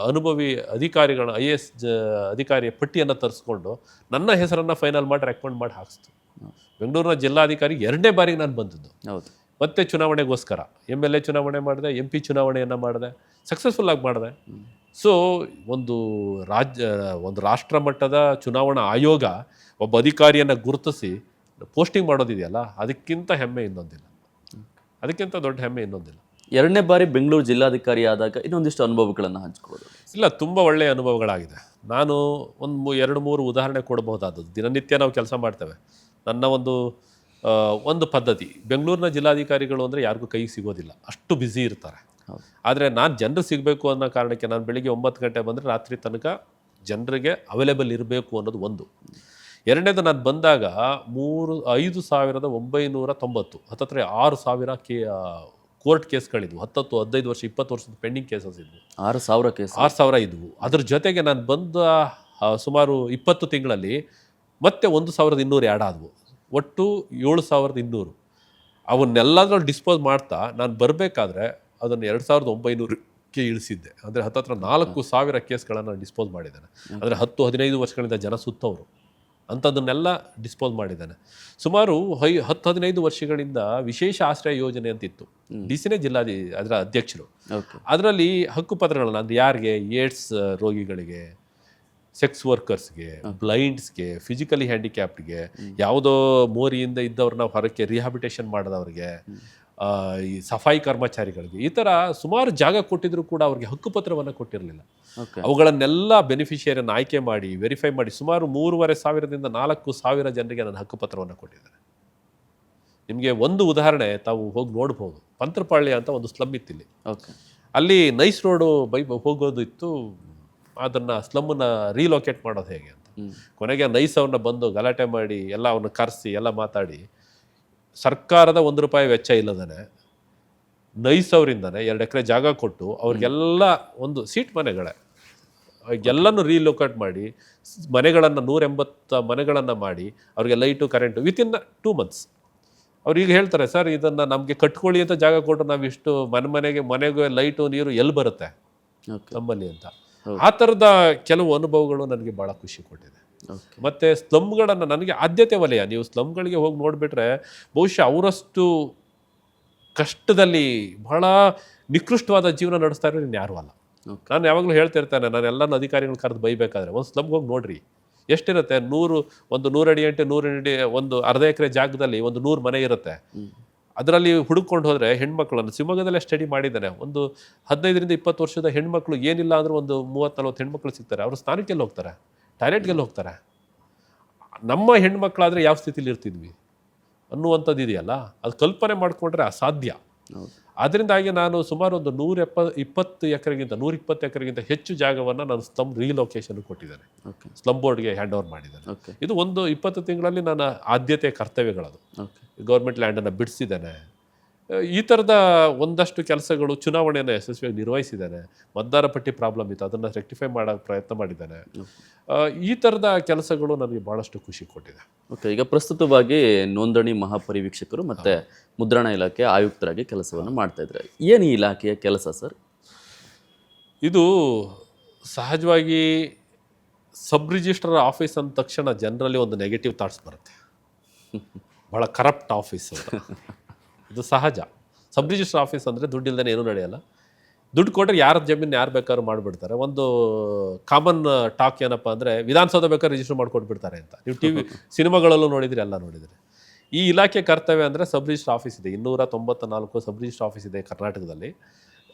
ಅನುಭವಿ ಐ ಎ ಎಸ್ ಅಧಿಕಾರಿಯ ಪಟ್ಟಿಯನ್ನು ತರಿಸ್ಕೊಂಡು ನನ್ನ ಹೆಸರನ್ನು ಫೈನಲ್ ಮಾಡಿ ರೆಕಮೆಂಡ್ ಮಾಡಿ ಹಾಕಿಸ್ತು. ಬೆಂಗಳೂರಿನ ಜಿಲ್ಲಾಧಿಕಾರಿ 2ನೇ ಬಾರಿಗೆ ನಾನು ಬಂದದ್ದು. ಹೌದು. ಮತ್ತೆ ಚುನಾವಣೆಗೋಸ್ಕರ MLA ಚುನಾವಣೆ ಮಾಡಿದೆ, MP ಚುನಾವಣೆಯನ್ನು ಮಾಡಿದೆ, ಸಕ್ಸಸ್ಫುಲ್ ಆಗಿ ಮಾಡಿದೆ. ಸೊ ಒಂದು ರಾಷ್ಟ್ರ ಮಟ್ಟದ ಚುನಾವಣಾ ಆಯೋಗ ಒಬ್ಬ ಅಧಿಕಾರಿಯನ್ನು ಗುರುತಿಸಿ ಪೋಸ್ಟಿಂಗ್ ಮಾಡೋದಿದೆಯಲ್ಲ, ಅದಕ್ಕಿಂತ ಹೆಮ್ಮೆ ಇನ್ನೊಂದಿಲ್ಲ, ಅದಕ್ಕಿಂತ ದೊಡ್ಡ ಹೆಮ್ಮೆ ಇನ್ನೊಂದಿಲ್ಲ. 2ನೇ ಬಾರಿ ಬೆಂಗಳೂರು ಜಿಲ್ಲಾಧಿಕಾರಿ ಆದಾಗ ಇನ್ನೊಂದಿಷ್ಟು ಅನುಭವಗಳನ್ನು ಹಂಚ್ಕೊಳ್ಳೋದು. ಇಲ್ಲ, ತುಂಬ ಒಳ್ಳೆಯ ಅನುಭವಗಳಾಗಿದೆ. ನಾನು ಒಂದು 2-3 ಉದಾಹರಣೆ ಕೊಡಬಹುದಾದದ್ದು. ದಿನನಿತ್ಯ ನಾವು ಕೆಲಸ ಮಾಡ್ತೇವೆ. ನನ್ನ ಒಂದು ಪದ್ಧತಿ, ಬೆಂಗಳೂರಿನ ಜಿಲ್ಲಾಧಿಕಾರಿಗಳು ಅಂದರೆ ಯಾರಿಗೂ ಕೈಗೆ ಸಿಗೋದಿಲ್ಲ, ಅಷ್ಟು ಬ್ಯುಸಿ ಇರ್ತಾರೆ. ಆದರೆ ನಾನು ಜನರು ಸಿಗಬೇಕು ಅನ್ನೋ ಕಾರಣಕ್ಕೆ ನಾನು ಬೆಳಿಗ್ಗೆ 9 ಗಂಟೆ ಬಂದರೆ ರಾತ್ರಿ ತನಕ ಜನರಿಗೆ ಅವೈಲೇಬಲ್ ಇರಬೇಕು ಅನ್ನೋದು ಒಂದು. ಎರಡನೇದು, ನಾನು ಬಂದಾಗ 5,990 ಹತ್ತತ್ರ 6,000 ಕೋರ್ಟ್ ಕೇಸ್ಗಳಿದ್ವು. 10, 15 ವರ್ಷ, 20 ವರ್ಷದ ಪೆಂಡಿಂಗ್ ಕೇಸಸ್ ಇದ್ವು. 6,000 ಕೇಸ್, 6,000 ಇದ್ವು. ಅದ್ರ ಜೊತೆಗೆ ನಾನು ಬಂದ ಸುಮಾರು 20 ತಿಂಗಳಲ್ಲಿ ಮತ್ತೆ 1,200 ಆ್ಯಡ್ ಆದವು. ಒಟ್ಟು 7,200. ಅವನ್ನೆಲ್ಲದ್ರಲ್ಲಿ ಡಿಸ್ಪೋಸ್ ಮಾಡ್ತಾ ನಾನು ಬರಬೇಕಾದ್ರೆ ಅದನ್ನು 2,900ಕ್ಕೆ ಇಳಿಸಿದ್ದೆ. ಅಂದರೆ ಹತ್ತತ್ರ 4,000 ಕೇಸ್ಗಳನ್ನು ಡಿಸ್ಪೋಸ್ ಮಾಡಿದ್ದಾನೆ. ಅಂದರೆ 10-15 ವರ್ಷಗಳಿಂದ ಜನ ಸುತ್ತವರು ಅಂಥದ್ದನ್ನೆಲ್ಲ ಡಿಸ್ಪೋಸ್ ಮಾಡಿದ್ದಾನೆ. ಸುಮಾರು 10-15 ವರ್ಷಗಳಿಂದ ವಿಶೇಷ ಆಶ್ರಯ ಯೋಜನೆ ಅಂತಿತ್ತು. ಡಿಸಿನೇ ಅದರ ಅಧ್ಯಕ್ಷರು. ಅದರಲ್ಲಿ ಹಕ್ಕುಪತ್ರಗಳನ್ನು, ಅಂದರೆ ಯಾರಿಗೆ, ಏಡ್ಸ್ ರೋಗಿಗಳಿಗೆ, ಸೆಕ್ಸ್ ವರ್ಕರ್ಸ್ಗೆ, ಬ್ಲೈಂಡ್ಸ್ಗೆ, ಫಿಸಿಕಲಿ ಹ್ಯಾಂಡಿಕ್ಯಾಪ್ಡ್ಗೆ, ಯಾವುದೋ ಮೋರಿಯಿಂದ ಇದ್ದವ್ರನ್ನ ಹೊರಕ್ಕೆ ರಿಹಾಬಿಟೇಷನ್ ಮಾಡಿದವ್ರಿಗೆ, ಈ ಸಫಾಯಿ ಕರ್ಮಚಾರಿಗಳಿಗೆ, ಈ ಥರ ಸುಮಾರು ಜಾಗ ಕೊಟ್ಟಿದ್ರು ಕೂಡ ಅವ್ರಿಗೆ ಹಕ್ಕುಪತ್ರವನ್ನು ಕೊಟ್ಟಿರಲಿಲ್ಲ. ಅವುಗಳನ್ನೆಲ್ಲ ಬೆನಿಫಿಷಿಯರಿಯನ್ನು ಆಯ್ಕೆ ಮಾಡಿ ವೆರಿಫೈ ಮಾಡಿ ಸುಮಾರು 3,500ದಿಂದ 4,000 ಜನರಿಗೆ ನಾನು ಹಕ್ಕುಪತ್ರವನ್ನು ಕೊಟ್ಟಿದ್ದೇನೆ. ನಿಮಗೆ ಒಂದು ಉದಾಹರಣೆ ತಾವು ಹೋಗಿ ನೋಡ್ಬೋದು. ಪಂತ್ರಪಾಳ್ಯ ಅಂತ ಒಂದು ಸ್ಲಮ್ ಇತ್ತು ಇಲ್ಲಿ. ಅಲ್ಲಿ ನೈಸ್ ರೋಡು ಹೋಗೋದು ಇತ್ತು. ಅದನ್ನು ಸ್ಲಮ್ಮನ್ನು ರೀಲೊಕೇಟ್ ಮಾಡೋದು ಹೇಗೆ ಅಂತ ಕೊನೆಗೆ ನೈಸ್ ಅವ್ರನ್ನ ಬಂದು ಗಲಾಟೆ ಮಾಡಿ ಎಲ್ಲ ಅವನ್ನ ಕರೆಸಿ ಎಲ್ಲ ಮಾತಾಡಿ ಸರ್ಕಾರದ ₹1 ವೆಚ್ಚ ಇಲ್ಲದೇ ನೈಸ್ ಅವರಿಂದನೇ 2 ಎಕರೆ ಜಾಗ ಕೊಟ್ಟು ಅವ್ರಿಗೆಲ್ಲ ಒಂದು ಸೀಟ್ ಮನೆಗಳೇ ಎಲ್ಲನೂ ರೀಲೊಕೇಟ್ ಮಾಡಿ ಮನೆಗಳನ್ನು 180 ಮನೆಗಳನ್ನು ಮಾಡಿ ಅವ್ರಿಗೆ ಲೈಟು ಕರೆಂಟು ವಿತಿನ್ 2 months. ಅವ್ರಿಗೆ ಹೇಳ್ತಾರೆ, ಸರ್ ಇದನ್ನು ನಮಗೆ ಕಟ್ಕೊಳ್ಳಿ ಅಂತ ಜಾಗ ಕೊಟ್ಟು ನಾವು ಇಷ್ಟು ಮನೆಗೆ ಲೈಟು ನೀರು ಎಲ್ಲಿ ಬರುತ್ತೆ ನಮ್ಮಲ್ಲಿ ಅಂತ. ಆ ಥರದ ಕೆಲವು ಅನುಭವಗಳು ನನಗೆ ಭಾಳ ಖುಷಿ ಕೊಟ್ಟಿದೆ. ಮತ್ತು ಸ್ಲಮ್ಗಳನ್ನು ನನಗೆ ಆದ್ಯತೆ ವಲಯ. ನೀವು ಸ್ಲಮ್ಗಳಿಗೆ ಹೋಗಿ ನೋಡಿಬಿಟ್ರೆ ಬಹುಶಃ ಅವರಷ್ಟು ಕಷ್ಟದಲ್ಲಿ ಬಹಳ ನಿಕೃಷ್ಟವಾದ ಜೀವನ ನಡೆಸ್ತಾ ಇರೋರು ಇನ್ಯಾರೂ ಅಲ್ಲ. ನಾನು ಯಾವಾಗಲೂ ಹೇಳ್ತಿರ್ತೇನೆ, ನಾನು ಎಲ್ಲನೂ ಅಧಿಕಾರಿಗಳು ಕರೆದು ಬೈಬೇಕಾದ್ರೆ ಒಂದು ಸ್ಲಮ್ಗೆ ಹೋಗಿ ನೋಡ್ರಿ, ಎಷ್ಟಿರುತ್ತೆ, 100 ಅಡಿ ಗಂಟೆ 100 ಅಡಿ ಒಂದು ಅರ್ಧ ಎಕರೆ ಜಾಗದಲ್ಲಿ ಒಂದು 100 ಮನೆ ಇರುತ್ತೆ. ಅದರಲ್ಲಿ ಹುಡುಕೊಂಡು ಹೋದರೆ ಹೆಣ್ಮಕ್ಳನ್ನು ಶಿವಮೊಗ್ಗದಲ್ಲೇ ಸ್ಟಡಿ ಮಾಡಿದ್ದಾನೆ. ಒಂದು 15ರಿಂದ 20 ವರ್ಷದ ಹೆಣ್ಮಕ್ಳು ಏನಿಲ್ಲ ಅಂದರೂ ಒಂದು 30-40 ಹೆಣ್ಮಕ್ಳು ಸಿಗ್ತಾರೆ. ಅವರು ಸ್ನಾನಕ್ಕೆಲ್ಲ ಹೋಗ್ತಾರೆ, ಟಾಯ್ಲೆಟ್ಗೆಲ್ಲ ಹೋಗ್ತಾರೆ. ನಮ್ಮ ಹೆಣ್ಮಕ್ಳಾದರೆ ಯಾವ ಸ್ಥಿತಿಲಿ ಇರ್ತಿದ್ವಿ ಅನ್ನುವಂಥದ್ದು ಇದೆಯಲ್ಲ, ಅದು ಕಲ್ಪನೆ ಮಾಡಿಕೊಂಡ್ರೆ ಅಸಾಧ್ಯ. ಅದರಿಂದಾಗಿ ನಾನು ಸುಮಾರು ಒಂದು 120 ಎಕರೆಗಿಂತ ಹೆಚ್ಚು ಜಾಗವನ್ನು ನಾನು ಸ್ಲಮ್ ರೀಲೊಕೇಶನ್ ಕೊಟ್ಟಿದ್ದೇನೆ. ಸ್ಲಮ್ ಬೋರ್ಡ್ಗೆ ಹ್ಯಾಂಡ್ ಓವರ್ ಮಾಡಿದ್ದೇನೆ. ಇದು ಒಂದು 20 ತಿಂಗಳಲ್ಲಿ ನನ್ನ ಆದ್ಯತೆ ಕರ್ತವ್ಯಗಳದು. ಗೌರ್ಮೆಂಟ್ ಲ್ಯಾಂಡನ್ನು ಬಿಡಿಸಿದ್ದೇನೆ. ಈ ಥರದ ಒಂದಷ್ಟು ಕೆಲಸಗಳು, ಚುನಾವಣೆಯನ್ನು ಯಶಸ್ವಿಯಾಗಿ ನಿರ್ವಹಿಸಿದ್ದೇನೆ. ಮತದಾರ ಪಟ್ಟಿ ಪ್ರಾಬ್ಲಮ್ ಇತ್ತು, ಅದನ್ನು ರೆಕ್ಟಿಫೈ ಮಾಡೋಕ್ಕೆ ಪ್ರಯತ್ನ ಮಾಡಿದ್ದೇನೆ. ಈ ಥರದ ಕೆಲಸಗಳು ನನಗೆ ಭಾಳಷ್ಟು ಖುಷಿ ಕೊಟ್ಟಿದೆ. ಈಗ ಪ್ರಸ್ತುತವಾಗಿ ನೋಂದಣಿ ಮಹಾಪರಿವೀಕ್ಷಕರು ಮತ್ತು ಮುದ್ರಣ ಇಲಾಖೆ ಆಯುಕ್ತರಾಗಿ ಕೆಲಸವನ್ನು ಮಾಡ್ತಾ ಇದ್ದಾರೆ. ಏನು ಈ ಇಲಾಖೆಯ ಕೆಲಸ ಸರ್? ಇದು ಸಹಜವಾಗಿ ಸಬ್ ರಿಜಿಸ್ಟ್ರಾರ್ ಆಫೀಸ್ ಅಂದ ತಕ್ಷಣ ಜನರಲ್ಲಿ ಒಂದು ನೆಗೆಟಿವ್ ಥಾಟ್ಸ್ ಬರುತ್ತೆ. ಭಾಳ ಕರಪ್ಟ್ ಆಫೀಸ್ ಅಂತ. ಇದು ಸಹಜ. ಸಬ್ ರಿಜಿಸ್ಟ್ರಾರ್ ಆಫೀಸ್ ಅಂದರೆ ದುಡ್ಡಿಲ್ದೇ ಏನೂ ನಡೆಯಲ್ಲ. ದುಡ್ಡು ಕೊಟ್ಟರೆ ಯಾರ ಜಮೀನು ಯಾರು ಬೇಕಾದ್ರೂ ಮಾಡಿಬಿಡ್ತಾರೆ. ಒಂದು ಕಾಮನ್ ಟಾಕ್ ಏನಪ್ಪ ಅಂದರೆ ವಿಧಾನಸೌಧ ಬೇಕಾದ್ರೆ ರಿಜಿಸ್ಟರ್ ಮಾಡಿಕೊಟ್ಬಿಡ್ತಾರೆ ಅಂತ. ನೀವು ಸಿನಿಮಾಗಳಲ್ಲೂ ನೋಡಿದ್ರಿ, ಎಲ್ಲ ನೋಡಿದ್ರಿ. ಈ ಇಲಾಖೆ ಕರ್ತವ್ಯ ಅಂದರೆ ಸಬ್ ರಿಜಿಸ್ಟ್ರಾರ್ ಆಫೀಸ್ ಇದೆ. 294 ಸಬ್ ರಿಜಿಸ್ಟ್ರಾರ್ ಆಫೀಸ್ ಇದೆ ಕರ್ನಾಟಕದಲ್ಲಿ.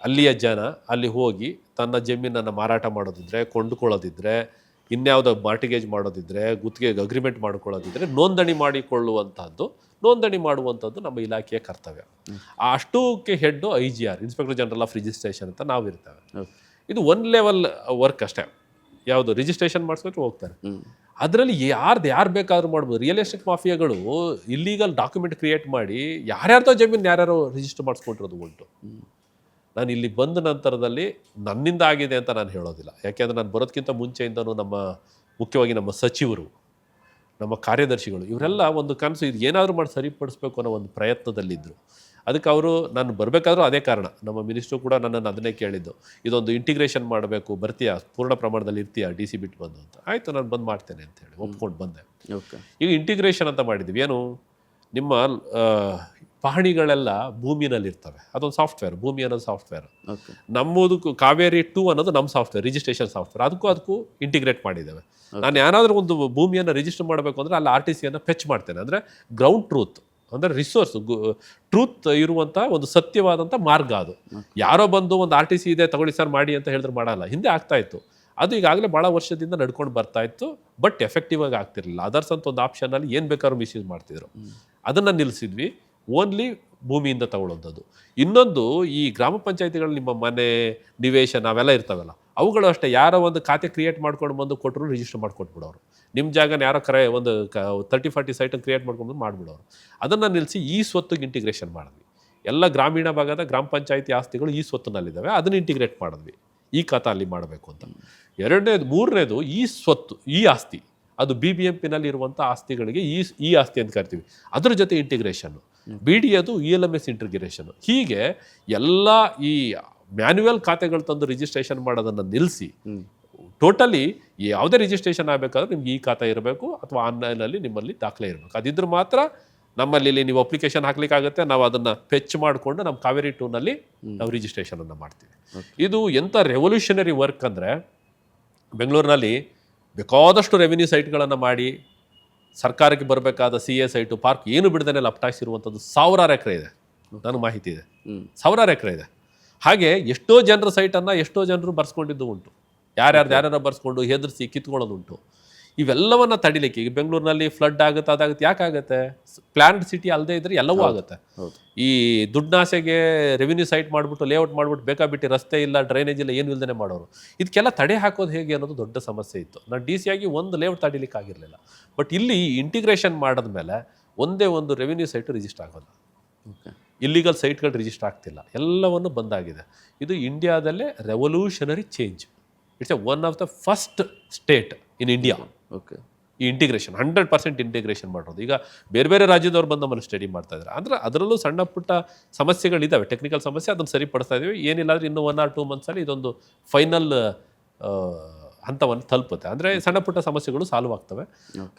ಅಲ್ಲಿಯ ಜನ ಅಲ್ಲಿ ಹೋಗಿ ತನ್ನ ಜಮೀನನ್ನು ಮಾರಾಟ ಮಾಡೋದಿದ್ರೆ, ಕೊಂಡುಕೊಳ್ಳೋದಿದ್ರೆ, ಇನ್ಯಾವುದೋ ಮಾರ್ಟಿಗೇಜ್ ಮಾಡೋದಿದ್ರೆ, ಗುತ್ತಿಗೆ ಅಗ್ರಿಮೆಂಟ್ ಮಾಡ್ಕೊಳ್ಳೋದಿದ್ರೆ ನೋಂದಣಿ ಮಾಡುವಂಥದ್ದು ನಮ್ಮ ಇಲಾಖೆಯ ಕರ್ತವ್ಯ. ಅಷ್ಟಕ್ಕೆ head IGR, inspector general of registration ಅಂತ ನಾವು ಇರ್ತೇವೆ. ಇದು 1 ಲೆವೆಲ್ ವರ್ಕ್ ಅಷ್ಟೇ. ಯಾವುದು ರಿಜಿಸ್ಟ್ರೇಷನ್ ಮಾಡಿಸ್ಕೊಂಡು ಹೋಗ್ತಾರೆ. ಅದರಲ್ಲಿ ಯಾರು ಬೇಕಾದ್ರೂ ಮಾಡ್ಬೋದು. ರಿಯಲ್ ಎಸ್ಟೇಟ್ ಮಾಫಿಯಾಗಳು ಇಲ್ಲೀಗಲ್ ಡಾಕ್ಯುಮೆಂಟ್ ಕ್ರಿಯೇಟ್ ಮಾಡಿ ಯಾರ್ಯಾರ್ದೋ ಜಮೀನು ಯಾರ್ಯಾರೋ ರಿಜಿಸ್ಟರ್ ಮಾಡಿಸ್ಕೊಂಡಿರೋದು ಉಂಟು. ನಾನು ಇಲ್ಲಿ ಬಂದ ನಂತರದಲ್ಲಿ ನನ್ನಿಂದ ಆಗಿದೆ ಅಂತ ನಾನು ಹೇಳೋದಿಲ್ಲ. ಯಾಕೆಂದರೆ ನಾನು ಬರೋದಕ್ಕಿಂತ ಮುಂಚೆಯಿಂದನೂ ನಮ್ಮ ಮುಖ್ಯವಾಗಿ ನಮ್ಮ ಸಚಿವರು, ನಮ್ಮ ಕಾರ್ಯದರ್ಶಿಗಳು, ಇವರೆಲ್ಲ ಒಂದು ಕನಸು ಇದು ಏನಾದರೂ ಮಾಡಿ ಸರಿಪಡಿಸ್ಬೇಕು ಅನ್ನೋ ಒಂದು ಪ್ರಯತ್ನದಲ್ಲಿದ್ದರು. ಅದಕ್ಕೆ ಅವರು ನಾನು ಬರಬೇಕಾದ್ರೂ ಅದೇ ಕಾರಣ, ನಮ್ಮ ಮಿನಿಸ್ಟ್ರು ಕೂಡ ನನ್ನನ್ನು ಅದನ್ನೇ ಕೇಳಿದ್ದು, ಇದೊಂದು ಇಂಟಿಗ್ರೇಷನ್ ಮಾಡಬೇಕು, ಬರ್ತೀಯಾ, ಪೂರ್ಣ ಪ್ರಮಾಣದಲ್ಲಿ ಇರ್ತೀಯಾ ಡಿ ಸಿ ಬಿಟ್ಟು ಬಂದು ಅಂತ. ಆಯಿತು, ನಾನು ಬಂದು ಮಾಡ್ತೇನೆ ಅಂತೇಳಿ ಒಪ್ಕೊಂಡು ಬಂದೆ. ಓಕೆ. ಈಗ ಇಂಟಿಗ್ರೇಷನ್ ಅಂತ ಮಾಡಿದ್ವಿ. ಏನು, ನಿಮ್ಮ ಪಹಣಿಗಳೆಲ್ಲ ಭೂಮಿನಲ್ಲಿರ್ತವೆ, ಅದೊಂದು ಸಾಫ್ಟ್ವೇರ್, ಭೂಮಿ ಅನ್ನೋದು ಸಾಫ್ಟ್ವೇರ್. ಓಕೆ. ನಮ್ಮದು ಕಾವೇರಿ 2 ಅನ್ನೋದು ನಮ್ಮ ಸಾಫ್ಟ್ವೇರ್, ರಿಜಿಸ್ಟ್ರೇಷನ್ ಸಾಫ್ಟ್ವೇರ್. ಅದಕ್ಕೂ ಇಂಟಿಗ್ರೇಟ್ ಮಾಡಿದ್ದೇವೆ. ನಾನು ಏನಾದರೂ ಒಂದು ಭೂಮಿಯನ್ನು ರಿಜಿಸ್ಟರ್ ಮಾಡಬೇಕು ಅಂದರೆ ಅಲ್ಲಿ RTCಯನ್ನು ಫೆಚ್ ಮಾಡ್ತೇನೆ. ಅಂದರೆ ಗ್ರೌಂಡ್ ಟ್ರೂತ್, ಅಂದರೆ ರಿಸೋರ್ಸ್ ಟ್ರೂತ್ ಇರುವಂಥ ಒಂದು ಸತ್ಯವಾದಂಥ ಮಾರ್ಗ ಅದು. ಯಾರೋ ಬಂದು ಒಂದು RTC ಇದೆ ತಗೊಳ್ಳಿ ಸರ್ ಮಾಡಿ ಅಂತ ಹೇಳಿದ್ರೆ ಮಾಡಲ್ಲ. ಹಿಂದೆ ಆಗ್ತಾ ಇತ್ತು, ಅದು ಈಗಾಗಲೇ ಭಾಳ ವರ್ಷದಿಂದ ನಡ್ಕೊಂಡು ಬರ್ತಾ ಇತ್ತು, ಬಟ್ ಎಫೆಕ್ಟಿವ್ ಆಗಿ ಆಗ್ತಿರ್ಲಿಲ್ಲ. ಅದರ್ಸ್ ಅಂತ ಒಂದು ಆಪ್ಷನಲ್ಲಿ ಏನು ಬೇಕಾದ್ರೂ ಮಿಸ್ಯೂಸ್ ಮಾಡ್ತಿದ್ರು. ಅದನ್ನು ನಿಲ್ಲಿಸಿದ್ವಿ, ಓನ್ಲಿ ಭೂಮಿಯಿಂದ ತಗೊಳ್ಳೋಂಥದ್ದು. ಇನ್ನೊಂದು, ಈ ಗ್ರಾಮ ಪಂಚಾಯತಿಗಳು ನಿಮ್ಮ ಮನೆ ನಿವೇಶನ ಅವೆಲ್ಲ ಇರ್ತಾವಲ್ಲ, ಅವುಗಳು ಅಷ್ಟೇ, ಯಾರೋ ಒಂದು ಖಾತೆ ಕ್ರಿಯೇಟ್ ಮಾಡ್ಕೊಂಡು ಬಂದು ಕೊಟ್ಟರು ರಿಜಿಸ್ಟರ್ ಮಾಡ್ಕೊಟ್ಬಿಡೋರು. ನಿಮ್ಮ ಜಾಗನ ಯಾರೋ ಒಂದು 30-40 ಸೈಟನ್ನು ಕ್ರಿಯೇಟ್ ಮಾಡ್ಕೊಂಡು ಮಾಡಿಬಿಡೋರು. ಅದನ್ನು ನಿಲ್ಲಿಸಿ ಈ ಸ್ವತ್ತಿಗೆ ಇಂಟಿಗ್ರೇಷನ್ ಮಾಡಿದ್ವಿ. ಎಲ್ಲ ಗ್ರಾಮೀಣ ಭಾಗದ ಗ್ರಾಮ ಪಂಚಾಯತಿ ಆಸ್ತಿಗಳು ಈ ಸ್ವತ್ತಿನಲ್ಲಿದ್ದಾವೆ, ಅದನ್ನು ಇಂಟಿಗ್ರೇಟ್ ಮಾಡಿದ್ವಿ, ಈ ಖಾತಾ ಅಲ್ಲಿ ಮಾಡಬೇಕು ಅಂತ. ಮೂರನೇದು, ಈ ಸ್ವತ್ತು, ಈ ಆಸ್ತಿ ಅದು BBMPನಲ್ಲಿ ಇರುವಂಥ ಆಸ್ತಿಗಳಿಗೆ ಈ ಆಸ್ತಿ ಅಂತ ಕರಿತೀವಿ, ಅದ್ರ ಜೊತೆ ಇಂಟಿಗ್ರೇಷನ್ನು. BD ಅದು ELMS ಇಂಟಿಗ್ರೇಷನ್ನು. ಹೀಗೆ ಎಲ್ಲ ಈ ಮ್ಯಾನ್ಯುವಲ್ ಖಾತೆಗಳು ತಂದು ರಿಜಿಸ್ಟ್ರೇಷನ್ ಮಾಡೋದನ್ನು ನಿಲ್ಲಿಸಿ ಟೋಟಲಿ ಯಾವುದೇ ರಿಜಿಸ್ಟ್ರೇಷನ್ ಆಗಬೇಕಾದ್ರೆ ನಿಮ್ಗೆ ಈ ಖಾತೆ ಇರಬೇಕು ಅಥವಾ ಆನ್ಲೈನಲ್ಲಿ ನಿಮ್ಮಲ್ಲಿ ದಾಖಲೆ ಇರಬೇಕು. ಅದಿದ್ರೆ ಮಾತ್ರ ನಮ್ಮಲ್ಲಿ ನೀವು ಅಪ್ಲಿಕೇಶನ್ ಹಾಕ್ಲಿಕ್ಕಾಗುತ್ತೆ. ನಾವು ಅದನ್ನು ಫೆಚ್ ಮಾಡಿಕೊಂಡು ನಮ್ಮ ಕಾವೇರಿ 2ನಲ್ಲಿ ನಾವು ರಿಜಿಸ್ಟ್ರೇಷನನ್ನು ಮಾಡ್ತೀವಿ. ಇದು ಎಂಥ ರೆವಲ್ಯೂಷನರಿ ವರ್ಕ್ ಅಂದರೆ, ಬೆಂಗಳೂರಿನಲ್ಲಿ ಬೇಕಾದಷ್ಟು ರೆವಿನ್ಯೂ ಸೈಟ್ಗಳನ್ನು ಮಾಡಿ ಸರ್ಕಾರಕ್ಕೆ ಬರಬೇಕಾದ CA ಸೈಟು, ಪಾರ್ಕ್ ಏನು ಬಿಡದೇ ಲಪ್ಟಾಯಿಸಿರುವಂಥದ್ದು ಸಾವಿರಾರು ಎಕರೆ ಇದೆ. ನನಗೆ ಮಾಹಿತಿ ಇದೆ, ಸಾವಿರಾರು ಎಕರೆ ಇದೆ. ಹಾಗೆ ಎಷ್ಟೋ ಜನರ ಸೈಟನ್ನು ಎಷ್ಟೋ ಜನರು ಬರ್ಸ್ಕೊಂಡಿದ್ದು ಉಂಟು. ಯಾರ್ಯಾರು ಬರ್ಸ್ಕೊಂಡು ಹೆದರ್ಸಿ ಕಿತ್ಕೊಳ್ಳೋದುಂಟು. ಇವೆಲ್ಲವನ್ನ ತಡಿಲಿಕ್ಕೆ, ಈಗ ಬೆಂಗಳೂರಿನಲ್ಲಿ ಫ್ಲಡ್ ಆಗುತ್ತೆ, ಅದಾಗುತ್ತೆ. ಯಾಕಾಗುತ್ತೆ? ಪ್ಲ್ಯಾನ್ಡ್ ಸಿಟಿ ಅಲ್ಲದೆ ಇದ್ರೆ ಎಲ್ಲವೂ ಆಗುತ್ತೆ. ಈ ದುಡ್ಡಾಸೆಗೆ ರೆವಿನ್ಯೂ ಸೈಟ್ ಮಾಡಿಬಿಟ್ಟು ಲೇಔಟ್ ಮಾಡಿಬಿಟ್ಟು ಬೇಕಾಬಿಟ್ಟು ರಸ್ತೆ ಇಲ್ಲ, ಡ್ರೈನೇಜ್ ಇಲ್ಲ, ಏನು ಇಲ್ಲದೇ ಮಾಡೋರು. ಇದಕ್ಕೆಲ್ಲ ತಡೆ ಹಾಕೋದು ಹೇಗೆ ಅನ್ನೋದು ದೊಡ್ಡ ಸಮಸ್ಯೆ ಇತ್ತು. ನಾನು DC ಆಗಿ ಒಂದು ಲೇಔಟ್ ತಡಿಲಿಕ್ಕೆ ಆಗಿರಲಿಲ್ಲ. ಬಟ್ ಇಲ್ಲಿ ಇಂಟಿಗ್ರೇಷನ್ ಮಾಡಿದ್ಮೇಲೆ ಒಂದೇ ಒಂದು ರೆವಿನ್ಯೂ ಸೈಟು ರಿಜಿಸ್ಟರ್ ಆಗೋಲ್ಲ, ಇಲ್ಲಿಗಲ್ ಸೈಟ್ಗಳು ರಿಜಿಸ್ಟರ್ ಆಗ್ತಿಲ್ಲ, ಎಲ್ಲವನ್ನು ಬಂದಾಗಿದೆ. ಇದು ಇಂಡಿಯಾದಲ್ಲೇ revolutionary change. It's one of the first state in India. Okay. ಈ ಇಂಟಿಗ್ರೇಷನ್ 100% ಇಂಟಿಗ್ರೇಷನ್ ಮಾಡೋದು. ಈಗ ಬೇರೆ ಬೇರೆ ರಾಜ್ಯದವ್ರು ಬಂದು ನಮ್ಮನ್ನು ಸ್ಟಡಿ ಮಾಡ್ತಾ ಇದ್ದಾರೆ. ಅಂದರೆ ಅದರಲ್ಲೂ ಸಣ್ಣ ಪುಟ್ಟ ಸಮಸ್ಯೆಗಳಿದ್ದಾವೆ, ಟೆಕ್ನಿಕಲ್ ಸಮಸ್ಯೆ, ಅದನ್ನು ಸರಿಪಡಿಸ್ತಾ ಇದ್ದೀವಿ. ಏನಿಲ್ಲ ಅಂದರೆ ಇನ್ನೂ 1 or 2 ಮಂತ್ಸಲ್ಲಿ ಇದೊಂದು ಫೈನಲ್ ಹಂತವನ್ನು ತಲುಪುತ್ತೆ. ಅಂದರೆ ಸಣ್ಣ ಪುಟ್ಟ ಸಮಸ್ಯೆಗಳು ಸಾಲ್ವ್ ಆಗ್ತವೆ.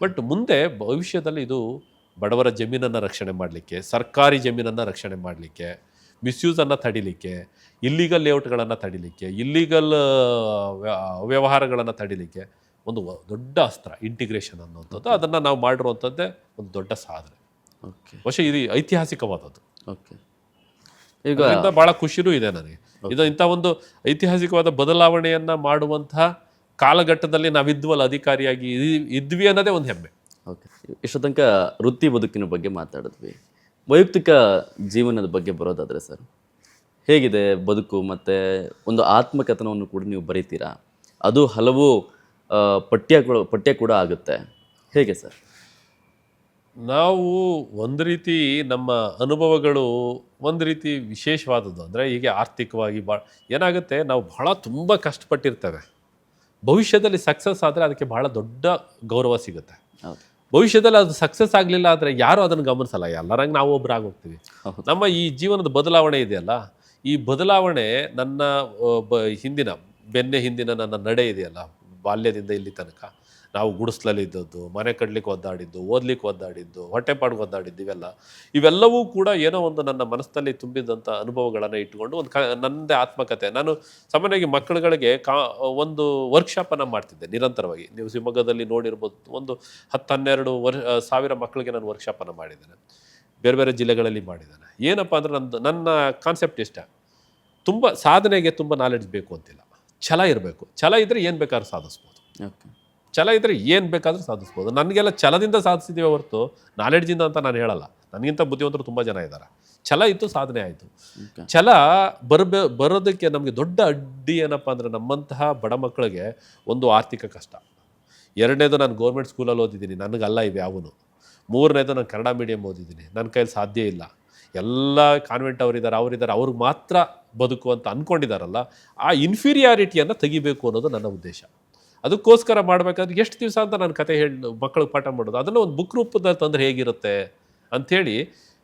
ಬಟ್ ಮುಂದೆ ಭವಿಷ್ಯದಲ್ಲಿ ಇದು ಬಡವರ ಜಮೀನನ್ನು ರಕ್ಷಣೆ ಮಾಡಲಿಕ್ಕೆ, ಸರ್ಕಾರಿ ಜಮೀನನ್ನು ರಕ್ಷಣೆ ಮಾಡಲಿಕ್ಕೆ, ಮಿಸ್ಯೂಸನ್ನು ತಡಿಲಿಕ್ಕೆ, ಇಲ್ಲಿಗಲ್ ಲೇಔಟ್ಗಳನ್ನು ತಡಿಲಿಕ್ಕೆ, ಇಲ್ಲಿಗಲ್ ವ್ಯವಹಾರಗಳನ್ನು ತಡಿಲಿಕ್ಕೆ ಒಂದು ದೊಡ್ಡ ಅಸ್ತ್ರ ಇಂಟಿಗ್ರೇಷನ್ ಅನ್ನುವಂಥದ್ದು. ಅದನ್ನು ನಾವು ಮಾಡಿರುವಂಥದ್ದೇ ಒಂದು ದೊಡ್ಡ ಸಾಧನೆ. ಓಕೆ. ಬಹುಶಃ ಇದು ಐತಿಹಾಸಿಕವಾದದ್ದು. ಓಕೆ. ಈಗ ಭಾಳ ಖುಷಿನೂ ಇದೆ ನನಗೆ. ಇದು ಇಂಥ ಒಂದು ಐತಿಹಾಸಿಕವಾದ ಬದಲಾವಣೆಯನ್ನು ಮಾಡುವಂತಹ ಕಾಲಘಟ್ಟದಲ್ಲಿ ನಾವಿದ್ವಲ್ಲ, ಅಧಿಕಾರಿಯಾಗಿ ಇದ್ವಿ ಅನ್ನೋದೇ ಒಂದು ಹೆಮ್ಮೆ. ಓಕೆ. ಇಷ್ಟು ತನಕ ವೃತ್ತಿ ಬದುಕಿನ ಬಗ್ಗೆ ಮಾತಾಡಿದ್ವಿ. ವೈಯಕ್ತಿಕ ಜೀವನದ ಬಗ್ಗೆ ಬರೋದಾದರೆ ಸರ್, ಹೇಗಿದೆ ಬದುಕು? ಮತ್ತು ಒಂದು ಆತ್ಮಕಥನವನ್ನು ಕೂಡ ನೀವು ಬರೀತೀರಾ, ಅದು ಹಲವು ಪಠ್ಯ ಕೂಡ ಆಗುತ್ತೆ. ಹೇಗೆ ಸರ್? ನಾವು ಒಂದು ರೀತಿ ನಮ್ಮ ಅನುಭವಗಳು ಒಂದು ರೀತಿ ವಿಶೇಷವಾದದ್ದು. ಅಂದರೆ ಹೀಗೆ ಆರ್ಥಿಕವಾಗಿ ಏನಾಗುತ್ತೆ, ನಾವು ಬಹಳ ತುಂಬ ಕಷ್ಟಪಟ್ಟಿರ್ತೇವೆ. ಭವಿಷ್ಯದಲ್ಲಿ ಸಕ್ಸಸ್ ಆದರೆ ಅದಕ್ಕೆ ಬಹಳ ದೊಡ್ಡ ಗೌರವ ಸಿಗುತ್ತೆ. ಭವಿಷ್ಯದಲ್ಲಿ ಅದು ಸಕ್ಸಸ್ ಆಗಲಿಲ್ಲ ಆದರೆ ಯಾರೂ ಅದನ್ನು ಗಮನಿಸಲ್ಲ, ಎಲ್ಲರಂಗೆ ನಾವು ಒಬ್ಬರಾಗಿ ಹೋಗ್ತೀವಿ. ನಮ್ಮ ಈ ಜೀವನದ ಬದಲಾವಣೆ ಇದೆಯಲ್ಲ, ಈ ಬದಲಾವಣೆ ನನ್ನ ಹಿಂದಿನ ನನ್ನ ನಡೆ ಇದೆಯಲ್ಲ, ಬಾಲ್ಯದಿಂದ ಇಲ್ಲಿ ತನಕ ನಾವು ಗುಡಿಸ್ಲಲ್ಲಿ ಇದ್ದದ್ದು, ಮನೆ ಕಟ್ಲಿಕ್ಕೆ ಒದ್ದಾಡಿದ್ದು, ಓದ್ಲಿಕ್ಕೆ ಒದ್ದಾಡಿದ್ದು, ಹೊಟ್ಟೆಪಾಡಿಗೆ ಒದ್ದಾಡಿದ್ದು, ಇವೆಲ್ಲವೂ ಕೂಡ ಏನೋ ಒಂದು ನನ್ನ ಮನಸ್ಸಲ್ಲಿ ತುಂಬಿದಂಥ ಅನುಭವಗಳನ್ನು ಇಟ್ಟುಕೊಂಡು ಒಂದು ನನ್ನದೇ ಆತ್ಮಕಥೆ. ನಾನು ಸಾಮಾನ್ಯವಾಗಿ ಮಕ್ಕಳುಗಳಿಗೆ ಒಂದು ವರ್ಕ್ಶಾಪನ್ನು ಮಾಡ್ತಿದ್ದೆ ನಿರಂತರವಾಗಿ. ನೀವು ಶಿವಮೊಗ್ಗದಲ್ಲಿ ನೋಡಿರ್ಬೋದು, ಒಂದು 10-12 ಸಾವಿರ ಮಕ್ಕಳಿಗೆ ನಾನು ವರ್ಕ್ಶಾಪನ್ನು ಮಾಡಿದ್ದೇನೆ, ಬೇರೆ ಬೇರೆ ಜಿಲ್ಲೆಗಳಲ್ಲಿ ಮಾಡಿದ್ದೇನೆ. ಏನಪ್ಪ ಅಂದರೆ ನನ್ನ ಕಾನ್ಸೆಪ್ಟ್ ಇಷ್ಟ, ತುಂಬ ಸಾಧನೆಗೆ ತುಂಬ ನಾಲೆಡ್ಜ್ ಬೇಕು ಅಂತಿಲ್ಲ, ಛಲ ಇರಬೇಕು. ಛಲ ಇದ್ದರೆ ಏನು ಬೇಕಾದ್ರೂ ಸಾಧಿಸ್ಬೋದು. ಛಲ ಇದ್ದರೆ ಏನು ಬೇಕಾದರೂ ಸಾಧಿಸ್ಬೋದು. ನನಗೆಲ್ಲ ಛಲದಿಂದ ಸಾಧಿಸಿದ್ದೀವಿ ಹೊರತು ನಾಲೆಡ್ಜಿಂದ ಅಂತ ನಾನು ಹೇಳಲ್ಲ. ನನಗಿಂತ ಬುದ್ಧಿವಂತರು ತುಂಬ ಜನ ಇದ್ದಾರೆ. ಛಲ ಇತ್ತು, ಸಾಧನೆ ಆಯಿತು. ಛಲ ಬರೋದಕ್ಕೆ ನಮಗೆ ದೊಡ್ಡ ಅಡ್ಡಿ ಏನಪ್ಪ ಅಂದರೆ, ನಮ್ಮಂತಹ ಬಡ ಮಕ್ಕಳಿಗೆ ಒಂದು ಆರ್ಥಿಕ ಕಷ್ಟ. ಎರಡನೇದು, ನಾನು ಗೌರ್ಮೆಂಟ್ ಸ್ಕೂಲಲ್ಲಿ ಓದಿದ್ದೀನಿ, ನನಗಲ್ಲ ಇವು ಯಾವನು. ಮೂರನೇದು, ನಾನು ಕನ್ನಡ ಮೀಡಿಯಮ್ ಓದಿದ್ದೀನಿ, ನನ್ನ ಕೈಯಲ್ಲಿ ಸಾಧ್ಯ ಇಲ್ಲ. ಎಲ್ಲ ಕಾನ್ವೆಂಟ್ ಅವರಿದ್ದಾರೆ, ಅವ್ರಿಗೆ ಮಾತ್ರ ಬದುಕು ಅಂತ ಅಂದ್ಕೊಂಡಿದ್ದಾರಲ್ಲ, ಆ ಇನ್ಫೀರಿಯಾರಿಟಿಯನ್ನು ತೆಗಿಬೇಕು ಅನ್ನೋದು ನನ್ನ ಉದ್ದೇಶ. ಅದಕ್ಕೋಸ್ಕರ ಮಾಡಬೇಕಾದ್ರೆ ಎಷ್ಟು ದಿವಸ ಅಂತ ನಾನು ಕತೆ ಹೇಳಿ ಮಕ್ಕಳಿಗೆ ಪಾಠ ಮಾಡೋದು, ಅದನ್ನು ಒಂದು ಬುಕ್ ರೂಪದಲ್ಲಿ ತಂದ್ರೆ ಹೇಗಿರುತ್ತೆ ಅಂಥೇಳಿ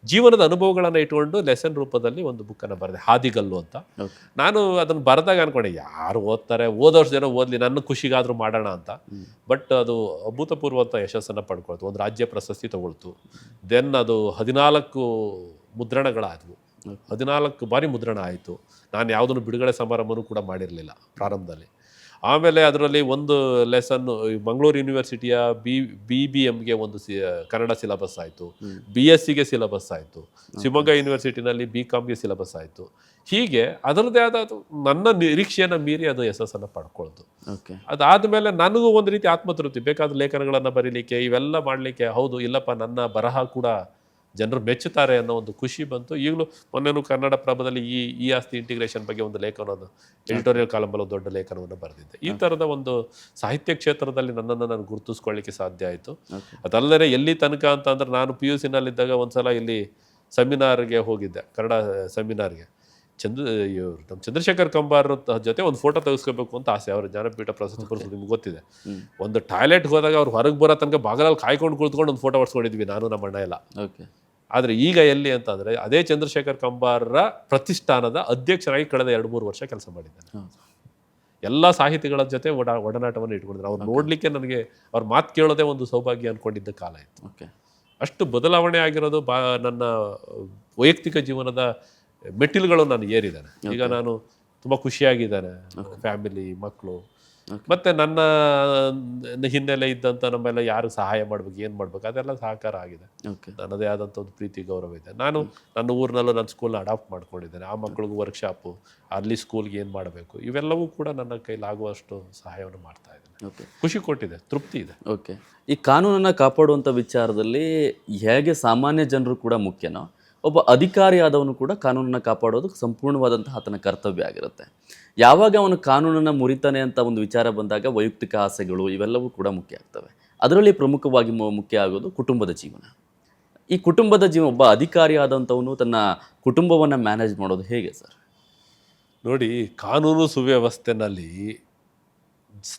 ಜೀವನದ ಅನುಭವಗಳನ್ನು ಇಟ್ಕೊಂಡು ಲೆಸನ್ ರೂಪದಲ್ಲಿ ಒಂದು ಬುಕ್ಕನ್ನು ಬರೆದೆ, ಹಾದಿಗಲ್ಲು ಅಂತ. ನಾನು ಅದನ್ನು ಬರೆದಾಗ ಅನ್ಕೊಂಡೆ ಯಾರು ಓದ್ತಾರೆ, ಓದೋಷ್ಟು ಜನ ಓದಲಿ, ನನ್ನ ಖುಷಿಗಾದರೂ ಮಾಡೋಣ ಅಂತ. ಬಟ್ ಅದು ಅಭೂತಪೂರ್ವ ಅಂತ ಯಶಸ್ಸನ್ನು ಪಡ್ಕೊಳ್ತು, ಒಂದು ರಾಜ್ಯ ಪ್ರಶಸ್ತಿ ತಗೊಳ್ತು. ದೆನ್ ಅದು 14 ಮುದ್ರಣಗಳಾದವು, 14 ಬಾರಿ ಮುದ್ರಣ ಆಯಿತು. ನಾನು ಯಾವುದನ್ನು ಬಿಡುಗಡೆ ಸಮಾರಂಭನೂ ಕೂಡ ಮಾಡಿರಲಿಲ್ಲ ಪ್ರಾರಂಭದಲ್ಲಿ. ಆಮೇಲೆ ಅದರಲ್ಲಿ ಒಂದು ಲೆಸನ್ನು ಮಂಗಳೂರು ಯೂನಿವರ್ಸಿಟಿಯ BBMಗೆ ಒಂದು ಕನ್ನಡ ಸಿಲೆಬಸ್ ಆಯಿತು, BScಗೆ ಸಿಲೆಬಸ್ ಆಯಿತು, ಶಿವಮೊಗ್ಗ ಯೂನಿವರ್ಸಿಟಿನಲ್ಲಿ BComಗೆ ಸಿಲೆಬಸ್ ಆಯಿತು. ಹೀಗೆ ಅದರದ್ದೇ ಆದ ನನ್ನ ನಿರೀಕ್ಷೆಯನ್ನು ಮೀರಿ ಅದು ಯಶಸ್ಸನ್ನು ಪಡ್ಕೊಳ್ತು. ಅದಾದಮೇಲೆ ನನಗೂ ಒಂದು ರೀತಿ ಆತ್ಮತೃಪ್ತಿ, ಬೇಕಾದ ಲೇಖನಗಳನ್ನು ಬರೀಲಿಕ್ಕೆ, ಇವೆಲ್ಲ ಮಾಡಲಿಕ್ಕೆ, ಹೌದು ಇಲ್ಲಪ್ಪ ನನ್ನ ಬರಹ ಕೂಡ ಜನರು ಮೆಚ್ಚುತ್ತಾರೆ ಅನ್ನೋ ಒಂದು ಖುಷಿ ಬಂತು. ಈಗಲೂ ಮೊನ್ನೆನೂ ಕನ್ನಡ ಪ್ರಭದಲ್ಲಿ ಈ ಆಸ್ತಿ ಇಂಟಿಗ್ರೇಷನ್ ಬಗ್ಗೆ ಒಂದು ಲೇಖನವನ್ನು, ಎಡಿಟೋರಿಯಲ್ ಕಾಲಂಬಲ್ಲಿ ಒಂದು ದೊಡ್ಡ ಲೇಖನವನ್ನು ಬರೆದಿದ್ದೆ. ಈ ಥರದ ಒಂದು ಸಾಹಿತ್ಯ ಕ್ಷೇತ್ರದಲ್ಲಿ ನನ್ನನ್ನು ನಾನು ಗುರುತಿಸ್ಕೊಳ್ಳಿಕ್ಕೆ ಸಾಧ್ಯ ಆಯಿತು. ಅದಲ್ಲದೆ ಎಲ್ಲಿ ತನಕ ಅಂತಂದ್ರೆ, ನಾನು PUC ನಲ್ಲಿದ್ದಾಗ ಒಂದ್ಸಲ ಇಲ್ಲಿ ಸೆಮಿನಾರ್ಗೆ ಹೋಗಿದ್ದೆ, ಕನ್ನಡ ಸೆಮಿನಾರ್ಗೆ. ನಮ್ಮ ಚಂದ್ರಶೇಖರ್ ಕಂಬಾರ್ ಜೊತೆ ಒಂದು ಫೋಟೋ ತೆಗೆಸ್ಕೋಬೇಕು ಅಂತ ಆಸೆ. ಅವರು ಜ್ಞಾನಪೀಠ ಪ್ರಶಸ್ತಿ ಪುರಸ್ಕೃತ, ನಿಮ್ಗೆ ಗೊತ್ತಿದೆ. ಒಂದು ಟಾಯ್ಲೆಟ್ಗೆ ಹೋದಾಗ ಅವ್ರು ಹೊರಗೆ ಬರೋ ತನಕ ಬಾಗಲಲ್ಲಿ ಕಾಯ್ಕೊಂಡು ಕುಳಿತುಕೊಂಡು ಒಂದು ಫೋಟೋ ಹೊಡ್ಸ್ಕೊಂಡಿದ್ವಿ ನಾನು ನಮ್ಮ ಅಣ್ಣ ಎಲ್ಲ. ಆದರೆ ಈಗ ಎಲ್ಲಿ ಅಂತಂದರೆ, ಅದೇ ಚಂದ್ರಶೇಖರ್ ಕಂಬಾರರ ಪ್ರತಿಷ್ಠಾನದ ಅಧ್ಯಕ್ಷರಾಗಿ ಕಳೆದ 2-3 ವರ್ಷ ಕೆಲಸ ಮಾಡಿದ್ದೇನೆ. ಎಲ್ಲ ಸಾಹಿತಿಗಳ ಜೊತೆ ಒಡನಾಟವನ್ನು ಇಟ್ಕೊಂಡಿದ್ದಾರೆ. ಅವ್ರು ನೋಡಲಿಕ್ಕೆ ನನಗೆ ಅವ್ರ ಮಾತು ಕೇಳೋದೇ ಒಂದು ಸೌಭಾಗ್ಯ ಅಂದ್ಕೊಂಡಿದ್ದ ಕಾಲ ಇತ್ತು. ಅಷ್ಟು ಬದಲಾವಣೆ ಆಗಿರೋದು ನನ್ನ ವೈಯಕ್ತಿಕ ಜೀವನದ ಮೆಟ್ಟಿಲುಗಳು ನಾನು ಏರಿದ್ದೇನೆ. ಈಗ ನಾನು ತುಂಬ ಖುಷಿಯಾಗಿದ್ದೇನೆ. ಫ್ಯಾಮಿಲಿ, ಮಕ್ಕಳು, ಮತ್ತು ನನ್ನ ಹಿನ್ನೆಲೆ ಇದ್ದಂಥ ನಮ್ಮೆಲ್ಲ ಯಾರು ಸಹಾಯ ಮಾಡ್ಬೇಕು, ಏನು ಮಾಡ್ಬೇಕು, ಅದೆಲ್ಲ ಸಹಕಾರ ಆಗಿದೆ. ನನ್ನದೇ ಆದಂಥ ಒಂದು ಪ್ರೀತಿ ಗೌರವ ಇದೆ. ನಾನು ನನ್ನ ಊರಿನಲ್ಲೂ ನನ್ನ ಸ್ಕೂಲ್ನ ಅಡಾಪ್ಟ್ ಮಾಡ್ಕೊಂಡಿದ್ದೇನೆ. ಆ ಮಕ್ಕಳಿಗೂ ವರ್ಕ್ಶಾಪು, ಅಲ್ಲಿ ಸ್ಕೂಲ್ಗೆ ಏನು ಮಾಡಬೇಕು, ಇವೆಲ್ಲವೂ ಕೂಡ ನನ್ನ ಕೈಲಾಗುವಷ್ಟು ಸಹಾಯವನ್ನು ಮಾಡ್ತಾ ಇದ್ದೇನೆ. ಖುಷಿ ಕೊಟ್ಟಿದೆ, ತೃಪ್ತಿ ಇದೆ. ಈ ಕಾನೂನನ್ನು ಕಾಪಾಡುವಂಥ ವಿಚಾರದಲ್ಲಿ ಹೇಗೆ ಸಾಮಾನ್ಯ ಜನರು ಕೂಡ ಮುಖ್ಯನೋ, ಒಬ್ಬ ಅಧಿಕಾರಿ ಆದವನು ಕೂಡ ಕಾನೂನನ್ನು ಕಾಪಾಡೋದು ಸಂಪೂರ್ಣವಾದಂತಹ ಆತನ ಕರ್ತವ್ಯ ಆಗಿರುತ್ತೆ. ಯಾವಾಗ ಅವನು ಕಾನೂನನ್ನು ಮುರಿತಾನೆ ಅಂತ ಒಂದು ವಿಚಾರ ಬಂದಾಗ ವೈಯಕ್ತಿಕ ಆಸೆಗಳು ಇವೆಲ್ಲವೂ ಕೂಡ ಮುಖ್ಯ ಆಗ್ತವೆ. ಅದರಲ್ಲಿ ಪ್ರಮುಖವಾಗಿ ಮುಖ್ಯ ಆಗೋದು ಕುಟುಂಬದ ಜೀವನ. ಈ ಕುಟುಂಬದ ಜೀವನ, ಒಬ್ಬ ಅಧಿಕಾರಿ ಆದಂಥವನು ತನ್ನ ಕುಟುಂಬವನ್ನು ಮ್ಯಾನೇಜ್ ಮಾಡೋದು ಹೇಗೆ ಸರ್? ನೋಡಿ, ಕಾನೂನು ಸುವ್ಯವಸ್ಥೆನಲ್ಲಿ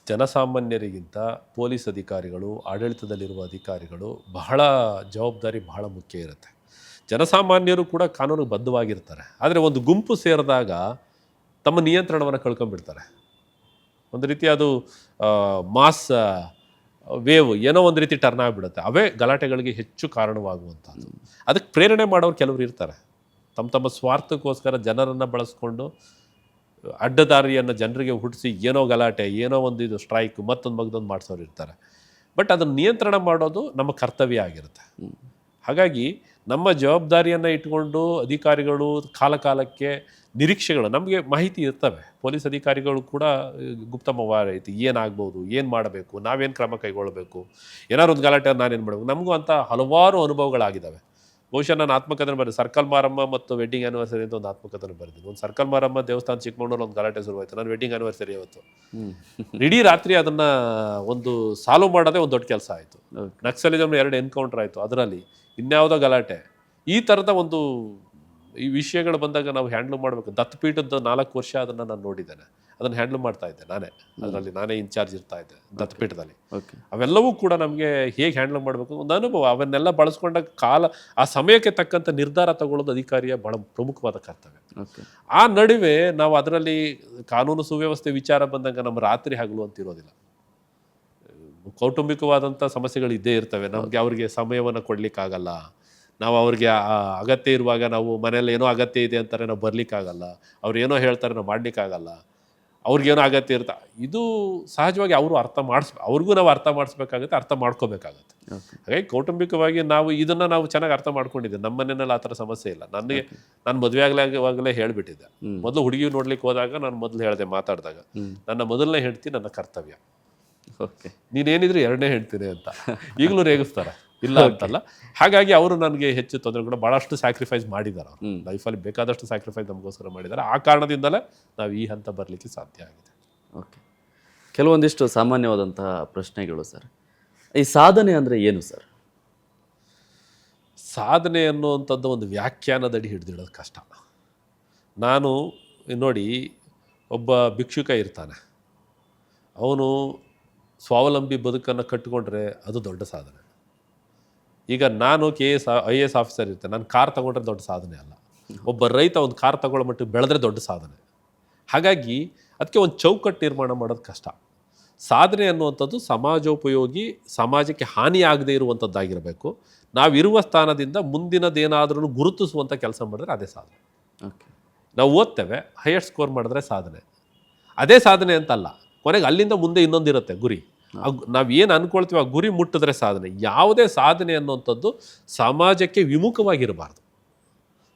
ಜನಸಾಮಾನ್ಯರಿಗಿಂತ ಪೊಲೀಸ್ ಅಧಿಕಾರಿಗಳು, ಆಡಳಿತದಲ್ಲಿರುವ ಅಧಿಕಾರಿಗಳು ಬಹಳ ಜವಾಬ್ದಾರಿ ಬಹಳ ಮುಖ್ಯ ಇರುತ್ತೆ. ಜನಸಾಮಾನ್ಯರು ಕೂಡ ಕಾನೂನಿಗೆ ಬದ್ಧವಾಗಿರ್ತಾರೆ. ಆದರೆ ಒಂದು ಗುಂಪು ಸೇರಿದಾಗ ತಮ್ಮ ನಿಯಂತ್ರಣವನ್ನು ಕಳ್ಕೊಂಡ್ಬಿಡ್ತಾರೆ. ಒಂದು ರೀತಿ ಅದು ಮಾಸ್ ವೇವ್ ಏನೋ ಒಂದು ರೀತಿ ಟರ್ನ್ ಆಗಿಬಿಡುತ್ತೆ. ಅವೇ ಗಲಾಟೆಗಳಿಗೆ ಹೆಚ್ಚು ಕಾರಣವಾಗುವಂಥದ್ದು. ಅದಕ್ಕೆ ಪ್ರೇರಣೆ ಮಾಡೋರು ಕೆಲವರು ಇರ್ತಾರೆ. ತಮ್ಮ ಸ್ವಾರ್ಥಕ್ಕೋಸ್ಕರ ಜನರನ್ನು ಬಳಸ್ಕೊಂಡು ಅಡ್ಡದಾರಿಯನ್ನು ಜನರಿಗೆ ಹುಟ್ಟಿಸಿ ಏನೋ ಗಲಾಟೆ, ಏನೋ ಒಂದು ಇದು ಸ್ಟ್ರೈಕ್, ಮತ್ತೊಂದು ಮಾಡಿಸೋರು ಇರ್ತಾರೆ. ಬಟ್ ಅದನ್ನು ನಿಯಂತ್ರಣ ಮಾಡೋದು ನಮ್ಮ ಕರ್ತವ್ಯ ಆಗಿರುತ್ತೆ. ಹಾಗಾಗಿ ನಮ್ಮ ಜವಾಬ್ದಾರಿಯನ್ನು ಇಟ್ಕೊಂಡು ಅಧಿಕಾರಿಗಳು ಕಾಲಕ್ಕೆ ನಿರೀಕ್ಷೆಗಳು, ನಮಗೆ ಮಾಹಿತಿ ಇರ್ತವೆ. ಪೊಲೀಸ್ ಅಧಿಕಾರಿಗಳು ಕೂಡ ಗುಪ್ತ ಮಾಹಿತಿ, ಏನಾಗ್ಬೋದು, ಏನು ಮಾಡಬೇಕು, ನಾವೇನು ಕ್ರಮ ಕೈಗೊಳ್ಳಬೇಕು, ಏನಾದ್ರು ಒಂದು ಗಲಾಟೆ ನಾನೇನು ಮಾಡಬೇಕು, ನಮಗೂ ಅಂತ ಹಲವಾರು ಅನುಭವಗಳಾಗಿದ್ದಾವೆ. ಬಹುಶಃ ನಾನು ಆತ್ಮಕಥನ ಬರೆದು ಸರ್ಕಲ್ ಮಾರಮ್ಮ ಮತ್ತು ವೆಡ್ಡಿಂಗ್ ಆ್ಯನಿವರ್ಸರಿ ಅಂತ ಒಂದು ಆತ್ಮಕಥನ ಬರೆದಿದ್ದು. ಒಂದು ಸರ್ಕಲ್ ಮಾರಮ್ಮ ದೇವಸ್ಥಾನ ಚಿಕ್ಕಮಗಳೂರಲ್ಲಿ ಒಂದು ಗಲಾಟೆ ಶುರುವಾಯಿತು. ನಾನು ವೆಡ್ಡಿಂಗ್ ಆ್ಯನಿವರ್ಸರಿ ಇವತ್ತು ಇಡೀ ರಾತ್ರಿ ಅದನ್ನು ಒಂದು ಸಾಲ್ವ್ ಮಾಡೋದೇ ಒಂದು ದೊಡ್ಡ ಕೆಲಸ ಆಯಿತು. ನಕ್ಸಲಿಸಮ್ 2 ಎನ್ಕೌಂಟರ್ ಆಯಿತು, ಅದರಲ್ಲಿ ಇನ್ಯಾವುದೋ ಗಲಾಟೆ. ಈ ಥರದ ಒಂದು ಈ ವಿಷಯಗಳು ಬಂದಾಗ ನಾವು ಹ್ಯಾಂಡ್ಲ್ ಮಾಡಬೇಕು. ದತ್ತಪೀಠದ 4 ವರ್ಷ ಅದನ್ನು ನಾನು ನೋಡಿದ್ದೇನೆ, ಅದನ್ನು ಹ್ಯಾಂಡ್ಲ್ ಮಾಡ್ತಾ ಇದ್ದೆ ನಾನೇ. ಅದರಲ್ಲಿ ನಾನೇ ಇನ್ಚಾರ್ಜ್ ಇರ್ತಾ ಇದ್ದೆ ದತ್ತಪೀಠದಲ್ಲಿ. ಅವೆಲ್ಲವೂ ಕೂಡ ನಮಗೆ ಹೇಗೆ ಹ್ಯಾಂಡ್ಲ್ ಮಾಡಬೇಕು ಒಂದು ಅನುಭವ. ಅವನ್ನೆಲ್ಲ ಬಳಸ್ಕೊಂಡಾಗ ಆ ಸಮಯಕ್ಕೆ ತಕ್ಕಂಥ ನಿರ್ಧಾರ ತಗೊಳ್ಳೋದು ಅಧಿಕಾರಿಯ ಬಹಳ ಪ್ರಮುಖವಾದ ಕರ್ತವ್ಯ. ಆ ನಡುವೆ ನಾವು ಅದರಲ್ಲಿ ಕಾನೂನು ಸುವ್ಯವಸ್ಥೆ ವಿಚಾರ ಬಂದಾಗ ನಮ್ಮ ರಾತ್ರಿ ಹಗಲು ಅಂತ ಇರೋದಿಲ್ಲ. ಕೌಟುಂಬಿಕವಾದಂಥ ಸಮಸ್ಯೆಗಳು ಇದ್ದೇ ಇರ್ತವೆ. ನಮಗೆ ಅವ್ರಿಗೆ ಸಮಯವನ್ನು ಕೊಡಲಿಕ್ಕಾಗಲ್ಲ. ನಾವು ಅವ್ರಿಗೆ ಅಗತ್ಯ ಇರುವಾಗ ನಾವು ಮನೇಲಿ ಏನೋ ಅಗತ್ಯ ಇದೆ ಅಂತಾರೆ, ನಾವು ಬರಲಿಕ್ಕಾಗಲ್ಲ. ಅವ್ರು ಏನೋ ಹೇಳ್ತಾರೆ, ನಾವು ಮಾಡಲಿಕ್ಕಾಗಲ್ಲ. ಅವ್ರಿಗೇನೋ ಅಗತ್ಯ ಇರುತ್ತೆ. ಇದು ಸಹಜವಾಗಿ ಅವ್ರಿಗೂ ನಾವು ಅರ್ಥ ಮಾಡಿಸ್ಬೇಕಾಗುತ್ತೆ, ಅರ್ಥ ಮಾಡ್ಕೋಬೇಕಾಗತ್ತೆ. ಹಾಗಾಗಿ ಕೌಟುಂಬಿಕವಾಗಿ ನಾವು ಚೆನ್ನಾಗಿ ಅರ್ಥ ಮಾಡ್ಕೊಂಡಿದ್ದೇವೆ. ನಮ್ಮ ಮನೆಯಲ್ಲಿ ಆ ಥರ ಸಮಸ್ಯೆ ಇಲ್ಲ. ನಾನು ಮದುವೆ ಆಗಲಾಗಲೇ ಹೇಳಿಬಿಟ್ಟಿದ್ದೆ. ಮೊದಲು ಹುಡುಗಿ ನೋಡ್ಲಿಕ್ಕೆ ಹೋದಾಗ ನಾನು ಮೊದಲು ಹೇಳಿದೆ, ಮಾತಾಡಿದಾಗ, ನನ್ನ ಮೊದಲನೇ ಹೆಂಡ್ತಿ ನನ್ನ ಕರ್ತವ್ಯ, ನೀನೇನಿದ್ರು 2ನೇ ಹೆಂಡ್ತೀನಿ ಅಂತ. ಈಗಲೂ ರೇಗಿಸ್ತಾರೆ, ಇಲ್ಲ ಅಂತಲ್ಲ. ಹಾಗಾಗಿ ಅವರು ನನಗೆ ಹೆಚ್ಚು ತೊಂದರೆ ಕೂಡ ಭಾಳಷ್ಟು ಸ್ಯಾಕ್ರಿಫೈಸ್ ಮಾಡಿದ್ದಾರೆ. ಅವರು ಲೈಫಲ್ಲಿ ಬೇಕಾದಷ್ಟು ಸ್ಯಾಕ್ರಿಫೈಸ್ ನಮಗೋಸ್ಕರ ಮಾಡಿದ್ದಾರೆ. ಆ ಕಾರಣದಿಂದಲೇ ನಾವು ಈ ಹಂತ ಬರಲಿಕ್ಕೆ ಸಾಧ್ಯ ಆಗಿದೆ. ಕೆಲವೊಂದಿಷ್ಟು ಸಾಮಾನ್ಯವಾದಂತಹ ಪ್ರಶ್ನೆಗಳು ಸರ್. ಈ ಸಾಧನೆ ಅಂದರೆ ಏನು ಸರ್? ಸಾಧನೆ ಅನ್ನುವಂಥದ್ದು ಒಂದು ವ್ಯಾಖ್ಯಾನದಡಿ ಹಿಡಿದಿಡೋದು ಕಷ್ಟ. ನೋಡಿ, ಒಬ್ಬ ಭಿಕ್ಷುಕ ಇರ್ತಾನೆ. ಅವನು ಸ್ವಾವಲಂಬಿ ಬದುಕನ್ನು ಕಟ್ಟಿಕೊಂಡ್ರೆ ಅದು ದೊಡ್ಡ ಸಾಧನೆ. ಈಗ ನಾನು KS IAS ಆಫೀಸರ್ ಇರ್ತೇನೆ, ನಾನು ಕಾರ್ ತೊಗೊಂಡ್ರೆ ದೊಡ್ಡ ಸಾಧನೆ ಅಲ್ಲ. ಒಬ್ಬ ರೈತ ಒಂದು ಕಾರ್ ತಗೊಳ್ಳೋ ಮಟ್ಟಿಗೆ ಬೆಳೆದ್ರೆ ದೊಡ್ಡ ಸಾಧನೆ. ಹಾಗಾಗಿ ಅದಕ್ಕೆ ಒಂದು ಚೌಕಟ್ಟು ನಿರ್ಮಾಣ ಮಾಡೋದು ಕಷ್ಟ. ಸಾಧನೆ ಅನ್ನುವಂಥದ್ದು ಸಮಾಜೋಪಯೋಗಿ, ಸಮಾಜಕ್ಕೆ ಹಾನಿಯಾಗದೇ ಇರುವಂಥದ್ದಾಗಿರಬೇಕು. ನಾವಿರುವ ಸ್ಥಾನದಿಂದ ಮುಂದಿನದೇನಾದ್ರೂ ಗುರುತಿಸುವಂಥ ಕೆಲಸ ಮಾಡಿದ್ರೆ ಅದೇ ಸಾಧನೆ. ಓಕೆ. ನಾವು ಓದ್ತೇವೆ, ಹೈಯರ್ ಸ್ಕೋರ್ ಮಾಡಿದ್ರೆ ಸಾಧನೆ. ಅದೇ ಸಾಧನೆ ಅಂತಲ್ಲ, ಕೊನೆಗೆ ಅಲ್ಲಿಂದ ಮುಂದೆ ಇನ್ನೊಂದಿರುತ್ತೆ ಗುರಿ. ನಾವು ಏನು ಅನ್ಕೊಳ್ತೀವಿ ಆ ಗುರಿ ಮುಟ್ಟಿದ್ರೆ ಸಾಧನೆ. ಯಾವುದೇ ಸಾಧನೆ ಅನ್ನುವಂಥದ್ದು ಸಮಾಜಕ್ಕೆ ವಿಮುಖವಾಗಿರಬಾರ್ದು.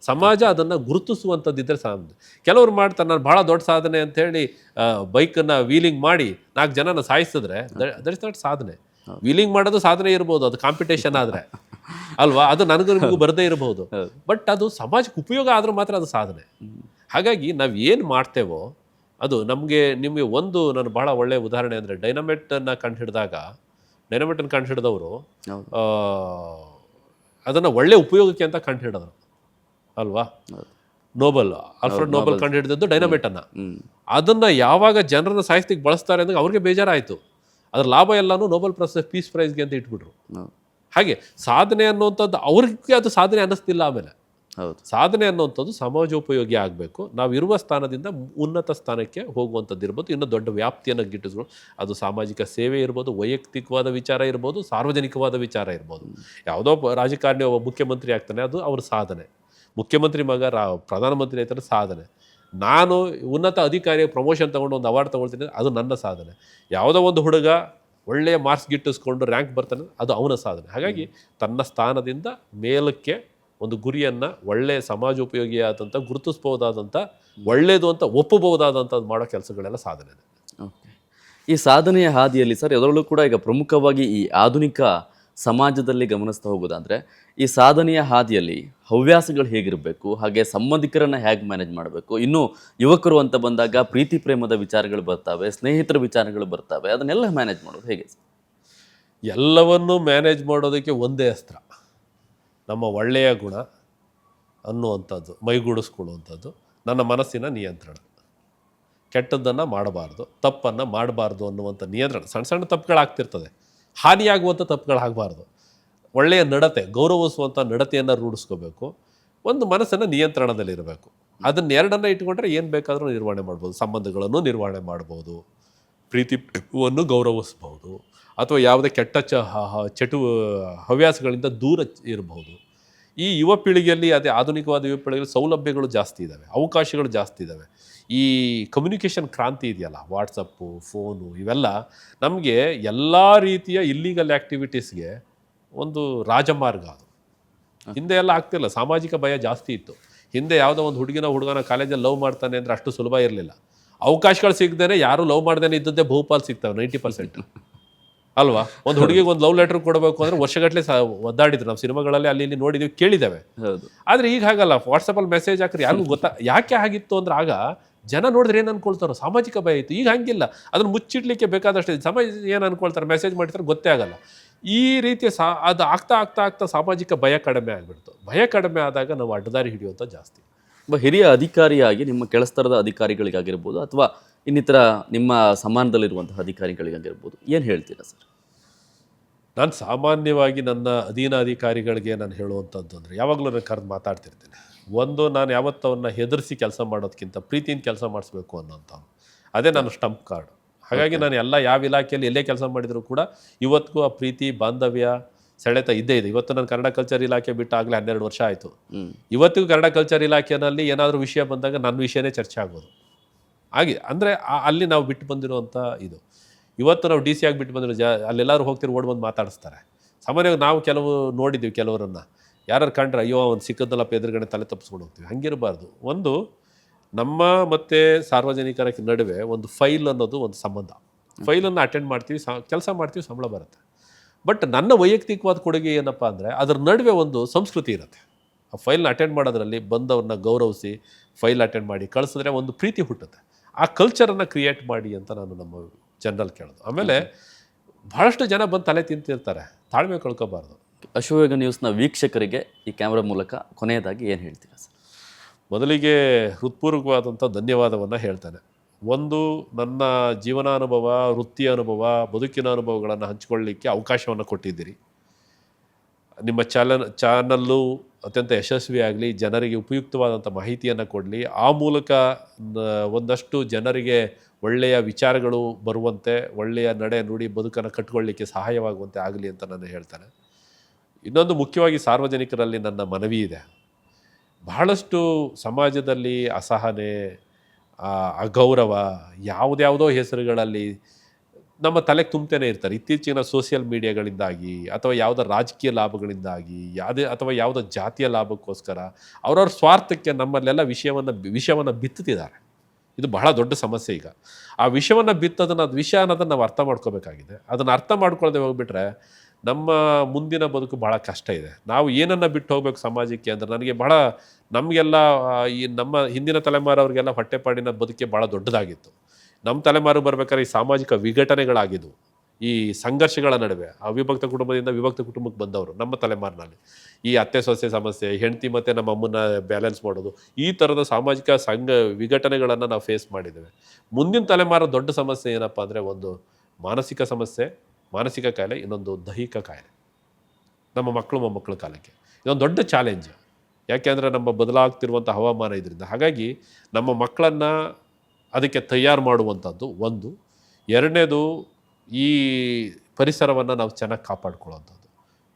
ಸಮಾಜ ಅದನ್ನು ಗುರುತಿಸುವಂಥದ್ದಿದ್ದರೆ ಸಾಧನೆ. ಕೆಲವರು ಮಾಡ್ತಾರೆ, ನಾನು ಭಾಳ ದೊಡ್ಡ ಸಾಧನೆ ಅಂಥೇಳಿ ಬೈಕನ್ನು ವೀಲಿಂಗ್ ಮಾಡಿ 4 ಜನನ ಸಾಯಿಸಿದ್ರೆ ದಟ್ ಇಸ್ ನಾಟ್ ಸಾಧನೆ. ವೀಲಿಂಗ್ ಮಾಡೋದು ಸಾಧನೆ ಇರ್ಬೋದು, ಅದು ಕಾಂಪಿಟೇಷನ್ ಆದರೆ ಅಲ್ವಾ, ಅದು ನನಗೂ ನಿಮಗೂ ಬರದೇ ಇರಬಹುದು. ಬಟ್ ಅದು ಸಮಾಜಕ್ಕೆ ಉಪಯೋಗ ಆದರೂ ಮಾತ್ರ ಅದು ಸಾಧನೆ. ಹಾಗಾಗಿ ನಾವು ಏನು ಮಾಡ್ತೇವೋ ಅದು ನಿಮಗೆ ನಾನು ಭಾಳ ಒಳ್ಳೆಯ ಉದಾಹರಣೆ ಅಂದರೆ ಡೈನಮೈಟನ್ನು ಕಂಡುಹಿಡಿದವರು ಅದನ್ನು ಒಳ್ಳೆ ಉಪಯೋಗಕ್ಕೆ ಅಂತ ಕಂಡುಹಿಡಿದ್ರು ಅಲ್ವಾ. ಆಲ್ಫ್ರೆಡ್ ನೋಬಲ್ ಕಂಡುಹಿಡಿದದ್ದು ಡೈನಮೈಟನ್ನು. ಅದನ್ನು ಯಾವಾಗ ಜನರನ್ನು ಸಾಹಿತ್ಯಕ್ಕೆ ಬಳಸ್ತಾರೆ ಅಂದ್ರೆ ಅವ್ರಿಗೆ ಬೇಜಾರಾಯಿತು. ಅದ್ರ ಲಾಭ ಎಲ್ಲನೂ ನೋಬೆಲ್ ಪೀಸ್ ಪ್ರೈಸ್ಗೆ ಅಂತ ಇಟ್ಬಿಟ್ರು. ಹಾಗೆ ಸಾಧನೆ ಅನ್ನುವಂಥದ್ದು ಅವ್ರಿಗೆ ಅದು ಸಾಧನೆ ಅನ್ನಿಸ್ತಿಲ್ಲ. ಆಮೇಲೆ ಸಾಧನೆ ಅನ್ನುವಂಥದ್ದು ಸಮಾಜೋಪಯೋಗಿ ಆಗಬೇಕು. ನಾವಿರುವ ಸ್ಥಾನದಿಂದ ಉನ್ನತ ಸ್ಥಾನಕ್ಕೆ ಹೋಗುವಂಥದ್ದು ಇರ್ಬೋದು, ಇನ್ನೂ ದೊಡ್ಡ ವ್ಯಾಪ್ತಿಯನ್ನು ಗಿಟ್ಟಿದ್ರು. ಅದು ಸಾಮಾಜಿಕ ಸೇವೆ ಇರ್ಬೋದು, ವೈಯಕ್ತಿಕವಾದ ವಿಚಾರ ಇರ್ಬೋದು, ಸಾರ್ವಜನಿಕವಾದ ವಿಚಾರ ಇರ್ಬೋದು. ಯಾವುದೋ ರಾಜಕಾರಣಿ ಒಬ್ಬ ಮುಖ್ಯಮಂತ್ರಿ ಆಗ್ತಾನೆ, ಅದು ಅವ್ರ ಸಾಧನೆ. ಮುಖ್ಯಮಂತ್ರಿ ಮಗ ಪ್ರಧಾನಮಂತ್ರಿ ಆಯ್ತಾರೆ ಸಾಧನೆ. ನಾನು ಉನ್ನತ ಅಧಿಕಾರಿ ಪ್ರಮೋಷನ್ ತೊಗೊಂಡು ಒಂದು ಅವಾರ್ಡ್ ತೊಗೊಳ್ತೀನಿ, ಅದು ನನ್ನ ಸಾಧನೆ. ಯಾವುದೋ ಒಂದು ಹುಡುಗ ಒಳ್ಳೆಯ ಮಾರ್ಕ್ಸ್ ಗಿಟ್ಟಿಸ್ಕೊಂಡು ರ್ಯಾಂಕ್ ಬರ್ತಾನೆ, ಅದು ಅವನ ಸಾಧನೆ. ಹಾಗಾಗಿ ತನ್ನ ಸ್ಥಾನದಿಂದ ಮೇಲಕ್ಕೆ ಒಂದು ಗುರಿಯನ್ನು ಒಳ್ಳೆಯ ಸಮಾಜೋಪಯೋಗಿಯಾದಂಥ, ಗುರುತಿಸ್ಬೋದಾದಂಥ, ಒಳ್ಳೆಯದು ಅಂತ ಒಪ್ಪಬಹುದಾದಂಥದ್ದು ಮಾಡೋ ಕೆಲಸಗಳೆಲ್ಲ ಸಾಧನೆ. ಓಕೆ. ಈ ಸಾಧನೆಯ ಹಾದಿಯಲ್ಲಿ ಸರ್ ಅದರಲ್ಲೂ ಕೂಡ ಈಗ ಪ್ರಮುಖವಾಗಿ ಈ ಆಧುನಿಕ ಸಮಾಜದಲ್ಲಿ ಗಮನಿಸ್ತಾ ಹೋಗೋದಾದರೆ ಈ ಸಾಧನೆಯ ಹಾದಿಯಲ್ಲಿ ಹವ್ಯಾಸಗಳು ಹೇಗಿರಬೇಕು, ಹಾಗೆ ಸಂಬಂಧಿಕರನ್ನು ಹೇಗೆ ಮ್ಯಾನೇಜ್ ಮಾಡಬೇಕು, ಇನ್ನು ಯುವಕರು ಅಂತ ಬಂದಾಗ ಪ್ರೀತಿ ಪ್ರೇಮದ ವಿಚಾರಗಳು ಬರ್ತವೆ, ಸ್ನೇಹಿತರ ವಿಚಾರಗಳು ಬರ್ತವೆ, ಅದನ್ನೆಲ್ಲ ಮ್ಯಾನೇಜ್ ಮಾಡೋದು ಹೇಗೆ ಸರ್? ಎಲ್ಲವನ್ನೂ ಮ್ಯಾನೇಜ್ ಮಾಡೋದಕ್ಕೆ ಒಂದೇ ಅಸ್ತ್ರ, ನಮ್ಮ ಒಳ್ಳೆಯ ಗುಣ ಅನ್ನುವಂಥದ್ದು ಮೈಗೂಡಿಸ್ಕೊಳ್ಳುವಂಥದ್ದು, ನನ್ನ ಮನಸ್ಸಿನ ನಿಯಂತ್ರಣ. ಕೆಟ್ಟದ್ದನ್ನು ಮಾಡಬಾರ್ದು, ತಪ್ಪನ್ನು ಮಾಡಬಾರ್ದು ಅನ್ನುವಂಥ ನಿಯಂತ್ರಣ. ಸಣ್ಣ ಸಣ್ಣ ತಪ್ಪುಗಳಾಗ್ತಿರ್ತದೆ, ಹಾನಿಯಾಗುವಂಥ ತಪ್ಪುಗಳಾಗಬಾರ್ದು. ಒಳ್ಳೆಯ ನಡತೆ, ಗೌರವಿಸುವಂಥ ನಡತೆಯನ್ನು ರೂಢಿಸ್ಕೋಬೇಕು. ಒಂದು ಮನಸ್ಸನ್ನು ನಿಯಂತ್ರಣದಲ್ಲಿರಬೇಕು. ಅದನ್ನೆರಡನ್ನು ಇಟ್ಕೊಂಡ್ರೆ ಏನು ಬೇಕಾದರೂ ನಿರ್ವಹಣೆ ಮಾಡ್ಬೋದು. ಸಂಬಂಧಗಳನ್ನು ನಿರ್ವಹಣೆ ಮಾಡ್ಬೋದು, ಪ್ರೀತಿಯನ್ನು ಗೌರವಿಸ್ಬೋದು, ಅಥವಾ ಯಾವುದೇ ಕೆಟ್ಟ ಹವ್ಯಾಸಗಳಿಂದ ದೂರ ಇರಬಹುದು. ಈ ಯುವ ಪೀಳಿಗೆಯಲ್ಲಿ, ಅದೇ ಆಧುನಿಕವಾದ ಯುವ ಪೀಳಿಗೆಯಲ್ಲಿ ಸೌಲಭ್ಯಗಳು ಜಾಸ್ತಿ ಇದ್ದಾವೆ, ಅವಕಾಶಗಳು ಜಾಸ್ತಿ ಇದ್ದಾವೆ. ಈ ಕಮ್ಯುನಿಕೇಷನ್ ಕ್ರಾಂತಿ ಇದೆಯಲ್ಲ, ವಾಟ್ಸಪ್ಪು, ಫೋನು, ಇವೆಲ್ಲ ನಮಗೆ ಎಲ್ಲ ರೀತಿಯ ಇಲ್ಲೀಗಲ್ ಆ್ಯಕ್ಟಿವಿಟೀಸ್ಗೆ ಒಂದು ರಾಜಮಾರ್ಗ. ಅದು ಹಿಂದೆ ಎಲ್ಲ ಆಗ್ತಿಲ್ಲ, ಸಾಮಾಜಿಕ ಭಯ ಜಾಸ್ತಿ ಇತ್ತು. ಹಿಂದೆ ಯಾವುದೋ ಒಂದು ಹುಡುಗನ ಕಾಲೇಜಲ್ಲಿ ಲವ್ ಮಾಡ್ತಾನೆ ಅಂದರೆ ಅಷ್ಟು ಸುಲಭ ಇರಲಿಲ್ಲ. ಅವಕಾಶಗಳು ಸಿಗದೇನೆ ಯಾರು ಲವ್ ಮಾಡ್ದೇನೆ ಇದ್ದದ್ದೇ ಬಹುಪಾಲು ಸಿಗ್ತವೆ, 90% ಅಲ್ವಾ. ಒಂದು ಹುಡುಗಿಗೆ ಒಂದು ಲವ್ ಲೆಟರ್ ಕೊಡಬೇಕು ಅಂದರೆ ವರ್ಷಗಟ್ಟಲೆ ಒದ್ದಾಡಿದ್ರು. ನಾವು ಸಿನಿಮಾಗಳಲ್ಲಿ ಅಲ್ಲಿ ಇಲ್ಲಿ ನೋಡಿದ್ದೀವಿ, ಕೇಳಿದ್ದೇವೆ. ಆದರೆ ಈಗ ಹಾಗಲ್ಲ, ವಾಟ್ಸಪ್ಪಲ್ಲಿ ಮೆಸೇಜ್ ಹಾಕ್ರಿ ಯಾರಿಗೂ ಯಾಕೆ ಆಗಿತ್ತು ಅಂದ್ರೆ ಆಗ ಜನ ನೋಡಿದ್ರೆ ಏನು ಅನ್ಕೊಳ್ತಾರೋ, ಸಾಮಾಜಿಕ ಭಯ ಇತ್ತು. ಈಗ ಹಂಗಿಲ್ಲ, ಅದನ್ನು ಮುಚ್ಚಿಡ್ಲಿಕ್ಕೆ ಬೇಕಾದಷ್ಟು ಸಮಾಜ ಏನು ಅನ್ಕೊಳ್ತಾರೆ, ಮೆಸೇಜ್ ಮಾಡ್ತಾರೆ ಗೊತ್ತೇ ಆಗಲ್ಲ. ಈ ರೀತಿಯ ಅದು ಆಗ್ತಾ ಸಾಮಾಜಿಕ ಭಯ ಕಡಿಮೆ ಆಗಿಬಿಡ್ತು. ಭಯ ಕಡಿಮೆ ಆದಾಗ ನಾವು ಅಡ್ಡದಾರಿ ಹಿಡಿಯುವಂಥ ಜಾಸ್ತಿ. ಒಬ್ಬ ಹಿರಿಯ ಅಧಿಕಾರಿಯಾಗಿ ನಿಮ್ಮ ಕೆಲಸದ ಅಧಿಕಾರಿಗಳಿಗಾಗಿರ್ಬೋದು ಅಥವಾ ಇನ್ನಿತರ ನಿಮ್ಮ ಸಮಾನದಲ್ಲಿರುವಂತಹ ಅಧಿಕಾರಿಗಳಿಗಾಗಿರ್ಬೋದು ಏನು ಹೇಳ್ತೀರಾ ಸರ್? ನಾನು ಸಾಮಾನ್ಯವಾಗಿ ನನ್ನ ಅಧೀನ ಅಧಿಕಾರಿಗಳಿಗೆ ನಾನು ಹೇಳುವಂಥದ್ದು ಅಂದರೆ, ಯಾವಾಗಲೂ ನಾನು ಕರೆದು ಮಾತಾಡ್ತಿರ್ತೇನೆ. ಒಂದು, ನಾನು ಯಾವತ್ತವನ್ನ ಹೆದರಿಸಿ ಕೆಲಸ ಮಾಡೋದಕ್ಕಿಂತ ಪ್ರೀತಿಯಿಂದ ಕೆಲಸ ಮಾಡಿಸ್ಬೇಕು ಅನ್ನೋಂಥವ್ನು. ಅದೇ ನನ್ನ ಸ್ಟಂಪ್ ಕಾರ್ಡ್. ಹಾಗಾಗಿ ನಾನು ಯಾವ ಇಲಾಖೆಯಲ್ಲಿ ಎಲ್ಲೇ ಕೆಲಸ ಮಾಡಿದರೂ ಕೂಡ ಇವತ್ತಿಗೂ ಆ ಪ್ರೀತಿ, ಬಾಂಧವ್ಯ, ಸೆಳೆತ ಇದ್ದೇ ಇದೆ. ಇವತ್ತು ನಾನು ಕನ್ನಡ ಕಲ್ಚರ್ ಇಲಾಖೆ ಬಿಟ್ಟಾಗಲೇ 12 ವರ್ಷ ಆಯಿತು. ಇವತ್ತಿಗೂ ಕನ್ನಡ ಕಲ್ಚರ್ ಇಲಾಖೆಯಲ್ಲಿ ಏನಾದರೂ ವಿಷಯ ಬಂದಾಗ ನನ್ನ ವಿಷಯನೇ ಚರ್ಚೆ ಆಗೋದು. ಹಾಗೆ ಅಂದರೆ ಅಲ್ಲಿ ನಾವು ಬಿಟ್ಟು ಬಂದಿರುವಂಥ ಇದು. ಇವತ್ತು ನಾವು DC ಆಗಿ ಬಿಟ್ಟು ಬಂದಿರೋ ಅಲ್ಲೆಲ್ಲರೂ ಹೋಗ್ತಿರೋ ಓಡ್ ಬಂದು ಮಾತಾಡಿಸ್ತಾರೆ. ಸಾಮಾನ್ಯವಾಗಿ ನಾವು ನೋಡಿದ್ದೀವಿ ಕೆಲವರನ್ನು, ಯಾರು ಕಂಡ್ರೆ ಅಯ್ಯೋ ಅವ್ನು ಸಿಕ್ಕದಲ್ಲಪ್ಪ ಎದುರುಗಡೆ ತಲೆ ತಪ್ಪಿಸ್ಕೊಂಡು ಹೋಗ್ತೀವಿ. ಹಂಗಿರಬಾರ್ದು. ಒಂದು, ನಮ್ಮ ಮತ್ತು ಸಾರ್ವಜನಿಕರ ನಡುವೆ ಒಂದು ಫೈಲ್ ಅನ್ನೋದು ಒಂದು ಸಂಬಂಧ. ಫೈಲನ್ನು ಅಟೆಂಡ್ ಮಾಡ್ತೀವಿ, ಕೆಲಸ ಮಾಡ್ತೀವಿ, ಸಂಬಳ ಬರುತ್ತೆ. ಬಟ್ ನನ್ನ ವೈಯಕ್ತಿಕವಾದ ಕೊಡುಗೆ ಏನಪ್ಪ ಅಂದರೆ, ಅದರ ನಡುವೆ ಒಂದು ಸಂಸ್ಕೃತಿ ಇರುತ್ತೆ. ಆ ಫೈಲ್ನ ಅಟೆಂಡ್ ಮಾಡೋದ್ರಲ್ಲಿ ಬಂದವ್ರನ್ನ ಗೌರವಿಸಿ ಫೈಲ್ ಅಟೆಂಡ್ ಮಾಡಿ ಕಳಿಸಿದ್ರೆ ಒಂದು ಪ್ರೀತಿ ಹುಟ್ಟುತ್ತೆ. ಆ ಕಲ್ಚರನ್ನು ಕ್ರಿಯೇಟ್ ಮಾಡಿ ಅಂತ ನಾನು ನಮ್ಮ ಜನರಲ್ಲಿ ಕೇಳೋದು. ಆಮೇಲೆ ಭಾಳಷ್ಟು ಜನ ಬಂದು ತಲೆ ತಿಂತಿರ್ತಾರೆ, ತಾಳ್ಮೆ ಕಳ್ಕೊಬಾರ್ದು. ಅಶ್ವವೇಗ ನ್ಯೂಸ್ನ ವೀಕ್ಷಕರಿಗೆ ಈ ಕ್ಯಾಮ್ರಾ ಮೂಲಕ ಕೊನೆಯದಾಗಿ ಏನು ಹೇಳ್ತೀರಾ ಸರ್? ಮೊದಲಿಗೆ ಹೃತ್ಪೂರ್ವಕವಾದಂಥ ಧನ್ಯವಾದವನ್ನು ಹೇಳ್ತೇನೆ. ಒಂದು, ನನ್ನ ಜೀವನಾನುಭವ, ವೃತ್ತಿಯ ಅನುಭವ, ಬದುಕಿನ ಅನುಭವಗಳನ್ನು ಹಂಚಿಕೊಳ್ಳಲಿಕ್ಕೆ ಅವಕಾಶವನ್ನು ಕೊಟ್ಟಿದ್ದೀರಿ. ನಿಮ್ಮ ಚಾನಲ್ಲು ಅತ್ಯಂತ ಯಶಸ್ವಿಯಾಗಲಿ, ಜನರಿಗೆ ಉಪಯುಕ್ತವಾದಂಥ ಮಾಹಿತಿಯನ್ನು ಕೊಡಲಿ, ಆ ಮೂಲಕ ಒಂದಷ್ಟು ಜನರಿಗೆ ಒಳ್ಳೆಯ ವಿಚಾರಗಳು ಬರುವಂತೆ, ಒಳ್ಳೆಯ ನಡೆ ನುಡಿ ಬದುಕನ್ನು ಕಟ್ಟಿಕೊಳ್ಳಲಿಕ್ಕೆ ಸಹಾಯವಾಗುವಂತೆ ಆಗಲಿ ಅಂತ ನಾನು ಹೇಳ್ತೇನೆ. ಇನ್ನೊಂದು ಮುಖ್ಯವಾಗಿ ಸಾರ್ವಜನಿಕರಲ್ಲಿ ನನ್ನ ಮನವಿ ಇದೆ. ಬಹಳಷ್ಟು ಸಮಾಜದಲ್ಲಿ ಅಸಹನೆ, ಅಗೌರವ, ಯಾವುದ್ಯಾವುದೋ ಹೆಸರುಗಳಲ್ಲಿ ನಮ್ಮ ತಲೆಗೆ ತುಂಬ್ತೇನೆ ಇರ್ತಾರೆ. ಇತ್ತೀಚಿನ ಸೋಷಿಯಲ್ ಮೀಡಿಯಾಗಳಿಂದಾಗಿ ಅಥವಾ ಯಾವುದೋ ರಾಜಕೀಯ ಲಾಭಗಳಿಂದಾಗಿ ಅಥವಾ ಯಾವುದೋ ಜಾತಿಯ ಲಾಭಕ್ಕೋಸ್ಕರ ಅವ್ರವ್ರ ಸ್ವಾರ್ಥಕ್ಕೆ ನಮ್ಮಲ್ಲೆಲ್ಲ ವಿಷಯವನ್ನು ಬಿತ್ತುತ್ತಿದ್ದಾರೆ. ಇದು ಬಹಳ ದೊಡ್ಡ ಸಮಸ್ಯೆ. ಈಗ ಆ ವಿಷಯವನ್ನು ಬಿತ್ತೋದನ್ನು, ಅದು ವಿಷಯ ಅನ್ನೋದನ್ನು ನಾವು ಅರ್ಥ ಮಾಡ್ಕೋಬೇಕಾಗಿದೆ. ಅದನ್ನು ಅರ್ಥ ಮಾಡ್ಕೊಳ್ಳದೆ ಹೋಗ್ಬಿಟ್ರೆ ನಮ್ಮ ಮುಂದಿನ ಬದುಕು ಭಾಳ ಕಷ್ಟ ಇದೆ. ನಾವು ಏನನ್ನು ಬಿಟ್ಟು ಹೋಗ್ಬೇಕು ಸಮಾಜಕ್ಕೆ ಅಂದರೆ, ನಮಗೆಲ್ಲ ಈ ನಮ್ಮ ಹಿಂದಿನ ತಲೆಮಾರವ್ರಿಗೆಲ್ಲ ಹೊಟ್ಟೆಪಾಡಿನ ಬದುಕೆ ಭಾಳ ದೊಡ್ಡದಾಗಿತ್ತು. ನಮ್ಮ ತಲೆಮಾರು ಬರ್ಬೇಕಾದ್ರೆ ಈ ಸಾಮಾಜಿಕ ವಿಘಟನೆಗಳಾಗಿದ್ವು, ಈ ಸಂಘರ್ಷಗಳ ನಡುವೆ ಅವಿಭಕ್ತ ಕುಟುಂಬದಿಂದ ವಿಭಕ್ತ ಕುಟುಂಬಕ್ಕೆ ಬಂದವರು ನಮ್ಮ ತಲೆಮಾರಿನಲ್ಲಿ. ಈ ಅತ್ತೆ ಸೊಸೆ ಸಮಸ್ಯೆ, ಹೆಂಡತಿ ಮತ್ತು ನಮ್ಮ ಅಮ್ಮನ ಬ್ಯಾಲೆನ್ಸ್ ಮಾಡೋದು, ಈ ಥರದ ಸಾಮಾಜಿಕ ವಿಘಟನೆಗಳನ್ನು ನಾವು ಫೇಸ್ ಮಾಡಿದ್ದೇವೆ. ಮುಂದಿನ ತಲೆಮಾರ ದೊಡ್ಡ ಸಮಸ್ಯೆ ಏನಪ್ಪ ಅಂದರೆ, ಒಂದು ಮಾನಸಿಕ ಸಮಸ್ಯೆ, ಮಾನಸಿಕ ಕಾಯಿಲೆ, ಇನ್ನೊಂದು ದೈಹಿಕ ಕಾಯಿಲೆ ನಮ್ಮ ಮಕ್ಕಳು ಮೊಮ್ಮಕ್ಕಳ ಕಾಲಕ್ಕೆ. ಇದೊಂದು ದೊಡ್ಡ ಚಾಲೆಂಜ್. ಯಾಕೆಂದರೆ ನಮ್ಮ ಬದಲಾಗ್ತಿರುವಂಥ ಹವಾಮಾನ ಇದರಿಂದ. ಹಾಗಾಗಿ ನಮ್ಮ ಮಕ್ಕಳನ್ನು ಅದಕ್ಕೆ ತಯಾರು ಮಾಡುವಂಥದ್ದು ಒಂದು. ಎರಡನೇದು, ಈ ಪರಿಸರವನ್ನು ನಾವು ಚೆನ್ನಾಗಿ ಕಾಪಾಡ್ಕೊಳ್ಳೋವಂಥದ್ದು.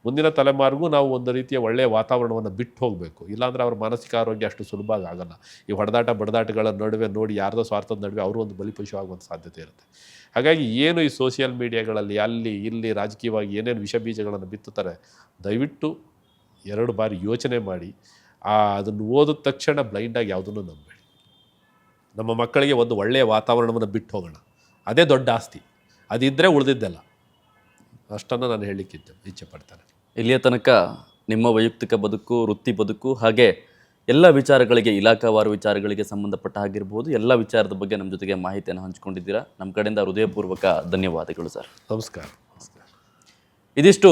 ಮುಂದಿನ ತಲೆಮಾರಿಗೂ ನಾವು ಒಂದು ರೀತಿಯ ಒಳ್ಳೆಯ ವಾತಾವರಣವನ್ನು ಬಿಟ್ಟು ಹೋಗಬೇಕು. ಇಲ್ಲಾಂದರೆ ಅವ್ರ ಮಾನಸಿಕ ಆರೋಗ್ಯ ಅಷ್ಟು ಸುಲಭವಾಗಿ ಆಗಲ್ಲ. ಈ ಬಡದಾಟಗಳ ನಡುವೆ ನೋಡಿ, ಯಾರ್ದೋ ಸ್ವಾರ್ಥದ ನಡುವೆ ಅವರು ಒಂದು ಬಲಿಪಶು ಆಗುವಂಥ ಸಾಧ್ಯತೆ ಇರುತ್ತೆ. ಹಾಗಾಗಿ ಏನು ಈ ಸೋಷಿಯಲ್ ಮೀಡಿಯಾಗಳಲ್ಲಿ ಅಲ್ಲಿ ಇಲ್ಲಿ ರಾಜಕೀಯವಾಗಿ ಏನೇನು ವಿಷ ಬೀಜಗಳನ್ನು ಬಿತ್ತುತ್ತಾರೆ, ದಯವಿಟ್ಟು 2 ಬಾರಿ ಯೋಚನೆ ಮಾಡಿ ಅದನ್ನು ಓದಿದ ತಕ್ಷಣ ಬ್ಲೈಂಡಾಗಿ ಯಾವುದನ್ನು ನಂಬೇಡಿ. ನಮ್ಮ ಮಕ್ಕಳಿಗೆ ಒಂದು ಒಳ್ಳೆಯ ವಾತಾವರಣವನ್ನು ಬಿಟ್ಟು ಹೋಗೋಣ. ಅದೇ ದೊಡ್ಡ ಆಸ್ತಿ. ಅದಿದ್ದರೆ ಉಳಿದಿದ್ದೆಲ್ಲ. ಅಷ್ಟನ್ನು ನಾನು ಹೇಳಲಿಕ್ಕೆ ಇಚ್ಛೆ ಪಡ್ತೇನೆ. ಇಲ್ಲಿಯ ತನಕ ನಿಮ್ಮ ವೈಯಕ್ತಿಕ ಬದುಕು, ವೃತ್ತಿ ಬದುಕು, ಹಾಗೆ ಎಲ್ಲ ವಿಚಾರಗಳಿಗೆ, ಇಲಾಖಾವಾರು ವಿಚಾರಗಳಿಗೆ ಸಂಬಂಧಪಟ್ಟ ಆಗಿರ್ಬೋದು, ಎಲ್ಲ ವಿಚಾರದ ಬಗ್ಗೆ ನಮ್ಮ ಜೊತೆಗೆ ಮಾಹಿತಿಯನ್ನು ಹಂಚಿಕೊಂಡಿದ್ದೀರಾ. ನಮ್ಮ ಕಡೆಯಿಂದ ಹೃದಯಪೂರ್ವಕ ಧನ್ಯವಾದಗಳು ಸರ್. ನಮಸ್ಕಾರ. ಇದಿಷ್ಟು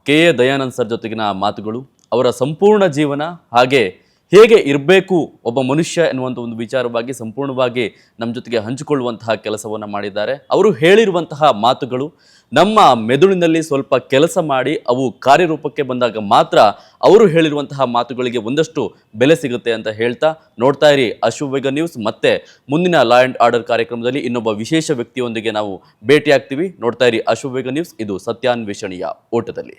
ಕೆ.ಎ. ದಯಾನಂದ್ ಸರ್ ಜೊತೆಗಿನ ಮಾತುಗಳು. ಅವರ ಸಂಪೂರ್ಣ ಜೀವನ, ಹಾಗೆ ಹೇಗೆ ಇರಬೇಕು ಒಬ್ಬ ಮನುಷ್ಯ ಎನ್ನುವಂಥ ಒಂದು ವಿಚಾರವಾಗಿ ಸಂಪೂರ್ಣವಾಗಿ ನಮ್ಮ ಜೊತೆಗೆ ಹಂಚಿಕೊಳ್ಳುವಂತಹ ಕೆಲಸವನ್ನು ಮಾಡಿದ್ದಾರೆ. ಅವರು ಹೇಳಿರುವಂತಹ ಮಾತುಗಳು ನಮ್ಮ ಮೆದುಳಿನಲ್ಲಿ ಸ್ವಲ್ಪ ಕೆಲಸ ಮಾಡಿ ಅವು ಕಾರ್ಯರೂಪಕ್ಕೆ ಬಂದಾಗ ಮಾತ್ರ ಅವರು ಹೇಳಿರುವಂತಹ ಮಾತುಗಳಿಗೆ ಒಂದಷ್ಟು ಬೆಲೆ ಸಿಗುತ್ತೆ ಅಂತ ಹೇಳ್ತಾ, ನೋಡ್ತಾ ಇರಿ ಅಶ್ವವೇಗ ನ್ಯೂಸ್. ಮತ್ತೆ ಮುಂದಿನ ಲಾ ಆ್ಯಂಡ್ ಆರ್ಡರ್ ಕಾರ್ಯಕ್ರಮದಲ್ಲಿ ಇನ್ನೊಬ್ಬ ವಿಶೇಷ ವ್ಯಕ್ತಿಯೊಂದಿಗೆ ನಾವು ಭೇಟಿಯಾಗ್ತೀವಿ. ನೋಡ್ತಾ ಇರಿ ಅಶ್ವವೇಗ ನ್ಯೂಸ್. ಇದು ಸತ್ಯಾನ್ವೇಷಣೆಯ ಓಟದಲ್ಲಿ.